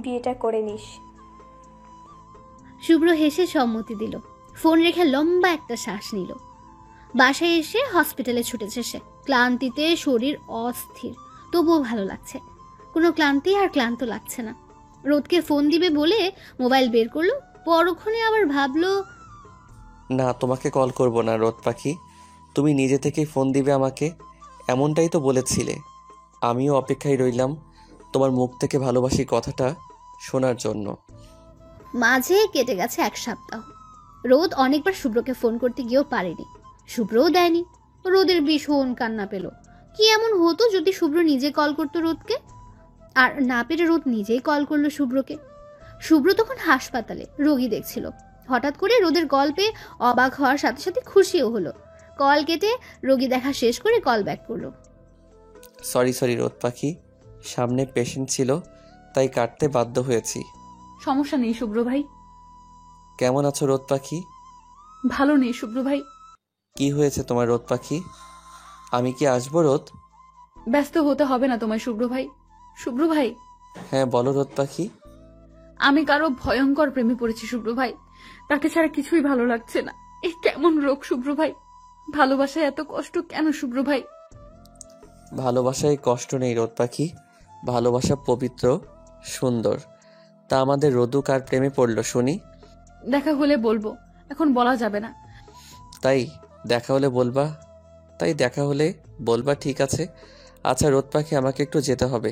Speaker 7: বিয়েটা করে নিস।
Speaker 10: শুভ্র হেসে সম্মতি দিল। ফোন রেখে লম্বা একটা শ্বাস নিল। বাসায় এসে হসপিটালে ছুটেছে সে। ক্লান্তিতে শরীর অস্থির, তবুও ভালো লাগছে। কোনো ক্লান্তি আর ক্লান্ত লাগছে না। রোদকে ফোন দিবে বলে মোবাইল বের করলো। পরক্ষণে আবার ভাবলো,
Speaker 2: না, তোমাকে কল করব না রোদ পাখি, তুমি নিজে থেকেই ফোন দিবে আমাকে, এমনটাই তো বলেছিলে। আমিও অপেক্ষায় রইলাম তোমার মুখ থেকে ভালোবাসি কথাটা শোনার জন্য।
Speaker 10: মাঝে কেটে গেছে 1 সপ্তাহ। রোদ অনেকবার শুভ্রকে ফোন করতে গিয়েও পারেনি, শুভ্রও দেয়নি। রোদের ভীষণ কান্না পেল। কি এমন হতো যদি শুভ্র নিজে কল করতো রোদকে? আর না পেরে রোদ নিজেই কল করলো শুভ্রকে। শুভ্র তখন হাসপাতালে রোগী দেখছিল। হঠাৎ করে রোদের কল পেয়ে অবাক হওয়ার সাথে সাথে খুশিও হলো। কল কেটে রোগী দেখা শেষ করে কল ব্যাক করলো।
Speaker 2: সরি রোদ পাখি, সামনে পেশেন্ট ছিল তাই কাটতে বাধ্য হয়েছি।
Speaker 1: সমস্যা নেই শুভ্র ভাই।
Speaker 2: কেমন আছো রোদ পাখি?
Speaker 1: ভালো নেই শুভ্র ভাই।
Speaker 2: কি হয়েছে তোমার রোদ পাখি? আমি কি আসবো রোদ?
Speaker 1: ব্যস্ত হতে হবে না তোমায় শুভ্র ভাই। শুভ্র ভাই,
Speaker 2: হ্যাঁ বলো রোদ পাখি।
Speaker 1: আমি কারো ভয়ঙ্কর প্রেমে পড়েছি শুভ্র ভাই। তাকে ছাড়া কিছুই ভালো লাগছে না। এই কেমন রোগ শুভ্র ভাই? ভালোবাসায় এত কষ্ট কেন শুভ্র ভাই?
Speaker 2: ভালোবাসায় কষ্ট নেই রোদ পাখি, ভালোবাসা পবিত্র, সুন্দর। তা আমাদের রোদু কার প্রেমে পড়লো শুনি?
Speaker 1: দেখা হলে বলবো, এখন বলা যাবে না।
Speaker 2: তাই দেখা হলে বলবা? তাই দেখা হলে বলবা, ঠিক আছে। আচ্ছা রোদ পাখি, আমাকে একটু যেতে হবে,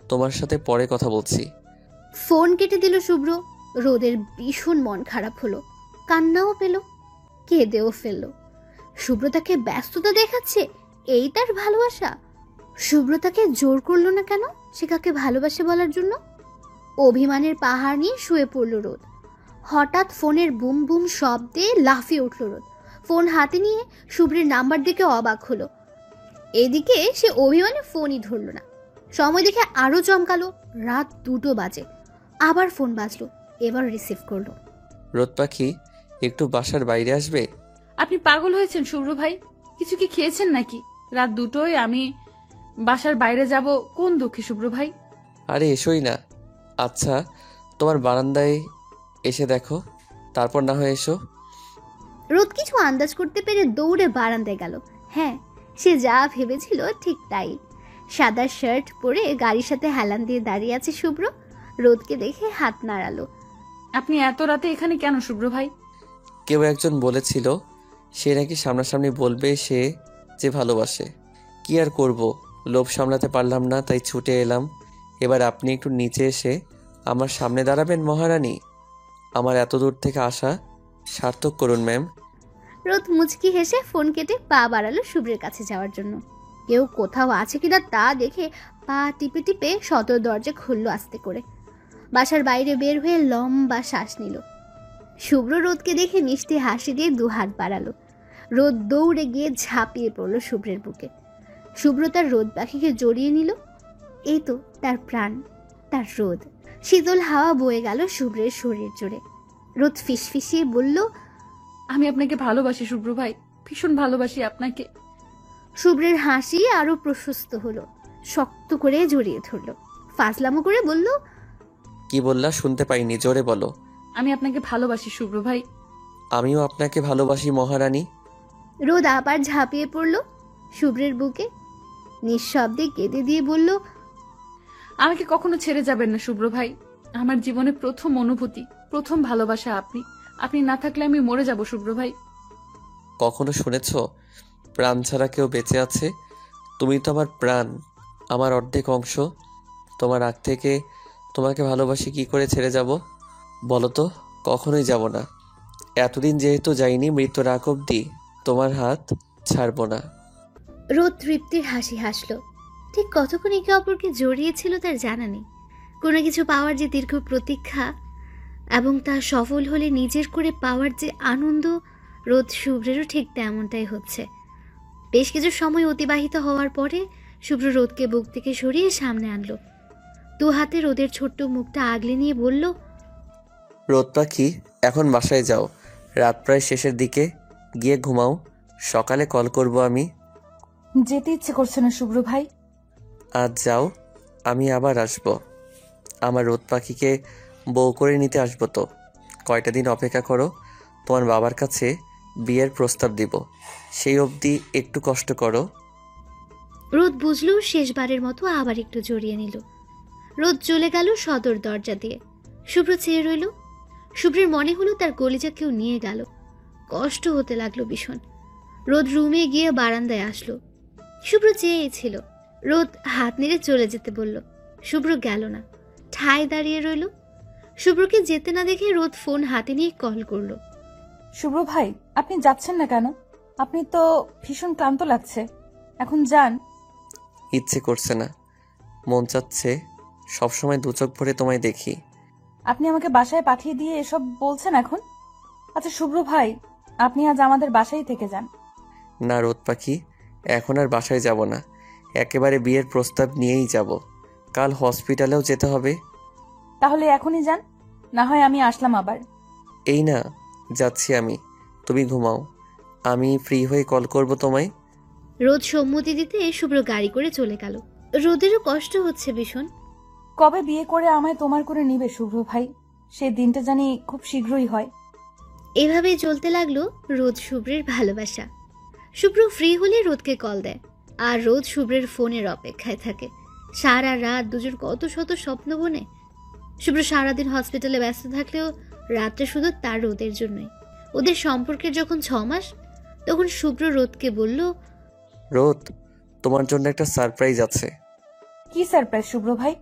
Speaker 2: তোমার সাথে পরে কথা বলছি।
Speaker 4: ফোন কেটে দিল শুভ্র। রোদের ভীষণ মন খারাপ হলো, কান্নাও পেল, কেঁদেও ফেললো। শুভ্র তাকে ব্যস্ততা দেখাচ্ছে, এই তার ভালোবাসা? শুভ্র তাকে জোর করলো না কেন সে কাকে ভালোবাসে বলার জন্য? অভিমানের পাহাড় নিয়ে শুয়ে পড়ল রোদ। হঠাৎ ফোনের বুম বুম শব্দে লাফিয়ে উঠল রোদ। ফোন হাতে নিয়ে শুভ্রের নাম্বার দেখে অবাক হলো। এদিকে সে অভিমানে ফোনই ধরল না। সময় দেখে আরো চমকালো, রাত 2টো বাজে। আবার ফোন বাজলো, এবার রিসিভ করলো।
Speaker 2: রোদ পাখি, একটু বাসার বাইরে আসবে?
Speaker 1: আপনি পাগল হয়েছেন শুভ্র ভাই? কিছু কি খেয়েছেন নাকি? রাত 2টোয় আমি বাসার বাইরে যাব কোন দুঃখে শুভ্র ভাই?
Speaker 2: আরে এসোই না। আচ্ছা তোমার বারান্দায় এসে দেখো, তারপর না হয় এসো।
Speaker 4: রোদ কিছু আন্দাজ করতে পেরে দৌড়ে বারান্দায় গেল। হ্যাঁ, সে যা ভেবেছিল ঠিক তাই। সাদা শার্ট পরে গাড়ির সাথে হেলান দিয়ে দাঁড়িয়ে আছে শুভ্র। রোদকে দেখে হাত নাড়ালো।
Speaker 1: আপনি এত রাতে এখানে কেন শুভ্র ভাই?
Speaker 2: কেউ একজন বলেছিল সে নাকি সামনাসামনি বলবে সে যে ভালোবাসে। কি আর করব, লোভ সামলাতে পারলাম না, তাই ছুটে এলাম। এবার আপনি একটু নিচে এসে আমার সামনে দাঁড়াবেন মহারানী। আমার এত দূর থেকে আসা সার্থক করুন ম্যাম।
Speaker 4: রোদ মুচকি হেসে ফোন কেটে পা বাড়ালো শুভ্রের কাছে যাওয়ার জন্য। কেউ কোথাও আছে কিনা তা দেখে পা টিপে টিপে সদর দরজা খুললো আস্তে করে। বাসার বাইরে বের হয়ে লম্বা শ্বাস নিল। শুভ্র রোদকে দেখে মিষ্টি হাসি দিয়ে 2 হাত বাড়ালো। রোদ দৌড়ে গিয়ে ঝাঁপিয়ে পড়লো শুভ্রের বুকে। শুভ্র তার রোদ পাখিকে জড়িয়ে নিল। এই তো তার প্রাণ, তার রোদ। শীতল হাওয়া বয়ে গেল শুভ্রের শরীর জুড়ে। রোদ ফিসফিসিয়ে বলল,
Speaker 1: আমি আপনাকে ভালোবাসি শুভ্র ভাই, ভীষণ ভালোবাসি আপনাকে।
Speaker 4: শুভ্রের হাসি আরো প্রশস্ত হলো, শক্ত করে জড়িয়ে ধরল। ফাজলামো করে বলল,
Speaker 2: কি বললা শুনতে পাইনি, জোরে বলো।
Speaker 1: আমি আপনাকে ভালোবাসি শুভ্র ভাই।
Speaker 2: আমিও আপনাকে ভালোবাসি মহারানী।
Speaker 4: রোদ আবার ঝাঁপিয়ে পড়ল শুভ্রের বুকে। নিঃশব্দে কেঁদে দিয়ে বলল,
Speaker 1: আমাকে কখনো ছেড়ে যাবেন না শুভ্র ভাই। আমার জীবনে প্রথম অনুভূতি, প্রথম ভালোবাসা আপনি। আপনি না থাকলে আমি মরে যাব শুভ্র ভাই।
Speaker 2: কখনো শুনেছ প্রাণ ছাড়া কেউ বেঁচে আছে? তুমি তো আমার প্রাণ, আমার অর্ধেক অংশ। তোমার আগ থেকে তোমাকে ভালোবাসি, কি করে ছেড়ে যাব বলো তো? কখনোই যাব না। এতদিন যেহেতু যাইনি, মৃত্যুর আগ অবধি তোমার হাত ছাড়বো না।
Speaker 4: রোদ তৃপ্তির হাসি হাসলো। ঠিক কতক্ষণ একে অপরকে জড়িয়েছিল তার জানা নেই। কোনো কিছু পাওয়ার যে দীর্ঘ প্রতীক্ষা এবং তা সফল হলে নিজের করে পাওয়ার যে আনন্দ, রোদ শুভ্রেরও ঠিক তেমনটাই হচ্ছে। বেশ কিছু সময় অতিবাহিত হওয়ার পরে শুভ্র রোদকে বুক থেকে সরিয়ে সামনে আনলো। 2 হাতে রোদের ছোট্ট মুখটা আগলে নিয়ে বলল,
Speaker 2: রোদ পাখি, এখন বাসায় যাও, রাত প্রায় শেষের দিকে, গিয়ে ঘুমাও, সকালে কল করব আমি।
Speaker 1: যেতে ইচ্ছে করছে না শুভ্র ভাই।
Speaker 2: আজ যাও, আমি আবার আসবো। আমার রোদ পাখিকে বউ করে নিতে আসবো তো। কয়টা দিন অপেক্ষা করো, তোমার বাবার কাছে বিয়ের প্রস্তাব দিব, সেই অবধি একটু কষ্ট করো।
Speaker 4: রোদ বুঝলো শেষবারের মতো আবার একটু জড়িয়ে নিল। রোদ চলে গেল সদর দরজা দিয়ে। শুভ্র চেয়ে রইল। শুভ্রের মনে হলো তার কলিজা কেউ নিয়ে গেল। কষ্ট হতে লাগলো ভীষণ। রোদ রুমে গিয়ে বারান্দায় আসলো। শুভ্র চেয়েছিল। রোদ হাত নেড়ে চলে যেতে বলল। শুভ্র গেল না, ঠায় দাঁড়িয়ে রইল। শুভ্রকে যেতে না দেখে রোদ ফোন হাতে নিয়ে কল করলো।
Speaker 1: শুভ্র ভাই, আপনি যাচ্ছেন না কেন? আপনি তো ভীষণ ক্লান্ত লাগছে, এখন যান।
Speaker 2: ইচ্ছে করছে না, মন চাচ্ছে সবসময় 2 চোখ ভরে তোমায় দেখি।
Speaker 1: আপনি আমাকে বাসায় পাঠিয়ে দিয়ে এসব বলছেন এখন? আচ্ছা শুভ্র ভাই, আপনি আজ আমাদের বাসায় থেকে যান।
Speaker 2: না রোদ পাখি, এখন আর বাসায় যাব না, একেবারে বিয়ের প্রস্তাব নিয়েই যাব। কাল হসপিটালেও যেতে হবে।
Speaker 1: তাহলে এখনই যান, না হয় আমি আসলাম আবার।
Speaker 2: এই না, যাচ্ছি আমি, তুমি ঘুমাও, আমি ফ্রি হয়ে কল করব তোমায়।
Speaker 4: রোদ সম্মতি দিতে শুভ্র গাড়ি করে চলে গেল। রোদেরও কষ্ট হচ্ছে ভীষণ।
Speaker 1: কবে বিয়ে করে আমায় তোমার করে নিবে শুভ্র ভাই? সে দিনটা জানি খুব শীঘ্রই হয়।
Speaker 4: এভাবেই চলতে লাগলো রোদ শুভ্রের ভালোবাসা। শুভ্র ফ্রি হলে রোদকে কল দেয়, আর রোদ শুভ্রের ফোনের অপেক্ষায় থাকে। সারা রাত দুজন কত শত স্বপ্ন বনে। শুভ্র সারাদিন হসপিটালে ব্যস্ত থাকলেও রাতটা শুধু তার রোদের জন্যই। ওদের সম্পর্কের যখন 6 মাস, তখন শুভ্র রোদকে বলল,
Speaker 2: রোদ, তোমার জন্য একটা সারপ্রাইজ আছে।
Speaker 1: কি সারপ্রাইজ শুভ্র ভাই?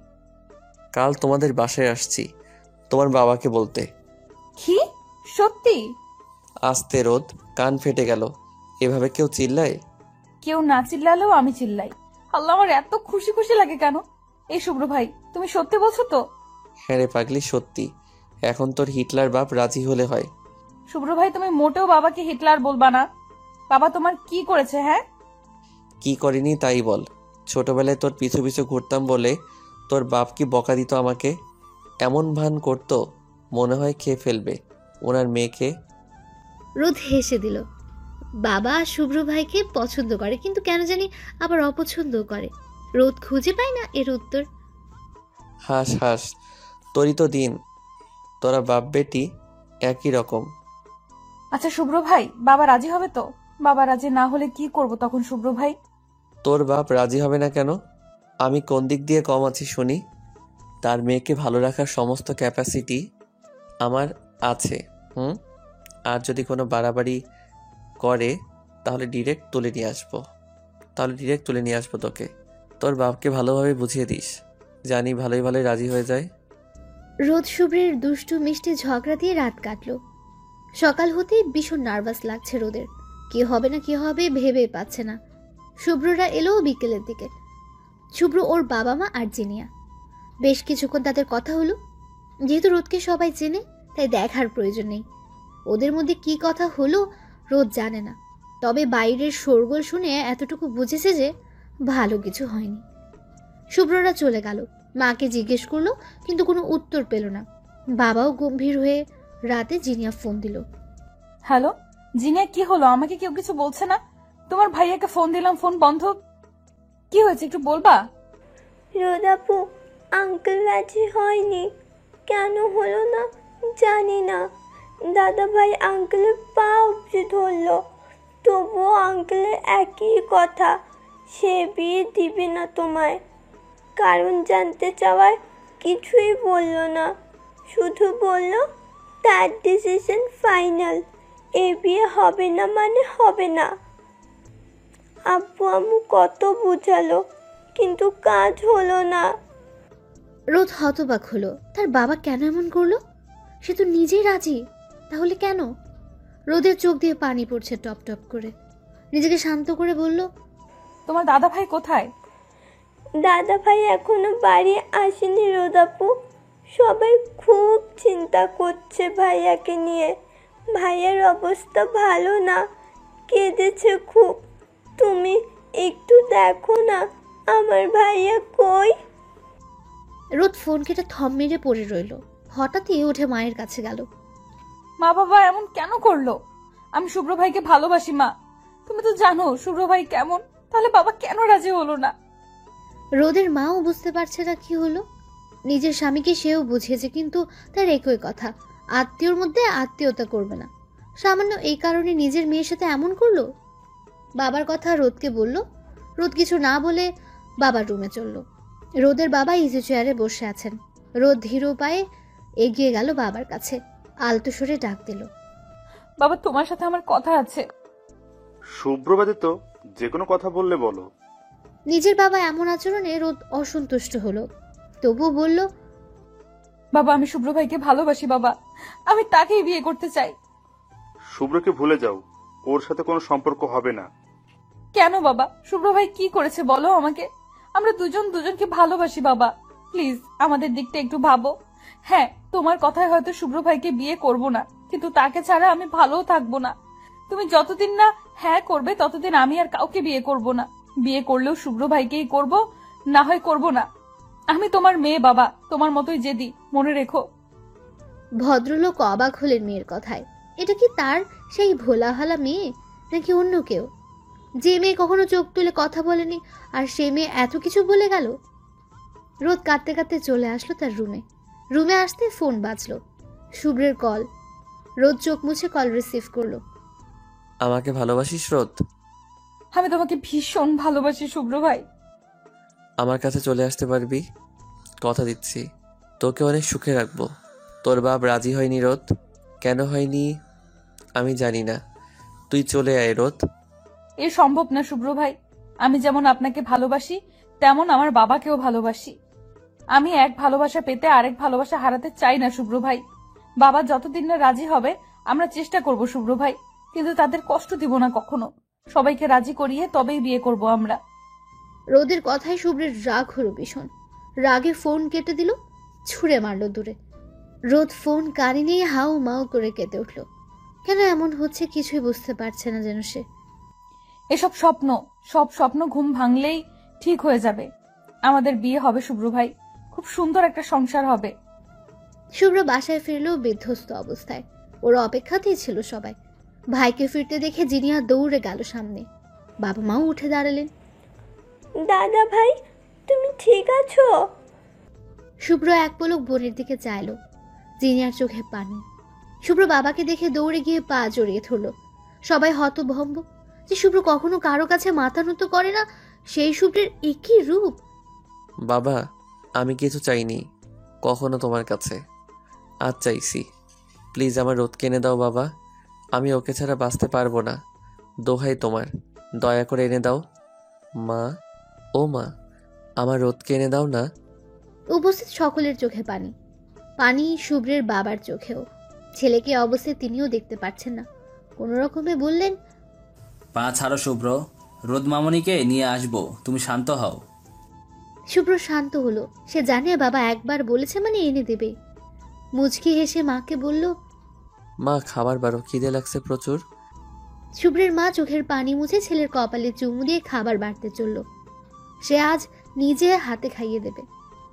Speaker 2: কাল তোমাদের বাসায় আসছি তোমার বাবাকে বলতে।
Speaker 1: কি? সত্যি?
Speaker 2: আস্তে রোদ, কান ফেটে গেল। এভাবে কেউ চিল্লায়?
Speaker 1: কেউ না চিল্লালেও আমি চিল্লাই। আল্লাহ, আমার এত খুশি খুশি লাগে কেন? এই শুভ্র ভাই, তুমি সত্যি বলছো তো?
Speaker 2: হ্যাঁ রে পাগলি, সত্যি। এখন তোর হিটলার বাপ রাজি হলে হয়।
Speaker 1: শুভ্র ভাই, তুমি মোটেও বাবাকে হিটলার বলবা না। বাবা তোমার কি করেছে? হ্যাঁ,
Speaker 2: কি করিনি তাই বল। ছোটবেলায় তোর পিছু পিছু ঘুরতাম বলে তোর বাপ কি বকা দিত আমাকে। এমন ভান করতো মনে হয় খেয়ে ফেলবে ওনার মেয়েকে।
Speaker 10: রোদ হেসে দিল। বাবা শুভ্র ভাইকে পছন্দ করে, কিন্তু কেন জানি আবার অপছন্দ করে। রোদ খুঁজে পায় না এর উত্তর।
Speaker 2: হাস হাস, তোরই তো দিন। তোরা বাপ বেটি একই রকম।
Speaker 1: আচ্ছা শুভ্র ভাই, বাবা রাজি হবে তো? বাবা রাজি না হলে কি করব তখন শুভ্র ভাই?
Speaker 2: তোর বাপ রাজি হবে না কেন? আমি কোন দিক দিয়ে কম আছি শুনি? তার মেয়েকে ভালো রাখার সমস্ত ক্যাপাসিটি আমার আছে। আর যদি কোনো বাড়াবাড়ি করে তাহলে ডিরেক্ট তুলে নিয়ে আসবো তোকে। তোর বাপকে ভালোভাবে বুঝিয়ে দিস, জানি ভালোই ভালোই রাজি হয়ে যায়।
Speaker 10: রোদ শুভ্রের দুষ্টু মিষ্টি ঝগড়া দিয়ে রাত কাটলো। সকাল হতেই ভীষণ নার্ভাস লাগছে রোদের। কি হবে না কি হবে ভেবে পাচ্ছে না। শুভ্ররা এলো বিকেলের দিকে। শুভ্র, ওর বাবা মা আর জিনিয়া। বেশ কিছুক্ষণ তাদের কথা হলো। যেহেতু রোদকে সবাই চেনে, তাই দেখার প্রয়োজন নেই ওদের মধ্যে কি কথা হলো। রোদ জানে না, তবে বাইরের শোরগোল শুনে এতটুকু বুঝেছে যে ভালো কিছু হয়নি। শুভ্ররা চলে গেল। মাকে জিজ্ঞেস করলো, কিন্তু কোনো উত্তর পেল না। বাবাও গম্ভীর হয়ে রাতে জিনিয়া ফোন দিল।
Speaker 1: হ্যালো জিনিয়া, কি হলো? আমাকে কেউ কিছু বলছে না। তোমার ভাইয়াকে ফোন দিলাম, ফোন বন্ধ। কি হয়েছে একটু বলবা?
Speaker 7: রোদাপু, আঙ্কেল রাজি হয়নি। কেন হলো না জানি না। দাদা ভাই আঙ্কেলের পা উপড়ে ধরলো, তবুও আঙ্কেলের একই কথা, সে বিয়ে দিবে না তোমায়। কারণ জানতে চাওয়ায় কিছুই বলল না, শুধু বলল তার ডিসিশন ফাইনাল, এ বিয়ে হবে না মানে হবে না। আব্বু আম্মু কত বুঝালো, কিন্তু কাজ হলো না।
Speaker 10: রোদ হতবাক হলো। তার বাবা কেন এমন করলো? সে তো নিজেই রাজি, তাহলে কেন? রোদের চোখ দিয়ে পানি পড়ছে টপ টপ করে। নিজেকে শান্ত করে বলল,
Speaker 1: তোমার দাদা ভাই কোথায়?
Speaker 7: দাদা ভাই এখনো বাড়ি আসেনি রোদাপু। সবাই খুব চিন্তা করছে ভাইয়াকে নিয়ে। ভাইয়ার অবস্থা ভালো না, কেঁদেছে খুব। তুমি একটু দেখো না আমার ভাইয়া কই।
Speaker 10: রোদ ফোন কেটে থম মেরে পড়ে রইল। হঠাৎই উঠে মায়ের কাছে গেল।
Speaker 1: মা, বাবা এমন কেন করলো? আমি শুভ্র ভাইকে ভালোবাসি মা, তুমি তো জানো শুভ্র ভাই কেমন। তাহলে বাবা কেন রাজি হলো না?
Speaker 10: রোদের মাও বুঝতে পারছে না কি হলো। নিজের স্বামীকে সেও বুঝিয়েছে, কিন্তু তার একই কথা, আত্মীয়র মধ্যে আত্মীয়তা করবে না। সামান্য এই কারণে নিজের মেয়ের সাথে এমন করলো। বাবার কথা রোদকে বলল। রোদ কিছু না বলে বাবার রুমে চলল। রোদের বাবা ইজি চেয়ারে বসে আছেন। রোদ ধীর পায়ে এগিয়ে গেল বাবার কাছে, আলতো স্বরে ডাক দিল,
Speaker 1: বাবা তোমার সাথে আমার কথা আছে।
Speaker 5: শুভ্রবাদী তো যে কোনো কথা বললে বলো।
Speaker 10: নিজের বাবা এমন আচরণে রোদ অসন্তুষ্ট হলো, তবুও বলল,
Speaker 1: বাবা আমি শুভ্র ভাইকে ভালোবাসি বাবা, আমি তাকেই বিয়ে করতে চাই।
Speaker 5: শুভ্রকে ভুলে যাও, ওর সাথে কোনো সম্পর্ক হবে না।
Speaker 1: কেন বাবা? শুভ্র ভাই কি করেছে বলো আমাকে? আমরা দুজন দুজনকে ভালোবাসি বাবা, প্লিজ আমাদের দিকটা একটু ভাবো। হ্যাঁ, তোমার কথায় হয়তো শুভ্র ভাইকে বিয়ে করব না, কিন্তু তাকে ছাড়া আমি ভালোও থাকবো না। তুমি যতদিন না হ্যাঁ করবে ততদিন আমি আর কাউকে বিয়ে করব না। বিয়ে করলেও শুভ্র ভাইকেই করব, না হয় করব না। আমি তোমার মেয়ে বাবা, তোমার মতোই জেদি, মনে রেখো।
Speaker 10: ভদ্রলোক অবাক হলেন মেয়ের কথায়। এটা কি তার সেই ভোলাভালা মেয়ে, নাকি অন্য কেউ? যে মেয়ে কখনো চোখ তুলে কথা বলেনি, আর সে মেয়ে এত কিছু বলে গেল। রোদ কাঁদতে কাঁদতে চলে আসলো তার রুমে। রুমে আসতে ফোন বাজলো। শুভ্রের কল। রোদ চোখ মুছে কল রিসিভ করলো।
Speaker 2: আমাকে ভালোবাসিস রোদ?
Speaker 1: আমি তোমাকে ভীষণ ভালোবাসি শুভ্র ভাই।
Speaker 2: আমার কাছে চলে আসতে পারবি? কথা দিচ্ছি তোকে অনেক সুখে রাখবো। তোর বাপ রাজি হয়নি রোদ, কেন হয়নি আমি জানি না। তুই চলে আয় রোদ।
Speaker 1: এ সম্ভব না শুভ্র ভাই, আমি যেমন আপনাকে ভালোবাসি তেমন আমার বাবাকেও ভালোবাসি। আমি এক ভালোবাসা পেতে আরেক ভালোবাসা হারাতে চাই না শুভ্র ভাই। বাবা যতদিন না রাজি হবে আমরা চেষ্টা করব শুভ্র ভাই, কিন্তু তাদের কষ্ট দিব না কখনো। সবাইকে রাজি করিয়ে তবেই বিয়ে করব আমরা।
Speaker 4: রোদের কথায় শুভ্রের রাগ হলো ভীষণ। রাগে ফোন কেটে দিল, ছুঁড়ে মারল দূরে। রোদ ফোন কানে নিয়ে হাউ মাউ করে কেঁদে উঠল। কেন এমন হচ্ছে কিছুই বুঝতে পারছে না যেন সে।
Speaker 1: এসব স্বপ্ন, সব স্বপ্ন ঘুম ভাঙলেই ঠিক হয়ে যাবে। আমাদের বিয়ে হবে শুভ্র ভাই, খুব সুন্দর একটা সংসার হবে।
Speaker 4: শুভ্র বাসায় ফিরল বিধ্বস্ত অবস্থায়। ওর অপেক্ষাতেই ছিল সবাই। ভাইকে ফিরতে দেখে জিনিয়া দৌড়ে গেল সামনে। বাবা মাও উঠে দাঁড়ালেন।
Speaker 7: দাদা ভাই, তুমি ঠিক আছো?
Speaker 4: শুভ্র এক পলক বোনের দিকে চাইল। জিনিয়ার চোখে পানি। শুভ্র বাবাকে দেখে দৌড়ে গিয়ে পা জড়িয়ে ধরল। সবাই হতভম্ব যে শুভ্র কখনো কারো কাছে মাথা নত করে না, সেই শুভ্রের একই রূপ।
Speaker 2: বাবা, আমি কিছু চাইনি কখনো তোমার কাছে, আজ চাইছি। প্লিজ আমার রোদকে এনে দাও বাবা, আমি ওকে ছাড়া বাঁচতে পারবো না। দোহাই তোমার, দয়া করে এনে দাও। মা, ও মা, আমার রোদকে এনে দাও না।
Speaker 4: উপস্থিত সকলের চোখে পানি। পানি শুভ্রের বাবার চোখেও। ছেলেকে অবস্থায় তিনিও দেখতে পাচ্ছেন না। কোনো রকমে বললেন,
Speaker 9: পা ছাড়ো শুভ্র, রোদ মামনিকে নিয়ে আসবো, তুমি শান্ত হও।
Speaker 4: শুভ্র শান্ত হলো। সে জানে বাবা একবার বলেছে মানে এনে দেবে। মুচকি হেসে মাকে বলল,
Speaker 2: মা খাবার বারো, খিদে লাগছে প্রচুর।
Speaker 4: শুভ্রের মা চোখের পানি মুছে ছেলের কপালে চুমু দিয়ে খাবার বাড়তে চলল। সে আজ নিজে হাতে খাইয়ে দেবে।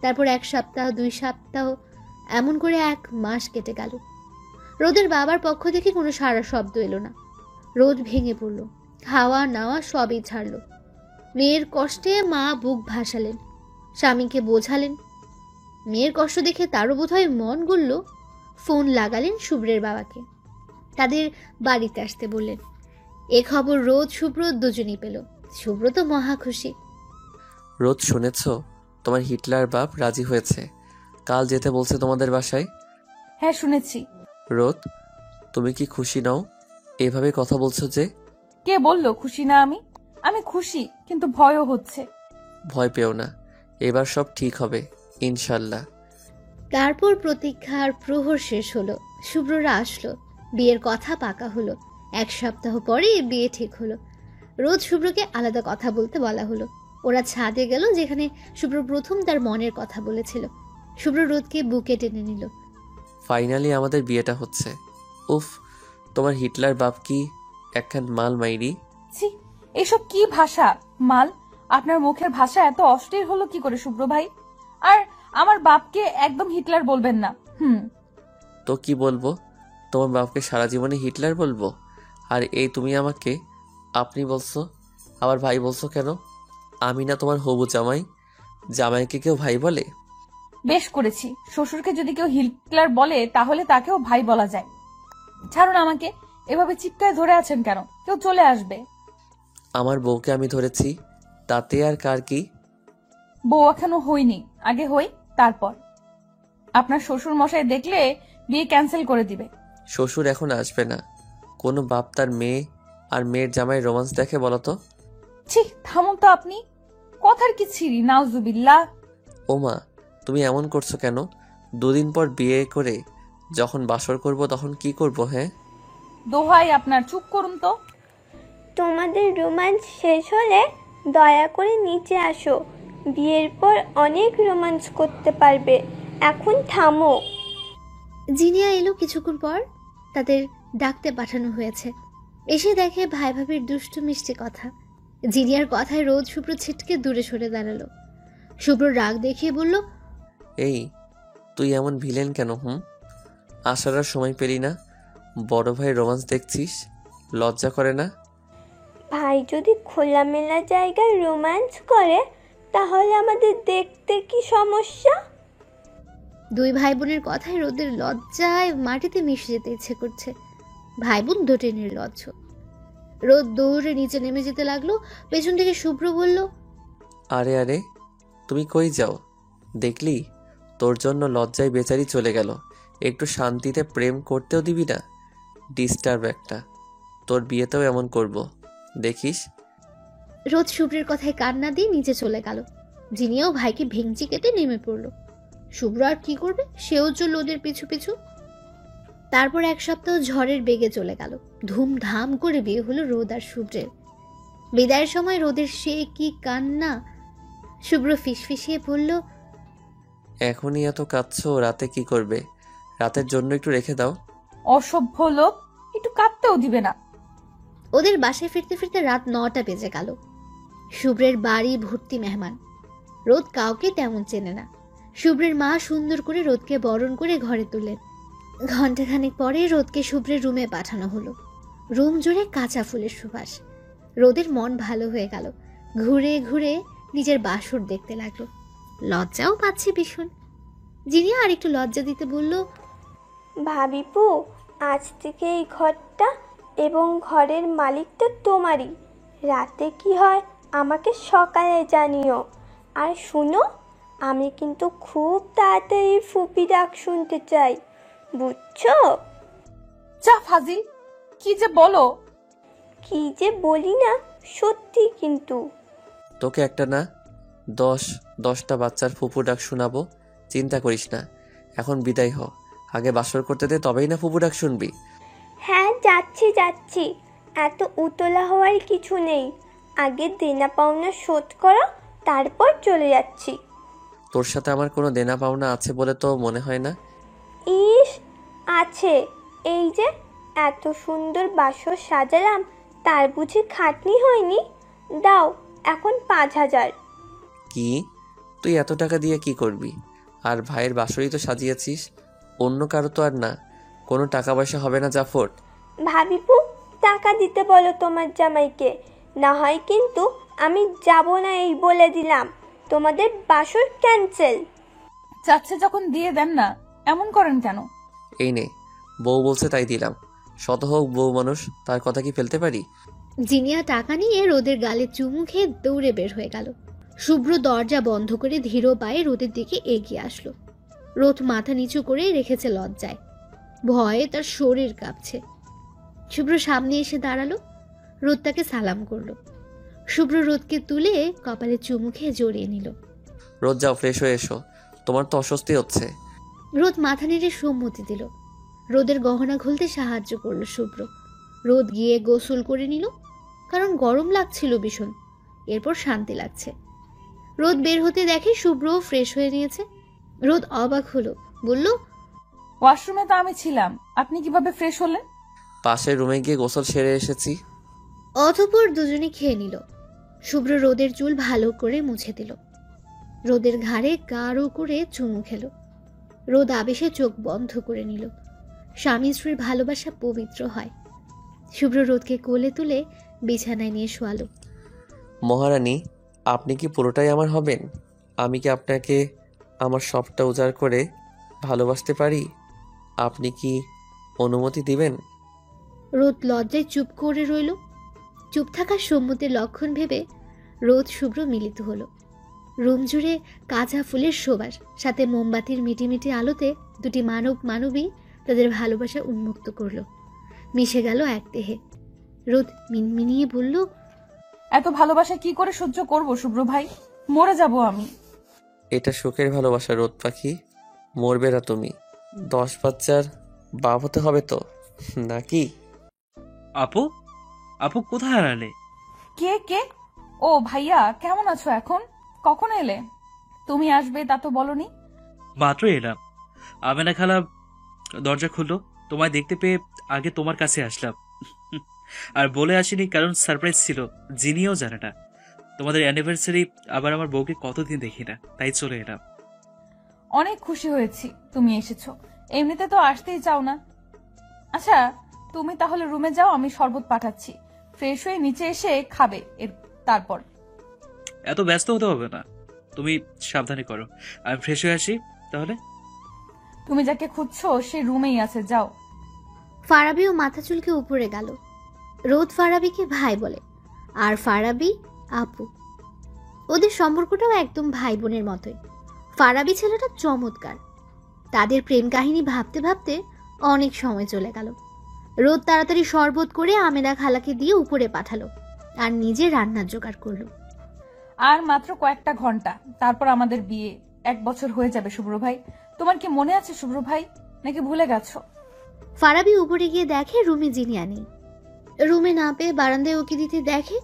Speaker 4: তারপর 1 সপ্তাহ, 2 সপ্তাহ, এমন করে 1 মাস কেটে গেল। রোদের বাবার পক্ষ থেকে কোনো সারা শব্দ এলো না। রোদ ভেঙে পড়ল, খাওয়া নাওয়া সবই ছাড়ল। মেয়ের কষ্টে মা বুক ভাসালেন, স্বামীকে বোঝালেন। মেয়ের কষ্ট দেখে তারও বোধহয় মন গড়ল। ফোন লাগালেন শুভ্রের বাবাকে, তাদের বাড়িতে আসতে বললেন। এ খবর রোদ শুভ্র দুজনেই পেল। শুভ্র তো মহা খুশি।
Speaker 2: রোদ শুনেছ, তোমার হিটলার বাপ রাজি হয়েছে, কাল যেতে বলছে তোমাদের বাসায়।
Speaker 1: হ্যাঁ শুনেছি।
Speaker 2: রোদ, তুমি কি খুশি নও? এভাবে কথা বলছো যে?
Speaker 1: কে বললো খুশি না আমি? আমি খুশি, কিন্তু ভয়ও হচ্ছে।
Speaker 2: ভয় পেও না, এবার সব ঠিক হবে ইনশাল্লাহ।
Speaker 4: তারপর প্রতীক্ষার প্রহর শেষ হলো। শুভ্ররা আসলো, বিয়ের কথা পাকা হলো। 1 সপ্তাহ পরে বিয়ে ঠিক হলো। রোজ শুভ্রকে আলাদা কথা বলতে বলা হলো। ওরা ছাদে গেল, যেখানে শুভ্র প্রথম তার মনের কথা বলেছিল। শুভ্র রোদকে বুকে টেনে নিল।
Speaker 2: ফাইনালি আমাদের বিয়েটা হচ্ছে। উফ, তোমার হিটলার বাপ কি একখান মাল মাইরি।
Speaker 1: ছি, এসব কি ভাষা? মাল? আপনার মুখের ভাষা এত অস্থির হলো কি করে শুভ্র ভাই? আর আমার বাপকে একদম হিটলার বলবেন না।
Speaker 2: তো কি বলবো? তোমার বাপকে সারা জীবনে হিটলার বলবো? আর এই তুমি আমাকে আপনি বলছো, আবার ভাই বলছো কেন? আমি না তোমার হবু জামাই? জামাইকে কেউ ভাই বলে?
Speaker 1: বেশ করেছি। শ্বশুরকে যদি কেউ হিটলার বলে তাহলে তাকেও ভাই বলা যায়। ছাড়ুন আমাকে, এভাবে চিপকায় ধরে আছেন কেন? কেউ চলে আসবে।
Speaker 2: আমার বউকে আমি ধরেছি, তাতে আর কার কি?
Speaker 1: বউ এখনো হইনি, আগে হই তারপর। আপনার শ্বশুর মশাই দেখলে বিয়ে ক্যান্সেল করে দিবে।
Speaker 2: শ্বশুর এখন আসবে না। কোনো বাপ তার মেয়ে আর মেয়ের জামাই রোমান্স দেখে বলতো?
Speaker 1: ছি, থামুন তো আপনি। কথার কি ছিরি, নাউজুবিল্লাহ।
Speaker 2: ওমা, তুমি এমন করছো কেন? 2 দিন পর বিয়ে করে যখন বাসর করব তখন কি করব? হ্যাঁ,
Speaker 1: দোহাই আপনার, চুপ করুন তো।
Speaker 7: তোমাদের রোমান্স শেষ হলে দয়া করে নিচে আসো। বিয়ের পর অনেক রোমান্স করতে পারবে, এখন থামো।
Speaker 4: জিনিয়া এলো কিছুক্ষণ পর। তাদের ডাকতে পাঠানো হয়েছে। এসে দেখে ভাই ভাবির দুষ্টু মিষ্টি কথা। জিনিয়ার কথায় রোদ শুভ্র ছিটকে দূরে সরে দাঁড়ালো। শুভ্র রাগ দেখিয়ে বলল,
Speaker 2: এই তুই এমন ভিলেন কেন? আসার আর সময় পেলি না, বড় ভাই রোমান্স দেখছিস, লজ্জা করে না?
Speaker 7: ভাই যদি খোলামেলা জায়গায় রোমান্স করে তাহলে আমাদের দেখতে কি সমস্যা?
Speaker 4: 2 ভাই বোনের কথায় রোদের লজ্জায় মাটিতে মিশে যেতে ইচ্ছে করছে। ভাই বোন দুটো নির্লজ্জ। রোদ দৌড়ে নিচে নেমে যেতে লাগলো। পেছন থেকে শুভ্র বলল,
Speaker 2: আরে আরে, তুমি কই যাও? দেখলি, তোর জন্য লজ্জায় বেচারি চলে গেল। একটু শান্তিতে প্রেম করতেও দিবি না? ডিস্টার্ব একটা। তোর বিয়েতেও এমন করব, দেখিস।
Speaker 4: রোদ শুভ্রের কথায় কান্না দিয়ে নিচে চলে গেল। জিনিয়াও ভাইকে ভেঙচি কেটে নেমে পড়ল। শুভ্র আর কি করবে, সেও চলল ওদের পিছু পিছু। তারপর এক সপ্তাহ ঝড়ের বেগে চলে গেল। ধুমধাম করে বিয়ে হলো রোদ আর শুভ্রের। বিদায়ের সময় রোদের সে কি কান্না! শুভ্র ফিসফিসিয়ে বলল,
Speaker 2: এখনই এত কাঁদছো, রাতে কি করবে? রাতের জন্য একটু রেখে দাও।
Speaker 1: অসভ্য লোক, একটু কাঁদতেও দিবে না।
Speaker 4: ওদের বাসায় ফিরতে ফিরতে রাত 9টা বেজে গেল। শুভ্রের বাড়ি ভর্তি মেহমান। রোদ কাউকে তেমন চেনে না। শুভ্রের মা সুন্দর করে রোদকে বরণ করে ঘরে তুললেন। ঘণ্টাখানেক পরে রোদকে শুভ্রের রুমে পাঠানো হলো। রুম জুড়ে কাঁচা ফুলের সুবাস। রোদের মন ভালো হয়ে গেল। ঘুরে ঘুরে নিজের বাসর দেখতে লাগলো। লজ্জাও পাচ্ছে ভীষণ। জিনিয়া আর একটু লজ্জা দিতে বলল,
Speaker 7: ভাবিপু, আজ থেকে এই ঘরটা এবং ঘরের মালিক তো তোমারই। রাতে কি হয় আমাকে সকালে জানিও। আর শুনো, আমি কিন্তু খুব তাড়াতাড়ি ফুপি ডাক শুনতে চাই, বুঝছো?
Speaker 1: যা ফাজিল, কি যে বলো!
Speaker 7: কি যে বলি না, সত্যি কিন্তু।
Speaker 2: তোকে একটা না 10টা বাচ্চার ফুপু ডাক শোনাবো, চিন্তা করিস না। এখন বিদায় হ, আগে বাসর করতে দে, তবেই না ফুপু ডাক শুনবি।
Speaker 7: হ্যাঁ, যাচ্ছি। এত উতলা হওয়ার কিছু নেই। আগে দেনা পাওনা শোধ করো, তারপর চলে যাচ্ছি।
Speaker 2: তোর সাথে আমার কোনো দেনা পাওনা আছে বলে তো মনে হয় না।
Speaker 7: ইস, আছে। এই যে এত সুন্দর বাসর সাজালাম, তার বুঝি খাটনি হয়নি? দাও এখন 5,000।
Speaker 2: কি? তুই এত টাকা দিয়ে কি করবি? আর ভাইয়ের বাসরই তো সাজিয়েছিস, অন্য কারো তো আর না। কোনো টাকা পয়সা হবে না জাফর।
Speaker 7: ভাবিপু, টাকা দিতে বলো তোমার জামাইকে, না হয় কিন্তু আমি যাব না, এই বলে দিলাম। তোমাদের বাসর ক্যান্সেল।
Speaker 1: চাচ্ছে যখন দিয়ে দেন না, এমন করেন কেন?
Speaker 2: এই নে, বউ বলছে তাই দিলাম। শত হোক বউ মানুষ, তার কথা কি ফেলতে পারি?
Speaker 4: জিনিয়া টাকা নিয়ে রোদের গালে চুমু খেয়ে দৌড়ে বের হয়ে গেল। শুভ্র দরজা বন্ধ করে ধীর পায়ে রোদের দিকে এগিয়ে আসলো। রোদ মাথা নিচু করে রেখেছে লজ্জায়। ভয়ে তার শরীর কাঁপছে। শুভ্র সামনে এসে দাঁড়ালো। রোদ তাকে সালাম করলো। শুভ্র রোদকে তুলে কপালে চুমু খেয়ে জড়িয়ে নিল।
Speaker 2: রোজ যাও, ফ্রেশ হয়ে এসো, তোমার তো অস্বস্তি হচ্ছে।
Speaker 4: রোদ মাথা নেড়ে সম্মতি দিল। রোদের গহনা খুলতে সাহায্য করলো শুভ্র। রোদ গিয়ে গোসল করে নিল, কারণ গরম লাগছিল ভীষণ। এরপর শান্তি লাগছে। রোদ বের হতে দেখে শুভ্রও ফ্রেশ হয়ে নিয়েছে। রোদ অবাক হলো, বলল,
Speaker 1: ওয়াশরুমে তো আমি ছিলাম, আপনি কিভাবে ফ্রেশ হলেন?
Speaker 2: পাশের রুমে গিয়ে গোসল সেরে এসেছি।
Speaker 4: অতঃপর দুজনে খেয়ে নিল। শুভ্র রোদের চুল ভালো করে মুছে দিল। রোদের ঘাড়ে গাঢ় করে চুমু খেল। রোদ আবেশে চোখ বন্ধ করে নিল। স্বামী স্ত্রীর ভালোবাসা পবিত্র হয়। শুভ্র রোদকে কোলে তুলে বিছানায় নিয়ে শোয়ালো।
Speaker 2: মহারানী, আপনি কি পুরোটাই আমার হবেন? আমি কি আপনাকে আমার সবটা উজাড় করে ভালোবাসতে পারি? আপনি কি অনুমতি দিবেন?
Speaker 4: রোদ লজ্জায় চুপ করে রইল। চুপ থাকার সম্মতির লক্ষণ ভেবে রোদ শুভ্র মিলিত হলো। রুম জুড়ে কাঁচা ফুলের সুবাস, সাথে মোমবাতির মিটিমিটি আলোতে দুটি মানবী তাদের ভালোবাসা উন্মুক্ত করলো। মিশে গেল এক দেহে। রোদ মিনমিনিয়ে বলল,
Speaker 1: এত ভালোবাসা কি করে সহ্য করব শুভ্র ভাই, মরে যাব আমি।
Speaker 2: এটা সুখের ভালোবাসা রোদ পাখি, মরবে না তুমি। 10 বাচ্চার বাপ হতে হবে তো নাকি?
Speaker 11: আপু, আপু কোথায় হারালে?
Speaker 1: কে? ও ভাইয়া, কেমন আছো এখন? কখন এলে? তুমি আসবে তা তো বলনি।
Speaker 11: মাত্র এলাম। আমেনা খালা দরজা খুললো, তোমায় দেখতে পেয়ে আগে তোমার কাছে আসলাম। আর বলে আসিনি কারণ সারপ্রাইজ ছিল, জিনিও জানে না। তোমাদের অ্যানিভার্সারি, আবার আমার বউকে কতদিন দেখি না, তাই চলে এলাম।
Speaker 1: অনেক খুশি হয়েছি তুমি এসেছো, এমনিতে তো আসতেই চাও না। আচ্ছা, তুমি তাহলে রুমে যাও, আমি শরবত পাঠাচ্ছি। ফ্রেশ হয়ে নিচে এসে খাবে তারপর।
Speaker 11: এত ব্যস্ত হতে হবে না, তুমি সাবধানে করো। আমি ফ্রেশ হয়ে আসি তাহলে।
Speaker 1: তুমি যাকে খুঁজছো সে রুমেই আছে, যাও।
Speaker 4: ফারাবিও মাথা চুলকে উপরে গেল। রোদ ফারাবিকে ভাই বলে, আর ফারাবি আপু। ওদের সম্পর্কটাও একদম ভাই বোনের মতোই। ফারাবি ছেলেটা চমৎকার। তাদের প্রেম কাহিনী ভাবতে ভাবতে অনেক সময় চলে গেল। রোদ তাড়াতাড়ি শরবত করে আমেনা খালাকে দিয়ে উপরে পাঠালো। আর নিজে রান্নার জোগাড় করলো।
Speaker 1: আর মাত্র কয়েকটা ঘন্টা, তারপর আমাদের বিয়ে। 1 বছর হয়ে যাবে শুভ্র ভাই। তোমার কি মনে আছে শুভ্র ভাই, নাকি ভুলে গেছো?
Speaker 4: ফারাবি উপরে গিয়ে দেখে রুমে জিনিয়া নেই। রুমে না পেয়ে বারান্দায় উকি দিতে দেখে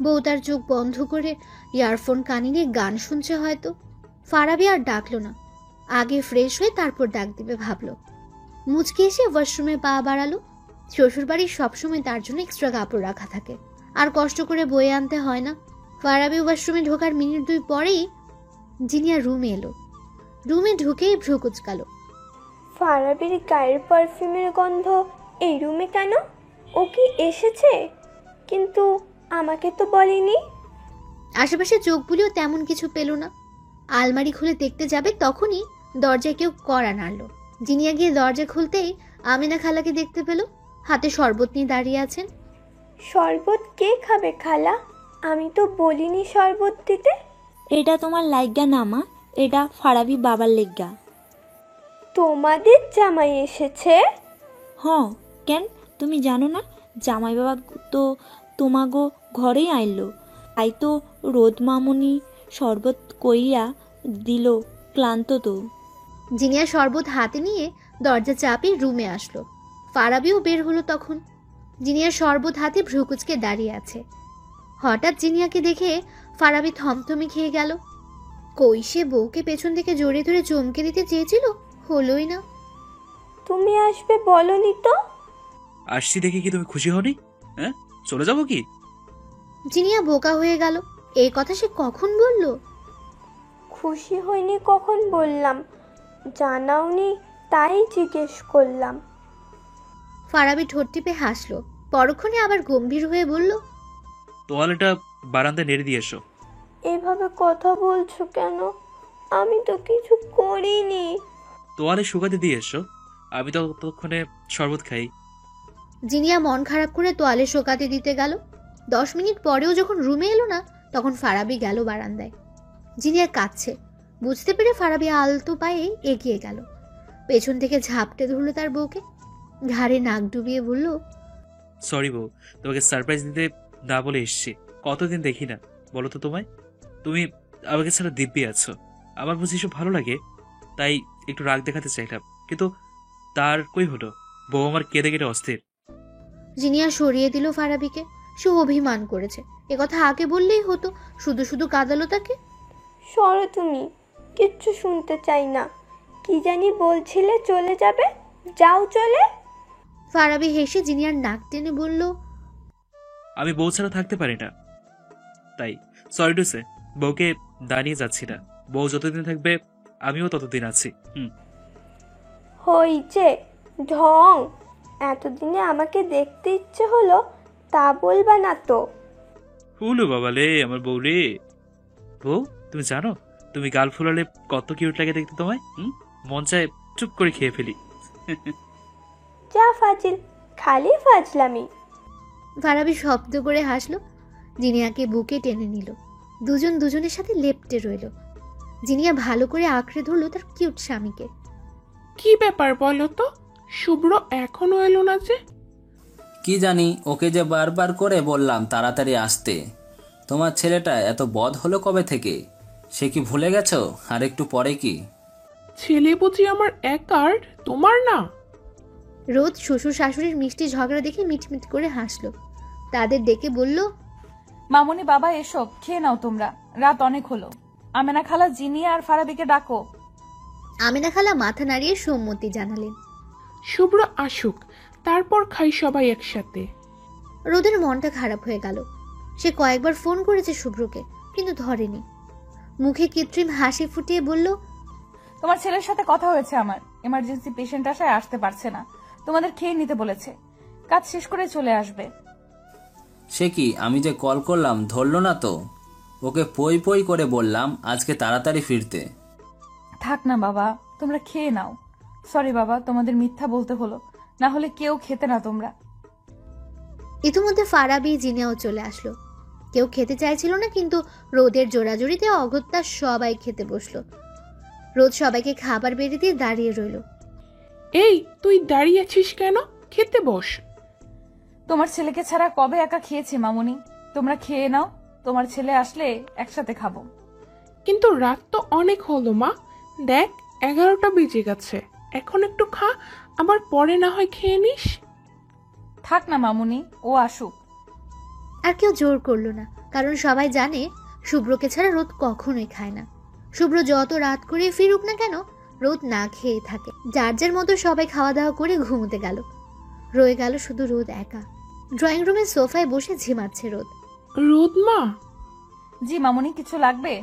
Speaker 4: বউ তার চোখ বন্ধ করে ইয়ারফোন কানে নিয়ে গান শুনছে হয়তো। ফারাবি আর ডাকলো না, আগে ফ্রেশ হয়ে তারপর ডাক দিবে ভাবলো। মুচকে এসে ওয়াশরুমে পা বাড়ালো। শ্বশুরবাড়ির সবসময় তার জন্য এক্সট্রা কাপড় রাখা থাকে, আর কষ্ট করে বয়ে আনতে হয় না। ফারাবি ওয়াশরুমে ঢোকার মিনিট 2 পরেই জিনিয়া রুমে এলো। রুমে ঢুকেই ভ্রু কুচকালো।
Speaker 7: ফারাবির গায়ের পারফিউমের গন্ধ এই রুমে কেন? ও কি এসেছে? কিন্তু আমাকে তো বলেনি।
Speaker 4: আশেপাশে চোখ বুলিও তেমন কিছু পেল না। আলমারি খুলে দেখতে যাবে তখনই দরজায় কেউ কড়া নাড়ল। জিনিয়া গিয়ে দরজা খুলতেই আমিনা খালাকে দেখতে পেল, হাতে শরবত নিয়ে দাঁড়িয়ে আছেন।
Speaker 7: শরবত কে খাবে খালা? আমি তো বলিনি শরবত দিতে।
Speaker 3: এটা তোমার লাইগা না মা, এটা ফারাবি বাবার লেগা।
Speaker 7: তোমাদের জামাই এসেছে?
Speaker 3: হ, কেন তুমি জানো না? জামাই বাবা তো তোমাগো ঘরেই আইলো, তাই তো রোদ মামুনি শরবত কইয়া দিল, ক্লান্ত তো।
Speaker 4: জিনিয়া শরবত হাতে নিয়ে দরজা চাপিয়ে রুমে আসলো। ফারাবিও বের হলো তখন। জিনিয়ার শরবত হাতে ভ্রুকুচকে দাঁড়িয়ে আছে। হঠাৎ জিনিয়াকে দেখে ফারাবি থমথমে খেয়ে গেল। কই সে বউকে পেছন থেকে জড়িয়ে ধরে চমকে দিতে চেয়েছিল, হলোই না।
Speaker 7: তুমি আসবে বলনি তো?
Speaker 11: আসছি দেখে কি তুমি খুশি হওনি? হ্যাঁ, চলে যাবো কি?
Speaker 4: জিনিয়া বোকা হয়ে গেল। এই কথা সে কখন বলল?
Speaker 7: খুশি হয়নি কখন বললাম? জানাওনি তাই জিজ্ঞেস করলাম।
Speaker 4: ফারাবি ঠোঁট টিপে হাসলো, পরক্ষণে আবার গম্ভীর হয়ে বলল,
Speaker 11: তোয়ালেটা বারান্দায় নেড়ে দিয়ে এসো।
Speaker 7: এভাবে কথা বলছো কেন? আমি তো কিছু করিনি।
Speaker 11: তোয়ালে শুকাতে দিয়ে এসো, আমি তো ততক্ষণে শরবত খাই।
Speaker 4: জিনিয়া মন খারাপ করে তোয়ালে শোকাতে দিতে গেল। 10 মিনিট পরেও যখন রুমে এলো না, তখন ফারাবি গেল বারান্দায়। জিনিয়া কাঁদছে। বুঝতে পেরে ফারাবি আলতো পায়ে এগিয়ে গেল, পেছন থেকে ঝাপটে ধরলো তার বউকে, ঘাড়ে নাক ডুবিয়ে বলল,
Speaker 11: সরি বউ, তোমাকে সারপ্রাইজ দিতে না বলে এসছি। কতদিন দেখি না বলো তো তোমায়? তুমি আমাকে ছাড়া দিব্যি আছো। আমার বুঝি সব ভালো লাগে, তাই একটু রাগ দেখাতে চাইলাম, কিন্তু তার কই হলো। বউ আমার কেঁদে কেটে অস্থির।
Speaker 4: জিনিয়া সরিয়ে দিল ফারাবিকে। সে অভিমান করেছে, একথা আগে বললেই হতো, শুধু শুধু কাঁদালো তাকে।
Speaker 7: সরো তুমি, কিচ্ছু শুনতে চাই না। কি জানি বলছিলে চলে যাবে, যাও চলে।
Speaker 4: ফারাবি হেসে জিনিয়ার নাক টেনে বলল,
Speaker 11: আমি বউ ছাড়া থাকতে পারি না, তাই সরি টু সে বউকে দাঁড়িয়ে যাচ্ছি না। বউ যতদিন থাকবে আমিও ততদিন আছি।
Speaker 7: হইছে ঢং। এতদিনে আমাকে দেখতে ইচ্ছে হলো, তা বলবা না তো।
Speaker 11: হুলু বাবালে আমার বউ রে। বউ, তুমি জানো তুমি গাল ফুলালে কত কিউট লাগে দেখতে তোমায়? মন চায় চুপ করে খেয়ে ফেলি।
Speaker 7: যা ফাজিল, খালি ফাজলামি।
Speaker 4: ফারাবি শব্দ করে হাসলো। জিনিয়াকে বুকে টেনে নিল। দুজন দুজনের সাথে লেপ্টে রইল। জিনিয়া ভালো করে আঁকড়ে ধরলো তার কিউট স্বামীকে।
Speaker 6: কি ব্যাপার বলো তো, শুভ্র এখনো এলো না যে?
Speaker 9: কি জানি, ওকে যে বারবার করে বললাম তাড়াতাড়ি আসতে। তোমার ছেলেটা এত বদ হলো কবে থেকে? সে কি ভুলে গেছো? আর একটু পরে কি?
Speaker 6: ছেলে বুঝি আমার একার, তোমার না?
Speaker 4: রোদ শ্বশুর শাশুড়ির মিষ্টি ঝগড়া দেখে মিটমিট করে হাসলো। তাদের ডেকে বলল,
Speaker 1: মামুনি বাবা এসো, খেয়ে নাও তোমরা, রাত অনেক হলো। আমেনা খালা জিনিয়া আর ফারাবিকে ডাকো।
Speaker 4: আমিনা খালা মাথা নাড়িয়ে সম্মতি জানালেন।
Speaker 6: শুভ্র আসুক, তারপর খাই সবাই একসাথে।
Speaker 4: রোদের মনটা খারাপ হয়ে গেল। সে কয়েকবার ফোন করেছে শুভ্রকে, কিন্তু ধরেনি। মুখে কৃত্রিম হাসি ফুটিয়ে বলল,
Speaker 1: তোমার ছেলের সাথে কথা হয়েছে আমার, এমার্জেন্সি পেশেন্ট আসায় আসতে পারছে না, তোমাদের খেয়ে নিতে বলেছে, কাজ শেষ করে চলে আসবে।
Speaker 9: সে কি, আমি যে কল করলাম ধরলো না তো। ওকে পই পই করে বললাম আজকে তাড়াতাড়ি ফিরতে।
Speaker 1: থাক না বাবা, তোমরা খেয়ে নাও। সরি বাবা, তোমাদের মিথ্যা বলতে হলো, না হলে কেউ খেতে না তোমরা।
Speaker 4: ইতিমধ্যে ফারাবি জিনিয়াও চলে আসলো। কেউ খেতে চাইছিল না, কিন্তু রোদের জোড়াজুড়িতে অগত্যা সবাই খেতে বসলো। রোদ সবাইকে খাবার বেড়ে দিয়ে দাঁড়িয়ে রইল।
Speaker 6: এই তুই দাঁড়িয়ে আছিস কেন? খেতে বস।
Speaker 1: তোমার ছেলেকে ছাড়া কবে একা খেয়েছি মামুনি, তোমরা খেয়ে নাও, তোমার ছেলে আসলে একসাথে খাবো।
Speaker 6: কিন্তু রাত তো অনেক হলো মা, দেখ 11টা বেজে গেছে, এখন একটু খা, আবার পরে না হয় খেয়ে নিস।
Speaker 1: থাক না মামুনি, ও আসুক।
Speaker 4: আর কেউ জোর করলো না, কারণ সবাই জানে শুভ্রকে ছাড়া রোদ কখনোই খায় না। শুভ্র যত রাত করে ফিরুক না কেন, রোদ না খেয়ে থাকে। যার যার মতো সবাই খাওয়া দাওয়া করে ঘুমোতে গেল। রয়ে গেল শুধু রোদ একা। ড্রয়িং রুমের সোফায় বসে ঝিমাচ্ছে রোদ।
Speaker 6: রোদ মা।
Speaker 1: জি মামুনি, কিছু লাগবে?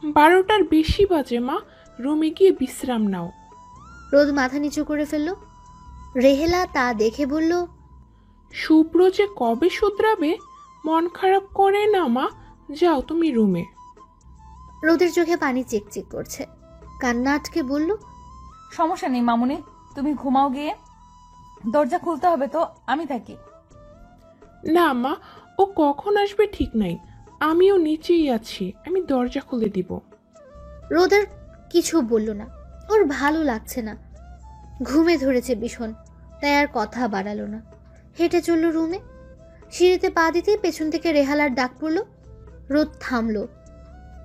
Speaker 6: 12টার বেশি বাজে মা, রুমে গিয়ে বিশ্রাম নাও।
Speaker 4: রোদ মাথা নিচু করে ফেলল। রেহেলা তা দেখে বলল,
Speaker 6: শুভ্র যে কবে শুধরাবে, মন খারাপ করে না মা, যাও তুমি রুমে।
Speaker 4: রোদের চোখে পানি চিকচিক করছে, কান্না আটকে বলল,
Speaker 1: সমস্যা নেই মামুনি, তুমি ঘুমাও গিয়ে। দরজা খুলতে হবে তো, আমি থাকি।
Speaker 6: না মা, ও কখন আসবে ঠিক নাই, আমিও নিচেই আছি, আমি দরজা খুলে দিব।
Speaker 4: রোদ আর কিছু বলল না, ওর ভালো লাগছে না, ঘুমে ধরেছে ভীষণ, তাই আর কথা বাড়ালো না। হেঁটে চলল রুমে। সিঁড়িতে পা দিতেই পেছন থেকে রেহালার ডাক পড়ল। রোদ থামলো,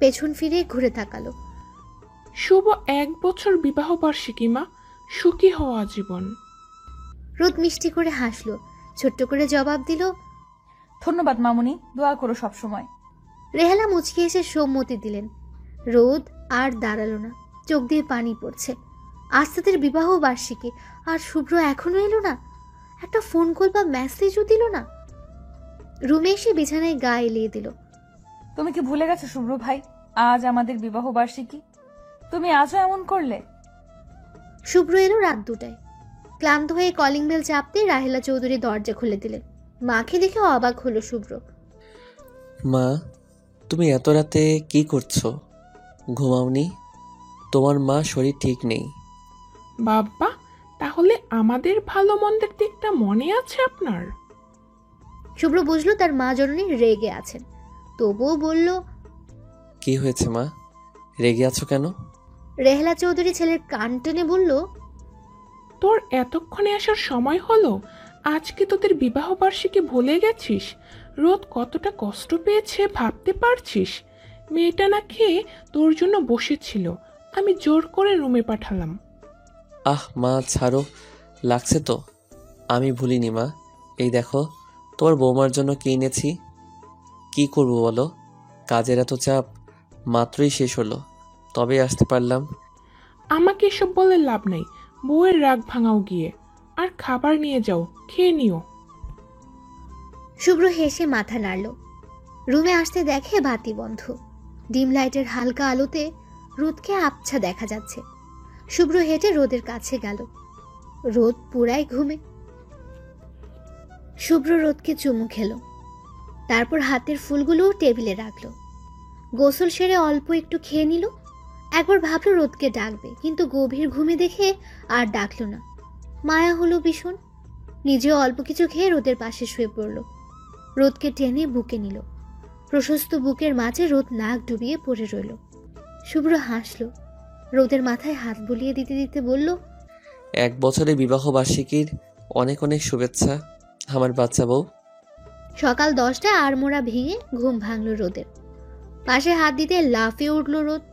Speaker 4: পেছন ফিরে ঘুরে তাকালো।
Speaker 6: শুভ 1 বছর বিবাহ বার্ষিকী মা, সুখী হওয়া জীবন।
Speaker 4: রোদ মিষ্টি করে হাসলো, ছোট্ট করে জবাব দিল,
Speaker 1: ধন্যবাদ মামুনি, দোয়া করো সব সময়।
Speaker 4: রেহালা মুচকি এসে সম্মতি দিলেন। রোদ আর দাঁড়ালো না, চোখ দিয়ে পানি পড়ছে। আজ তাদের বিবাহ বার্ষিকী, আর শুভ্র এখনো এলো না, একটা ফোন কল বা মেসেজও দিল না। রুমে এসে বিছানায় গা এলিয়ে দিল।
Speaker 1: তুমি কি ভুলে গেছো শুভ্র ভাই, আজ আমাদের বিবাহ বার্ষিকী? তুমি আজও এমন করলে?
Speaker 4: শুভ্র এলো রাত 2টায়। ক্লান্ত হয়ে কলিং বেল চাপতে রাহেলা চৌধুরী দরজা খুলে দিলেন। মাকে দেখে অবাক হলো শুভ্র।
Speaker 2: মা, তুমি এত রাতে কি করছো? ঘুমাওনি? তোমার মা শরীর ঠিক নেই।
Speaker 6: বাবা, তাহলে আমাদের ভালো মন্দের দিকটা মনে আছে আপনার?
Speaker 4: শুভ্র বুঝলো তার মা জননী রেগে আছেন, তবুও বলল,
Speaker 2: কি হয়েছে মা, রেগে আছো কেন?
Speaker 4: রেহেলা চৌধুরী ছেলের কান টেনে বলল,
Speaker 6: তোর এতক্ষণে আসার সময় হলো? আজকে তোদের বিবাহ বার্ষিকী ভুলে গেছিস? রোদ কতটা কষ্ট পেয়েছে ভাবতে পারছিস? মেয়েটা না খেয়ে তোর জন্য বসেছিল, আমি জোর করে রুমে পাঠালাম।
Speaker 2: আহ মা, ছাড়ো, লাগছে তো। আমি ভুলিনি মা, এই দেখো তোমার বৌমার জন্য কি এনেছি। কি করবো বলো, কাজের এত চাপ, মাত্রই শেষ হলো, তবে আসতে পারলাম।
Speaker 6: আমাকে এসব বলে লাভ নাই, বউয়ের রাগ ভাঙাও গিয়ে, আর খাবার নিয়ে যাও, খেয়ে নিও।
Speaker 4: শুভ্র হেসে মাথা নাড়ল। রুমে আসতে দেখে বাতি বন্ধ। ডিম লাইটের হালকা আলোতে রোদকে আবছা দেখা যাচ্ছে। শুভ্র হেঁটে রোদের কাছে গেল। রোদ পুরাই ঘুমে। শুভ্র রোদকে চুমু খেলো, তারপর হাতের ফুলগুলো টেবিলে রাখলো। গোসল সেরে অল্প একটু খেয়ে নিল। একবার ভাবলো রোদকে ডাকবে, কিন্তু গভীর ঘুমে দেখে আর ডাকলো না। মায়া হলো ভীষণ। নিজেও অল্প কিছু খেয়ে রোদের পাশে শুয়ে পড়ল। রোদকে টেনে বুকে নিল। প্রশস্ত বুকের মাঝে রোদ নাক ডুবিয়ে পড়ে রইল। শুভ্র হাসলো, রোদের মাথায় হাত বুলিয়ে দিতে দিতে বলল,
Speaker 2: 1 বছরের বিবাহ বার্ষিকীর অনেক অনেক শুভেচ্ছা আমার বাচ্চা বউ।
Speaker 4: সকাল 10টায় আড়মোড়া ভেঙে ঘুম ভাঙল রোদের। পাশে হাত দিতে লাফিয়ে উঠল রোদ।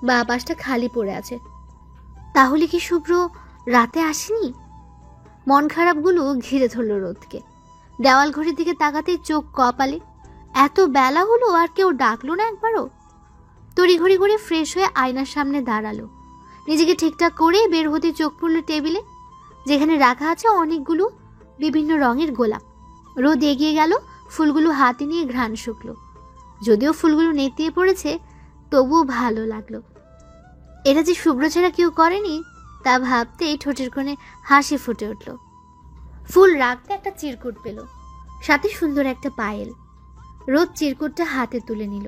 Speaker 4: বা পাশটা খালি পড়ে আছে। তাহলে কি শুভ্র রাতে আসেনি? মন খারাপগুলো ঘিরে ধরল রোদকে। দেওয়াল ঘড়ির দিকে তাকাতেই চোখ কপালে। এত বেলা হলো আর কেউ ডাকলো না একবারও। তড়িঘড়ি করে ফ্রেশ হয়ে আয়নার সামনে দাঁড়ালো। নিজেকে ঠিকঠাক করে বের হতে চোখ পড়ল টেবিলে, যেখানে রাখা আছে অনেকগুলো বিভিন্ন রঙের গোলাপ। রোদ এগিয়ে গেল, ফুলগুলো হাতে নিয়ে ঘ্রাণ শুকলো। যদিও ফুলগুলো নেতিয়ে পড়েছে, তবুও ভালো লাগলো। এটা যে শুভ্র ছাড়া কেউ করেনি তা ভাবতেই ঠোঁটের কোণে হাসি ফুটে উঠল। ফুল রাখতে একটা চিরকুট পেল, সাথে সুন্দর একটা পায়েল। রোদ চিরকুটটা হাতে তুলে নিল।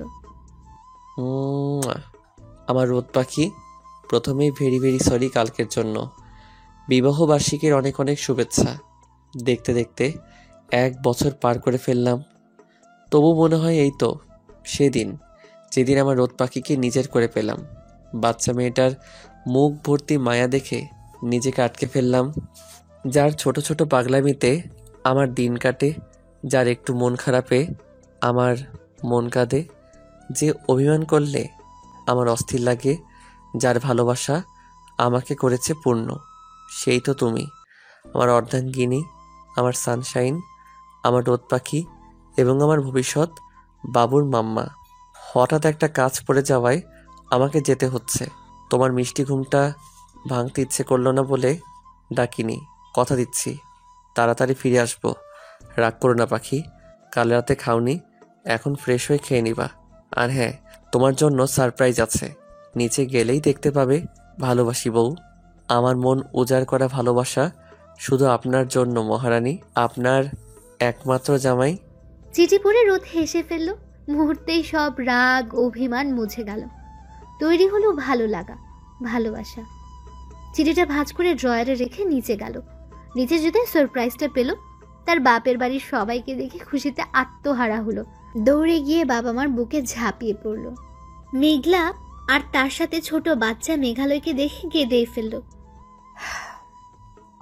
Speaker 2: আমার রোদ পাখি, প্রথমেই ভেরি ভেরি সরি কালকের জন্য। বিবাহ বার্ষিকীর অনেক অনেক শুভেচ্ছা। দেখতে দেখতে 1 বছর পার করে ফেললাম। তবু মনে হয় এই তো সেদিন, যেদিন আমার রোদ পাখিকে নিজের করে পেলাম। বাচ্চা মেয়েটার মুখ ভর্তি মায়া দেখে নিজেকে আটকে ফেললাম। যার ছোট ছোট পাগলামিতে আমার দিন কাটে, যার একটু মন খারাপে আমার মন কাঁদে, যে অভিমান করলে আমার অস্থির লাগে, যার ভালোবাসা আমাকে করেছে পূর্ণ, সেই তো তুমি, আমার অর্ধাঙ্গিনী, আমার সানশাইন, আমার রোদ পাখি এবং আমার ভবিষ্যৎ বাবুর মাম্মা। হঠাৎ একটা কাজ পড়ে যাওয়ায় আমাকে যেতে হচ্ছে। তোমার মিষ্টি ঘুমটা ভাঙতে ইচ্ছে করলো না বলে ডাকিনি। কথা দিচ্ছি তাড়াতাড়ি ফিরে আসবো। রাগ করো না পাখি, কাল রাতে খাওনি, এখন ফ্রেশ হয়ে খেয়ে নিবা। আর হ্যাঁ, তোমার জন্য সারপ্রাইজ আছে, নিচে গেলেই দেখতে পাবে। ভালোবাসি বউ, আমার মন উজাড় করা ভালোবাসা শুধু আপনার জন্য মহারানী, আপনার একমাত্র জামাই।
Speaker 10: চিঠি পড়ে রোদ হেসে ফেলল। মুহূর্তেই সব রাগ অভিমান মুছে গেল। তৈরি হলো ভালো লাগা, ভালোবাসা। চিঠিটা ভাঁজ করে ড্রয়ারে রেখে নিচে গেল। নিচে যেতে সারপ্রাইজটা পেল। তার বাপের বাড়ির সবাইকে দেখে খুশিতে আত্মহারা হলো। দৌড়ে গিয়ে বাবা মার বুকে ঝাঁপিয়ে পড়ল। মেঘলা আর তার সাথে ছোট বাচ্চা মেঘালয়কে দেখে কেঁদেই ফেলল।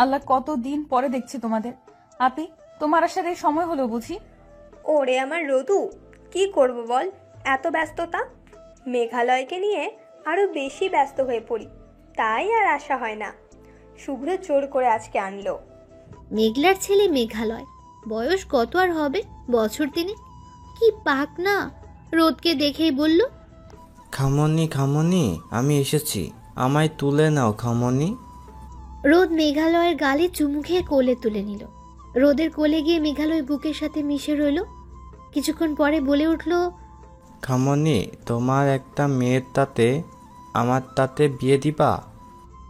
Speaker 1: আল্লাহ, কত দিন পরে দেখছি তোমাদের। আপি, তোমার আসার এই সময় হলো বুঝি?
Speaker 7: ওরে আমার রোদু, কি করব বল, এত ব্যস্ততা। মেঘালয়কে নিয়ে আরো বেশি ব্যস্ত হয়ে পড়ি, তাই আর আসা হয় না। শুভ্র জোর করে আজকে আনলো।
Speaker 10: মেঘলার ছেলে মেঘালয়, বয়স কত আর হবে, বছর তিনি। কি পাক না, রোদকে দেখেই বলল,
Speaker 12: খামনি খামনি, আমি এসেছি, আমায় তুলে নাও খামনি।
Speaker 10: রোদ মেঘালয়ের গালে চুমু খেয়ে কোলে তুলে নিল। রোদের কোলে গিয়ে মেঘালয় বুকের সাথে মিশে রইল। কিছুক্ষণ পরে বলে উঠল,
Speaker 12: খামনি, তোমার একটা মেয়ের তাতে আমার তাতে বিয়ে দিবা?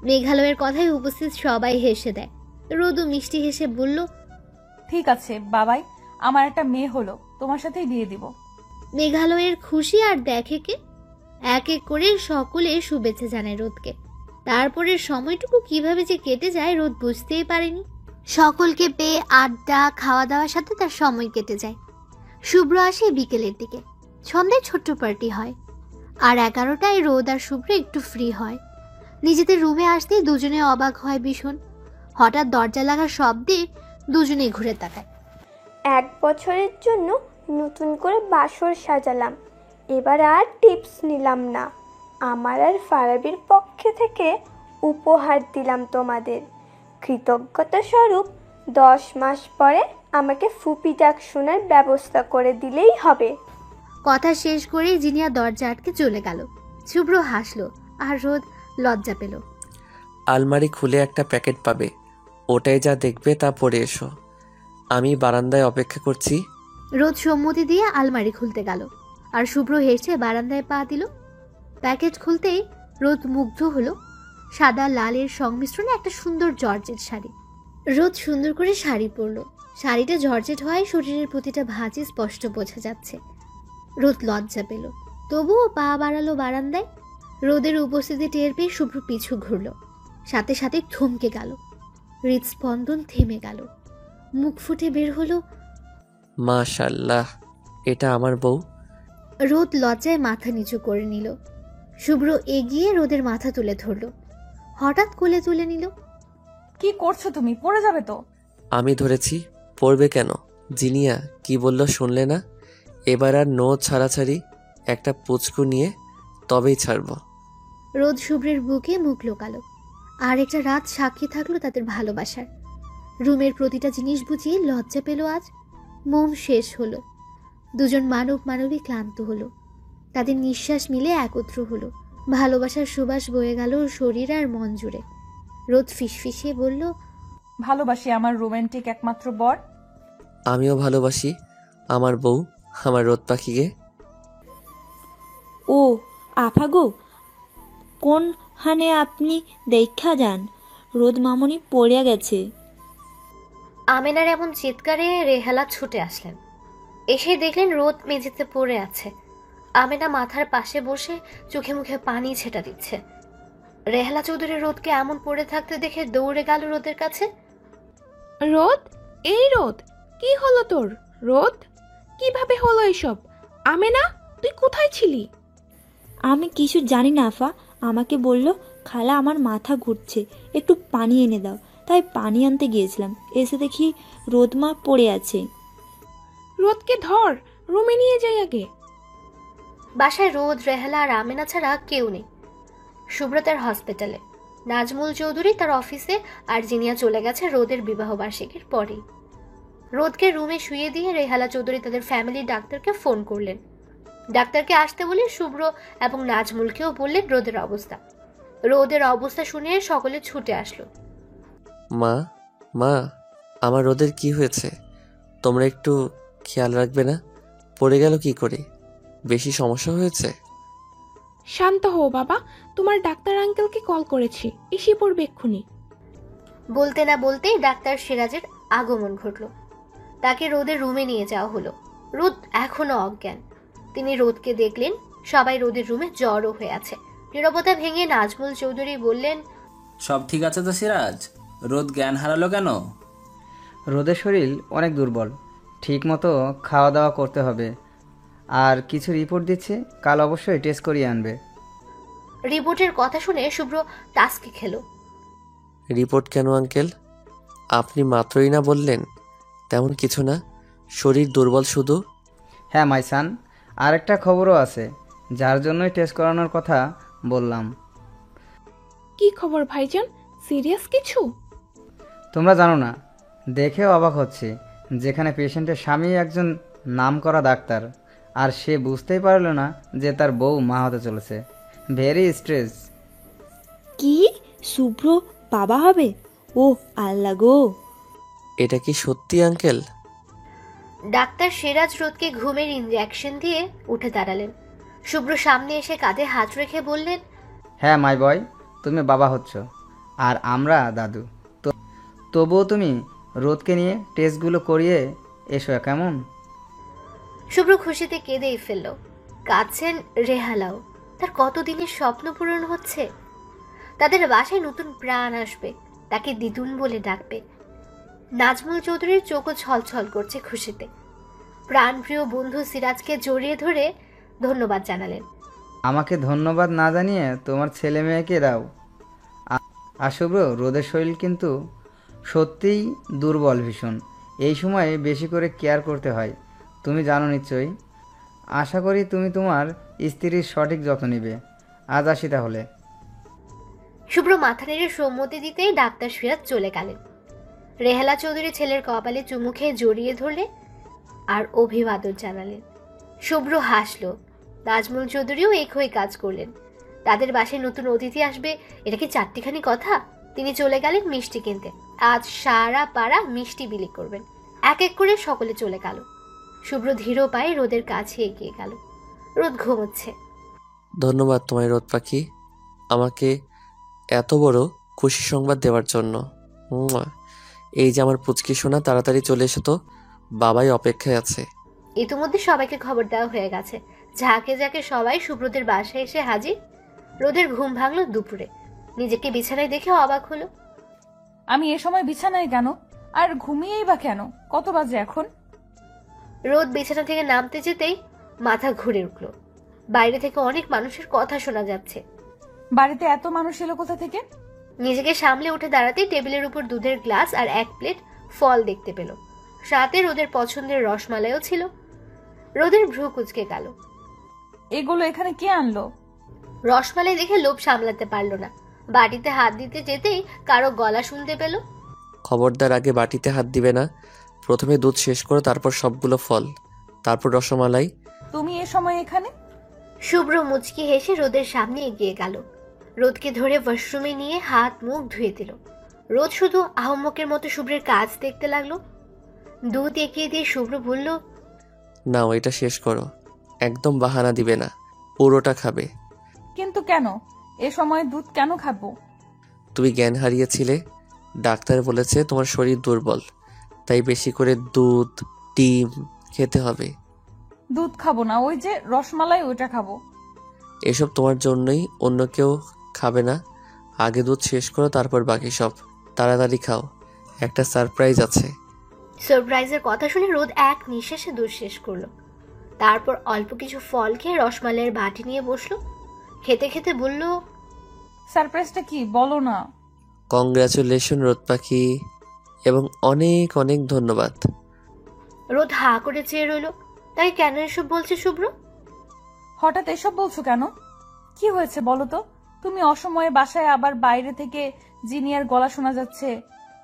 Speaker 10: মেঘালয়ের কথায় উপস্থিত সবাই হেসে দেয়। রোদও মিষ্টি হেসে বলল,
Speaker 1: ঠিক আছে বাবাই, আমার একটা মেয়ে হলো, তোমার সাথেই বিয়ে দিব।
Speaker 10: মেঘালয়ের খুশি আর দেখে কে। এক এক করে সকলে শুভেচ্ছা জানায় রোদকে। তারপরে সময়টুকু কিভাবে যে কেটে যায় রোদ বুঝতেই পারেনি। সকলকে পেয়ে আড্ডা খাওয়া দাওয়ার সাথে তার সময় কেটে যায়। শুভ্র আসে বিকেলের দিকে। সন্ধ্যায় ছোট্ট পার্টি হয়। আর 11টায় রোদ আর শুভ্র একটু ফ্রি হয়। নিজেদের রুমে আসতেই দুজনে অবাক হয় ভীষণ। হঠাৎ দরজা লাগার শব্দে দুজনেই ঘুরে তাকায়।
Speaker 7: 1 বছরের জন্য নতুন করে বাসর সাজালাম, এবার আর টিপস নিলাম না। আমার আর ফারাবির পক্ষে থেকে উপহার দিলাম তোমাদের। কৃতজ্ঞতা স্বরূপ 10 মাস পরে আমাকে ফুপি ডাক শোনার ব্যবস্থা করে দিলেই হবে।
Speaker 10: কথা শেষ করেই জিনিয়া দরজা আটকে চলে গেল। শুভ্র হাসলো আর রোদ লজ্জা পেল।
Speaker 2: আলমারি খুলে একটা প্যাকেট পাবে, ওটাই যা দেখবে তা পরে এসো, আমি বারান্দায় অপেক্ষা করছি।
Speaker 10: রোদ সম্মতি দিয়ে আলমারি খুলতে গেল আর শুভ্র হেসে বারান্দায় পা দিল। প্যাকেট খুলতেই রোদ মুগ্ধ হলো। সাদা লালের সংমিশ্রণে একটা সুন্দর জর্জেট শাড়ি। রোদ সুন্দর করে শাড়ি পরল। শাড়িটা জর্জেট হওয়ায় শরীরের প্রতিটা ভাঁজে স্পষ্ট বোঝা যাচ্ছে। রোদ লজ্জা পেল, তবুও পা বাড়ালো বারান্দায়। রোদের উপস্থিতি টের পেয়ে শুভ্র পিছু ঘুরল। সাথে সাথে থমকে গেল। হৃদস্পন্দন থেমে গেল। মুখ ফুটে বের হলো,
Speaker 2: মাশাআল্লাহ, এটা আমার বউ।
Speaker 10: রোদ লজ্জায় মাথা নিচু করে নিল। শুভ্র এগিয়ে রোদের মাথা তুলে ধরল। হঠাৎ কোলে তুলে নিল।
Speaker 1: কি করছো তুমি? পড়ে যাবে তো।
Speaker 2: আমি ধরেছি, পড়বে কেন? জিনিয়া কি বলল শুনলে না? এবার আর নো ছাড়াছাড়ি, একটা পুচকু নিয়ে তবেই ছাড়ব।
Speaker 10: রোদ শুভ্রের বুকে মুখ লোকালো। আর একটা রাত সাক্ষী থাকলো তাদের ভালোবাসার। রুমের প্রতিটা জিনিস বুঝিয়ে লজ্জা পেল আজ। মোম শেষ হলো। দুজন মানবিক ক্লান্ত হলো। তাদের নিঃশ্বাস মিলে একত্র হলো। ভালোবাসার সুবাস বয়ে গেল শরীর আর মন জুড়ে। রোদ ফিসফিসিয়ে বলল,
Speaker 1: ভালোবাসি আমার রোমান্টিক একমাত্র বর।
Speaker 2: আমিও ভালোবাসি আমার বউ, আমার রোদ পাখিকে।
Speaker 3: ও আফা গো, কোন হানে আপনি দেখা যান, রোদ মামনি পড়িয়া গেছে।
Speaker 10: আমেনার এমন চিৎকারে রেহালা ছুটে আসলেন। এসে দেখলেন রোদ মেঝেতে পড়ে আছে। আমেনা মাথার পাশে বসে চোখে মুখে পানি ছেটা দিচ্ছে। রেহালা চৌধুরী রোদকে এমন পড়ে থাকতে দেখে দৌড়ে গেল রোদের কাছে।
Speaker 6: রোদ, এই রোদ, কি হলো তোর? রোদ, কিভাবে হলো এসব? আমেনা, তুই কোথায় ছিলি?
Speaker 3: আমি কিছু জানি না আফা, আমাকে বলল খালা আমার মাথা ঘুরছে, একটু পানি এনে দাও, তাই পানি আনতে গিয়েছিলাম। এসে দেখি রোদমা পড়ে আছে।
Speaker 6: রোদকে ধর, রুমে নিয়ে যাই আগে।
Speaker 10: বাসায় রোদ, রেহালা আর আমেনা ছাড়া কেউ নেই। সুব্রতার হসপিটালে, নাজমুল চৌধুরী তার অফিসে, আর জিনিয়া চলে গেছে রোদের বিবাহবার্ষিকীর পরেই। রোদকে রুমে শুয়ে দিয়ে রেহালা চৌধুরী তাদের ফ্যামিলি ডাক্তারকে ফোন করলেন। ডাক্তারকে আসতে বলে শুভ্র এবং নাজমুলকেও বললেন রোদের অবস্থা। রোদের অবস্থা শুনে সকলে ছুটে আসলো।
Speaker 2: মা, মা, আমার রোদের কি হয়েছে? তোমরা একটু খেয়াল রাখবে না? পড়ে গেল কি করে? বেশি সমস্যা হয়েছে?
Speaker 6: শান্ত হও বাবা, তোমার ডাক্তার আঙ্কেলকে কল করেছি, এসে পড়বে এক্ষুনি।
Speaker 10: বলতে না বলতেই ডাক্তার সিরাজের আগমন ঘটল। তাকে রোদের রুমে নিয়ে যাওয়া হলো। রোদ এখনো অজ্ঞান। তিনি রোদকে দেখলেন। সবাই রোদের রুমে জড়ো হয়ে আছে। নীরবতা ভেঙে নাজমুল চৌধুরী বললেন,
Speaker 9: সব ঠিক আছে তো সিরাজ? রোদ জ্ঞান হারালো কেন?
Speaker 13: রোদের শরীর অনেক দুর্বল, ঠিক মতো খাওয়া দাওয়া করতে হবে, আর কিছু রিপোর্ট দিচ্ছে, কাল অবশ্যই টেস্ট করিয়ে আনবে।
Speaker 10: রিপোর্টের কথা শুনে শুভ্র টাস্কি খেলো।
Speaker 2: রিপোর্ট কেন আঙ্কেল? আপনি মাত্রই না বললেন তেমন কিছু না, শরীর দুর্বল শুধু।
Speaker 13: হ্যাঁ মাইসান, আরেকটা খবরও আছে, যার জন্যই টেস্ট করানোর কথা বললাম।
Speaker 6: কি খবর ভাইজান? সিরিয়াস কিছু?
Speaker 13: তোমরা জানো না, দেখেও অবাক হচ্ছে, যেখানে পেশেন্টের স্বামী একজন নামকরা ডাক্তার, আর সে বুঝতেই পারল না যে তার বউ মা হতে চলেছে। Very stress.
Speaker 3: কি শুভ্র বাবা হবে? ও আল্লাহ গো!
Speaker 2: এটা কি সত্যি আঙ্কেল?
Speaker 10: ডাক্তার সিরাজ রোদকে ঘুমের ইনজেকশন দিয়ে উঠে দাঁড়ালেন। শুভ্র সামনে এসে কাঁধে হাত রেখে বললেন,
Speaker 13: হ্যাঁ মাই বয়, তুমি বাবা হচ্ছ, আর আমরা দাদু। তবুও তুমি রোদকে নিয়ে টেস্টগুলো করিয়ে এসো কেমন?
Speaker 10: শুভ্র খুশিতে কেঁদেই ফেলল। কাঁদছেন রেহালাও। তার কতদিনের স্বপ্ন পূরণ হচ্ছে। তাদের বাসায় নতুন প্রাণ আসবে, তাকে দিদুন বলে ডাকবে। নাজমুল চৌধুরীর চোখও ছলছল করছে খুশিতে। প্রাণপ্রিয় বন্ধু সিরাজকে জড়িয়ে ধরে ধন্যবাদ জানালেন।
Speaker 13: আমাকে ধন্যবাদ না জানিয়ে তোমার ছেলে মেয়েকে দাও। আর শুভ্র, রোদের শরীর কিন্তু সত্যিই দুর্বল ভীষণ। এই সময়ে বেশি করে কেয়ার করতে হয়, তুমি জানো নিশ্চয়ই। আশা করি তুমি তোমার স্ত্রীর সঠিক যত্ন নিবে। আজ আসি তাহলে।
Speaker 10: শুভ্র মাথা নেড়ে সম্মতি দিতেই ডাক্তার সিরাজ চলে গেলেন। রেহালা চৌধুরী ছেলের কপালে চুমু খেয়ে জড়িয়ে ধরলেন আর অভিবাদন জানালেন। শুভ্র হাসল। নাজমুল চৌধুরীও একই কাজ করলেন। তাদের বাসায় নতুন অতিথি আসবে, এটা কি চারটিখানি কথা? তিনি চলে গেলেন মিষ্টি কিনতে। আজ সারা পাড়া মিষ্টি বিলি করবেন। এক এক করে সকলে চলে গেল। শুভ্র ধীর পায়ে রোদের কাছে এগিয়ে গেল। রোদ ঘুমোচ্ছে।
Speaker 2: ধন্যবাদ তোমায় রোদ পাখি, আমাকে এত বড় খুশি সংবাদ দেওয়ার জন্য। এই যে আমার পুচকি সোনা, তাড়াতাড়ি চলে এসো তো, বাবাই অপেক্ষায় আছে।
Speaker 10: ইতিমধ্যে সবাইকে খবর দেওয়া হয়ে গেছে। ঝাঁকে ঝাঁকে সবাই শুভ্রদের বাসায় এসে হাজির। রোদের ঘুম ভাঙল দুপুরে। নিজেকে বিছানায় দেখে অবাক হলো।
Speaker 1: আমি এ সময় বিছানায় কেন? আর ঘুমিয়েই বা কেন? কত বাজে এখন?
Speaker 10: রোদ বিছানা থেকে নামতে যেতেই মাথা ঘুরে উঠল। বাইরে থেকে অনেক মানুষের কথা শোনা যাচ্ছে।
Speaker 1: বাড়িতে এত মানুষ এলো কোথা থেকে?
Speaker 10: নিজেকে সামলে উঠে দাঁড়াতেই টেবিলের উপর দুধের গ্লাস আর এক প্লেট ফল দেখতে পেল। সাথে রোদের পছন্দের রসমালাইও ছিল। রোদের ভ্রু কুঁচকে গেল।
Speaker 1: এগুলো এখানে কে আনলো?
Speaker 10: রসমালাই দেখে লোভ সামলাতে পারল না। বাটিতে হাত দিতে যেতেই কারো গলা শুনতে পেল।
Speaker 2: খবরদার, আগে বাটিতে হাত দিবে না। প্রথমে দুধ শেষ করো, তারপর সবগুলো ফল, তারপর রসমালাই।
Speaker 1: তুমি এ সময় এখানে?
Speaker 10: শুভ্র মুচকি হেসে রোদের সামনে এগিয়ে গেল। রোদকে ধরে ওয়াশরুমে নিয়ে হাত মুখ ধুয়ে দিল। রোদ শুধু আহম্মকের মতো শুভ্রের কাজ দেখতে লাগলো। দুধ এগিয়ে দিয়ে শুভ্র বলল,
Speaker 2: নাও এটা শেষ করো, একদম বাহানা দিবে না, পুরোটা খাবে।
Speaker 1: কিন্তু কেন? এ সময় দুধ কেন খাবো?
Speaker 2: তুমি জ্ঞান হারিয়েছিলে, ডাক্তার বলেছে তোমার শরীর দুর্বল, তাই বেশি করে দুধ, ডিম খেতে হবে।
Speaker 1: দুধ খাবো না, ওই যে রসমালাই, ওইটা খাবো।
Speaker 2: এসব তোমার জন্যই, অন্য কেউ খাবে না। আগে দুধ শেষ করো, তারপর বাকি সব। তাড়াতাড়ি খাও, একটা সারপ্রাইজ আছে।
Speaker 10: সারপ্রাইজের কথা শুনে রোদ এক নিঃশ্বাসে দুধ শেষ করলো। তারপর অল্প কিছু ফল খেয়ে রসমালাইয়ের বাটি নিয়ে বসলো। খেতে খেতে বলল,
Speaker 1: সারপ্রাইজটা কি বলো না?
Speaker 2: কংগ্রাচুলেশন রোদ পাখি, এবং অনেক অনেক ধন্যবাদ।
Speaker 10: রোদ হা করে চেয়ে রইল। তাই কেন এসব বলছে শুভ্র?
Speaker 1: হঠাৎ এসব বলছো কেন? কি হয়েছে বলো তো? তুমি অসময়ে বাসায়, আবার বাইরে থেকে জিনিয়ার গলা শোনা যাচ্ছে,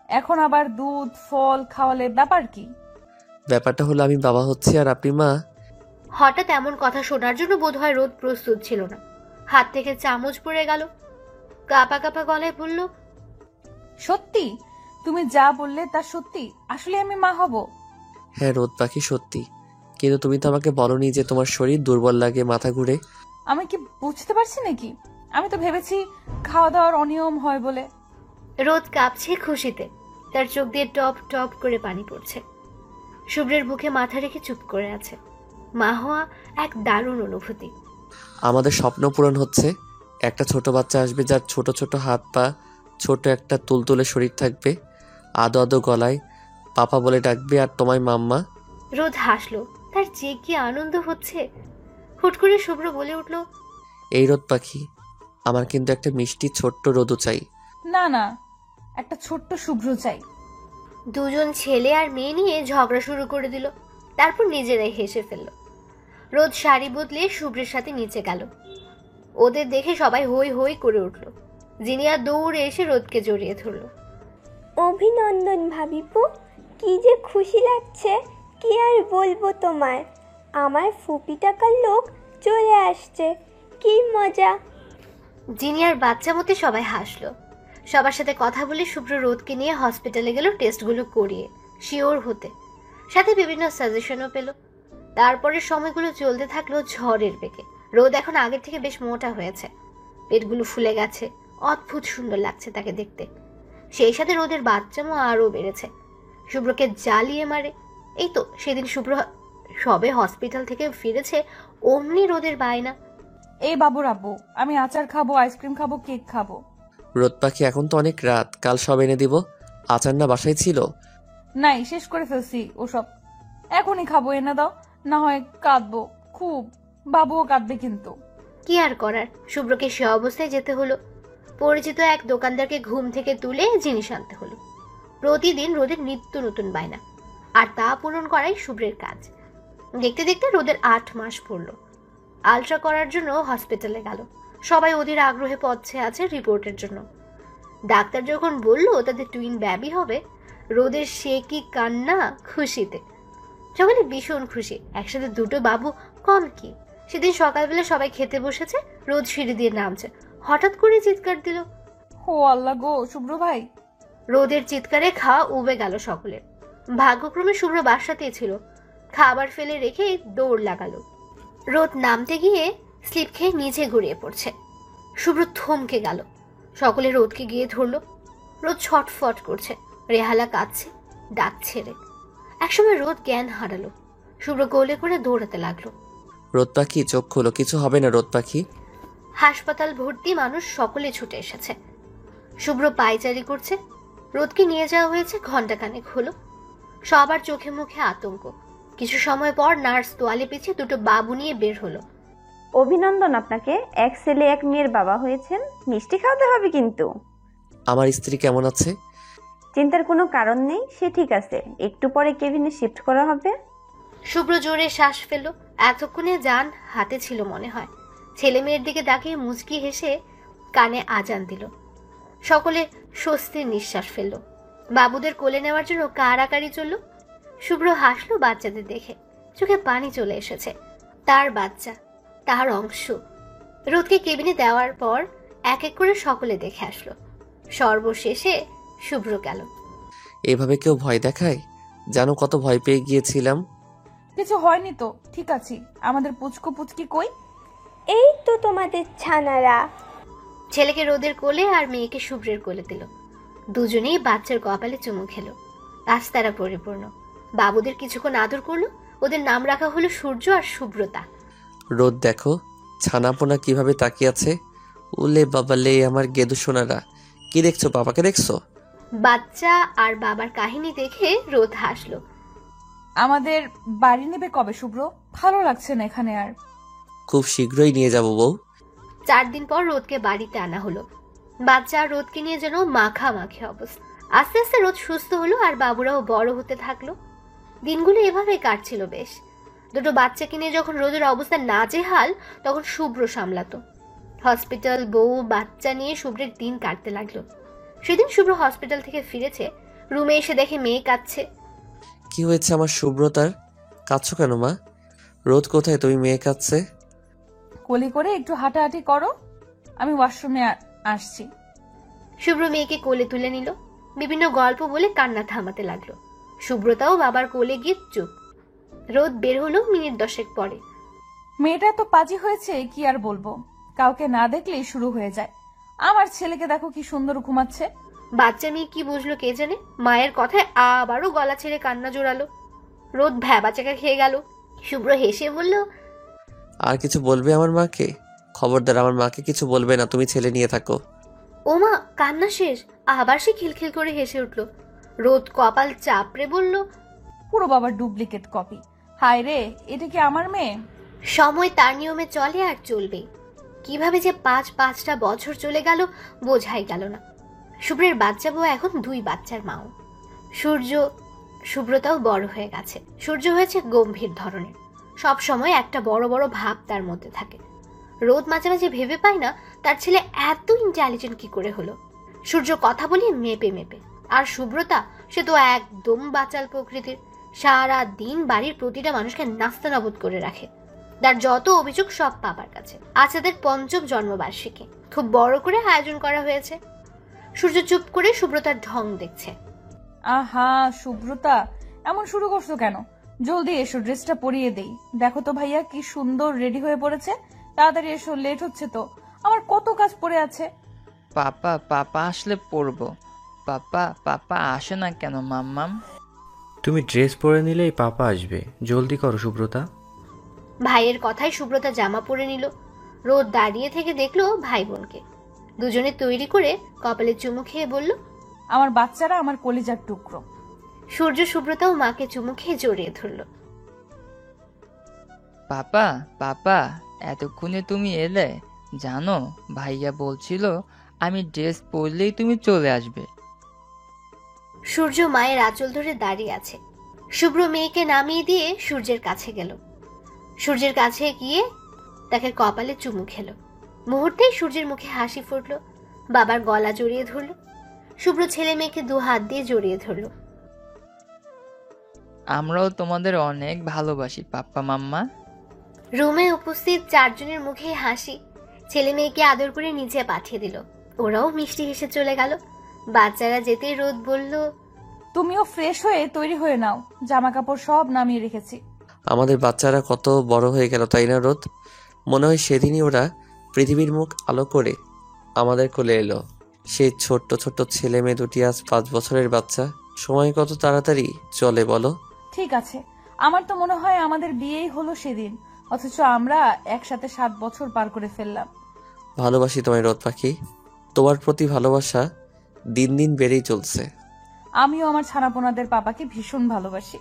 Speaker 1: এখন আবার দুধ ফল খাওয়ালে, ব্যাপার কি?
Speaker 2: ব্যাপারটা হলো আমি বাবা হচ্ছি আর আপনি মা।
Speaker 10: হঠাৎ এমন কথা শোনার জন্য বোধহয় রোদ প্রস্তুত ছিল না। হাত থেকে চামচ পড়ে গেল, কাঁপা কাঁপা গলায় বলল,
Speaker 1: সত্যি? তুমি যা বললে তা সত্যি? আসলে আমি মা হব?
Speaker 2: হ্যাঁ রোদ পাখি, সত্যি। কিন্তু তুমি তো আমাকে বলনি যে তোমার শরীর দুর্বল লাগে, মাথা ঘুরে।
Speaker 1: আমি কি বুঝতে পারছি নাকি? আমি তো ভেবেছি খাওয়া দাওয়ার অনিয়ম হয় বলে।
Speaker 10: রোদ কাঁপছে খুশিতে, তার চোখ দিয়ে টপ টপ করে পানি পড়ছে। শুভ্রের বুকে মাথা রেখে চুপ করে আছে। মা হওয়া এক দারুণ অনুভূতি।
Speaker 2: আমাদের স্বপ্ন পূরণ হচ্ছে। একটা ছোট বাচ্চা আসবে যার ছোট ছোট হাত পা, ছোট একটা তুলতুলে শরীর থাকবে, আদো আদো গলায় পাপা বলে ডাকবে, আর তোমায় মাম্মা।
Speaker 10: রোদ হাসলো, তার যে কি আনন্দ হচ্ছে। হুট করে শুভ্র বলে উঠল,
Speaker 2: এই রোদ পাখি, আমার কিন্তু একটা মিষ্টি ছোট্ট রোদু চাই।
Speaker 1: না না, একটা ছোট্ট শুভ্র চাই।
Speaker 10: দুজন ছেলে আর মেয়ে নিয়ে ঝগড়া শুরু করে দিল, তারপর নিজেরাই হেসে ফেলল। রোদ শাড়ি বদলে শুভ্রের সাথে নিচে গেল। ওদের দেখে সবাই হই হই করে উঠল। জিনিয়া দৌড়ে এসে রোদকে জড়িয়ে ধরল।
Speaker 7: অভিনন্দন ভাবিপু, কি যে খুশি লাগছে, কি আর বলবো তোমার। আমার ফুপি টাকার লোক চলে আসছে, কি মজা।
Speaker 10: জিনিয়ার বাচ্চা মতে সবাই হাসলো। সবার সাথে কথা বলে শুভ্র রোদকে নিয়ে হসপিটালে গেল টেস্টগুলো করিয়ে শিওর হতে, সাথে বিভিন্ন সাজেশনও পেল। তারপরে সময়গুলো চলতে থাকলো ঝড়ের বেগে। রোদ এখন আগের থেকে বেশ মোটা হয়েছে, পেটগুলো ফুলে গেছে, অদ্ভুত সুন্দর লাগছে তাকে দেখতে। সেই সাথে রোদের বাচ্চামো আরও বেড়েছে। শুভ্রকে জ্বালিয়ে মারে। এই তো সেদিন শুভ্র সবে হসপিটাল থেকে ফিরেছে, অমনি রোদের বায়না,
Speaker 1: এই বাবুর আব্বু, আমি আচার খাবো, আইসক্রিম খাবো, কেক খাবো।
Speaker 2: রোদ পাখি, এখন তো অনেক রাত, কাল সব এনে দিব। আচার না বাসায় ছিল?
Speaker 1: নাই, শেষ করে ফেলছি ওসব। এখনই খাবো, এনে দাও, না হয় কাঁদবো খুব। বাবুও কাঁদবে কিন্তু।
Speaker 10: কি আর করার, শুভ্রকে সে অবস্থায় যেতে হলো। পরিচিত এক দোকানদারকে ঘুম থেকে তুলে জিনিস আনতে হলো। প্রতিদিন রোদের নিত্য নতুন বায়না, আর তা পূরণ করাই শুভ্রের কাজ। দেখতে দেখতে রোদের 8 মাস পড়লো। আলট্রা করার জন্য হসপিটালে গেল। সবাই ওদের আগ্রহে পথে আছে রিপোর্টের জন্য। ডাক্তার যখন বলল তাদের টুইন বেবি হবে, রোদের সে কি কান্না খুশিতে। সকালে ভীষণ খুশি, একসাথে দুটো বাবু, কম কি। সেদিন সকালবেলা সবাই খেতে বসেছে, রোদ সিঁড়ি দিয়ে নামছে, হঠাৎ করে চিৎকার দিল,
Speaker 1: ও আল্লাহ গো শুভ্র ভাই।
Speaker 10: রোদের চিৎকারে খাওয়া উবে গেল সকলের। ভাগ্যক্রমে শুভ্র বাসাতেই ছিল, খাবার ফেলে রেখে দৌড় লাগালো। রোদ নামতে গিয়ে স্লিপ খেয়ে নিচে গড়িয়ে পড়ছে। শুভ্র থমকে গেল, সকলে রোদকে গিয়ে ধরল। রোদ ছটফট করছে, রেহালা কাঁদছে, ডাক ছেড়ে। একসময় রোদ জ্ঞান হারালো। শুভ্র গোলে করে দৌড়াতে লাগলো।
Speaker 2: রোদ পাখি চোখ খোলো, কিছু হবে না রোদ পাখি।
Speaker 10: হাসপাতাল ভর্তি মানুষ সকলে ছুটে এসেছে। শুভ্র পায়চারি করছে। রোদকে নিয়ে যাওয়া হয়েছে, ঘন্টাখানেক হলো। সবার চোখে মুখে আতঙ্ক। কিছু সময় পর নার্স তোয়ালে পিছিয়ে দুটো বাবু নিয়ে বের হলো।
Speaker 14: অভিনন্দন আপনাকে, এক ছেলে এক মেয়ের বাবা হয়েছেন। মিষ্টি খাওয়াতে হবে কিন্তু।
Speaker 2: আমার স্ত্রী কেমন আছে?
Speaker 14: চিন্তার কোনো কারণ নেই, সে ঠিক আছে। একটু পরে কেবিনে শিফট করা হবে।
Speaker 10: শুভ্র জোরে শ্বাস ফেলল। এতক্ষণে যান হাতে ছিল মনে হয়। ছেলে মেয়ের দিকে তাকিয়ে মুচকি হেসে কানে আজান দিল। সকলে স্বস্তির নিঃশ্বাস ফেলল। বাবুদের কোলে নেওয়ার জন্য কাড়াকাড়ি চলল। শুভ্র হাসলো বাচ্চাদের দেখে, চোখে পানি চলে এসেছে। তার বাচ্চা, তার অংশ। রোদকে কেবিনে দেওয়ার পর এক এক করে সকলে দেখে আসলো। সর্বশেষে শুভ্র গেল।
Speaker 2: এভাবে কেউ ভয় দেখায়? জানো কত ভয় পেয়ে গিয়েছিলাম।
Speaker 1: কিছু হয়নি তো, ঠিক আছে। আমাদের পুচকু পুচকি কই?
Speaker 7: এই তো তোমাদের ছানারা।
Speaker 10: ছেলেকে রোদের কোলে আর মেয়েকে শুভ্রের কোলে দিল। দুজনেই বাচ্চার কপালে চুমু খেলো। আজ তারা পরিপূর্ণ। বাবুদের কিছুক্ষণ আদর করলো। ওদের নাম রাখা হলো সূর্য আর শুভ্রতা।
Speaker 2: রোদ দেখো ছানাপোনা কিভাবে তাকিয়ে আছে। উলে বাবালে আমার গেদু সোনারা। কি দেখছো, বাবাকে দেখছো?
Speaker 10: বাচ্চা আর বাবার কাহিনী দেখে রোদ হাসলো।
Speaker 1: আমাদের বাড়ি নেবে কবে শুভ্র? ভালো লাগছে না এখানে আর।
Speaker 2: খুব শীঘ্রই নিয়ে যাব বউ।
Speaker 10: 4 দিন পর রোদকে বাড়িতে আনা হলো। বাচ্চা আর রোদকে নিয়ে যেন মাখামাখি অবস্থা। আস্তে আস্তে রোদ সুস্থ হলো আর বাবুরাও বড় হতে থাকলো। দিনগুলো এভাবে কাটছিল বেশ। দুটো বাচ্চাকে নিয়ে যখন রোদের অবস্থা নাজেহাল তখন শুভ্র সামলাতো। হসপিটাল, বউ, বাচ্চা নিয়ে শুভ্রের দিন কাটতে লাগলো। সেদিন শুভ্র হসপিটাল থেকে ফিরেছে, রুমে এসে দেখে মেয়ে কাঁদছে।
Speaker 2: কি হয়েছে আমার শুভ্রতার? কাঁদছো কেন মা? রোদ কোথায়? তুমি মেয়ে কাঁদছে?
Speaker 1: কোলে করে একটু হাঁটাহাঁটি করো, আমি ওয়াশরুমে আসছি।
Speaker 10: শুভ্র মেয়েকে কোলে তুলে নিল, বিভিন্ন গল্প বলে কান্না থামাতে লাগলো। শুভ্রতাও বাবার কোলে গিয়ে চুপ। রোদ বের হলো মিনিট 10 পরে।
Speaker 1: মেয়েটা তো পাজি হয়েছে, কি আর বলবো, কাউকে না দেখলেই শুরু হয়ে যায়। আমার ছেলেকে দেখো কি সুন্দর ঘুমাচ্ছে।
Speaker 10: বাচ্চা মেয়ে কি বুঝলো কে জানে, মায়ের কথায় আবারও গলা ছেড়ে কান্না জোড়ালো। রোদ ভ্যাবাচাকা খেয়ে গেল। শুভ্র হেসে বলল,
Speaker 2: আর কিছু বলবে আমার মাকে? খবরদার আমার মাকে কিছু বলবে না, তুমি ছেলে নিয়ে থাকো।
Speaker 10: ওমা, কান্না শেষ। আবার সে খিলখিল করে হেসে উঠল। রোদ কপাল চাপড়ে বলল,
Speaker 1: পুরো বাবার ডুপ্লিকেট কপি। হায় রে, এটা কি আমার মেয়ে?
Speaker 10: সময় তার নিয়মে চলে আর চলবে। কিভাবে যে 5-5টা বছর চলে গেল বোঝাই গেল না। শুভ্রের বাচ্চা বউ এখন 2 বাচ্চার মাও। শুভ্রতাও বড় হয়ে গেছে। সূর্য হয়েছে গম্ভীর ধরনের, সব সময় একটা বড় বড় ভাব তার মধ্যে থাকে। রোদ মাঝে মাঝে ভেবে পায় না তার ছেলে এত ইন্টেলিজেন্ট কি করে হলো। সূর্য কথা বলি মেপে মেপে, আর শুভ্রতা সে তো একদম বাচাল প্রকৃতির। সারা দিন বাড়ির প্রতিটা মানুষকে নাস্তানাবুদ করে রাখে। তার যত অভিযোগ সব বাবার কাছে। আজ তাদের 5ম জন্মবার্ষিকী, খুব বড় করে আয়োজন করা হয়েছে। সূর্য চুপ করে শুভ্রতার ঢং দেখছে।
Speaker 1: আহা শুভ্রতা, এমন শুরু করছো কেন? জলদি এসো, ড্রেসটা পরিয়ে দেই। দেখো তো ভাইয়া কি সুন্দর রেডি হয়ে পড়েছে। তাড়াতাড়ি এসো, লেট হচ্ছে তো, আমার কত কাজ পড়ে আছে।
Speaker 15: পাপা আসলে পরবো। পাপা আসে না কেন মাম্মাম?
Speaker 12: তুমি ড্রেস পরে নিলেই পাপা আসবে, জলদি করো শুভ্রতা।
Speaker 10: ভাইয়ের কথায় শুভ্রতা জামা পরে নিল। রোদ দাঁড়িয়ে থেকে দেখলো ভাই বোনকে। দুজনে তৈরি করে কপালে চুমু খেয়ে বলল,
Speaker 1: আমার বাচ্চারা আমার কলিজার টুকরো।
Speaker 10: সূর্য শুভ্রতাও মাকে চুমু খেয়ে জড়িয়ে ধরল।
Speaker 15: পাপা এতক্ষণে তুমি এলে? জানো ভাইয়া বলছিল আমি ড্রেস পরলেই তুমি চলে আসবে।
Speaker 10: সূর্য মায়ের আঁচল ধরে দাঁড়িয়ে আছে। শুভ্র মেয়েকে নামিয়ে দিয়ে সূর্যের কাছে গেল। সূর্যের কাছে গিয়ে তাকে কপালে চুমু খেলো। মুহূর্তেই সূর্যের মুখে হাসি ফুটল। বাবার গলা জড়িয়ে ধরল। শুভ্র ছেলে মেয়েকে 2 হাত দিয়ে জড়িয়ে ধরল।
Speaker 15: আমরাও তোমাদের অনেক ভালোবাসি পাপ্পা মাম্মা।
Speaker 10: রুমে উপস্থিত 4 জনের মুখে হাসি। ছেলে মেয়েকে আদর করে নিচে পাঠিয়ে দিল। ওরাও মিষ্টি হেসে চলে গেল। বাচ্চারা যেতেই রোদ বলল,
Speaker 1: তুমিও ফ্রেশ হয়ে তৈরি হয়ে নাও, জামা কাপড় সব নামিয়ে রেখেছি।
Speaker 2: আমাদের বাচ্চারা কত বড় হয়ে গেল তাই না রোদ? মনে হয় সেদিনই ওরা পৃথিবীর মুখ আলো করে আমাদের কোলে এলো। সেই ছোট্ট ছোট্ট ছেলে মেয়ে দুটি আজ 5 বছরের বাচ্চা। সময় কত তাড়াতাড়ি চলে বলো।
Speaker 1: ঠিক আছে, আমার তো মনে হয় আমাদের বিয়েই হলো সেদিন, অথচ আমরা একসাথে 7 বছর পার করে ফেললাম।
Speaker 2: ভালোবাসি তোমায় রোদ পাখি, তোমার প্রতি ভালোবাসা দিন দিন বেড়েই চলছে।
Speaker 1: আমিও আমার ছানাপোনাদের পাপাকে ভীষণ ভালোবাসি।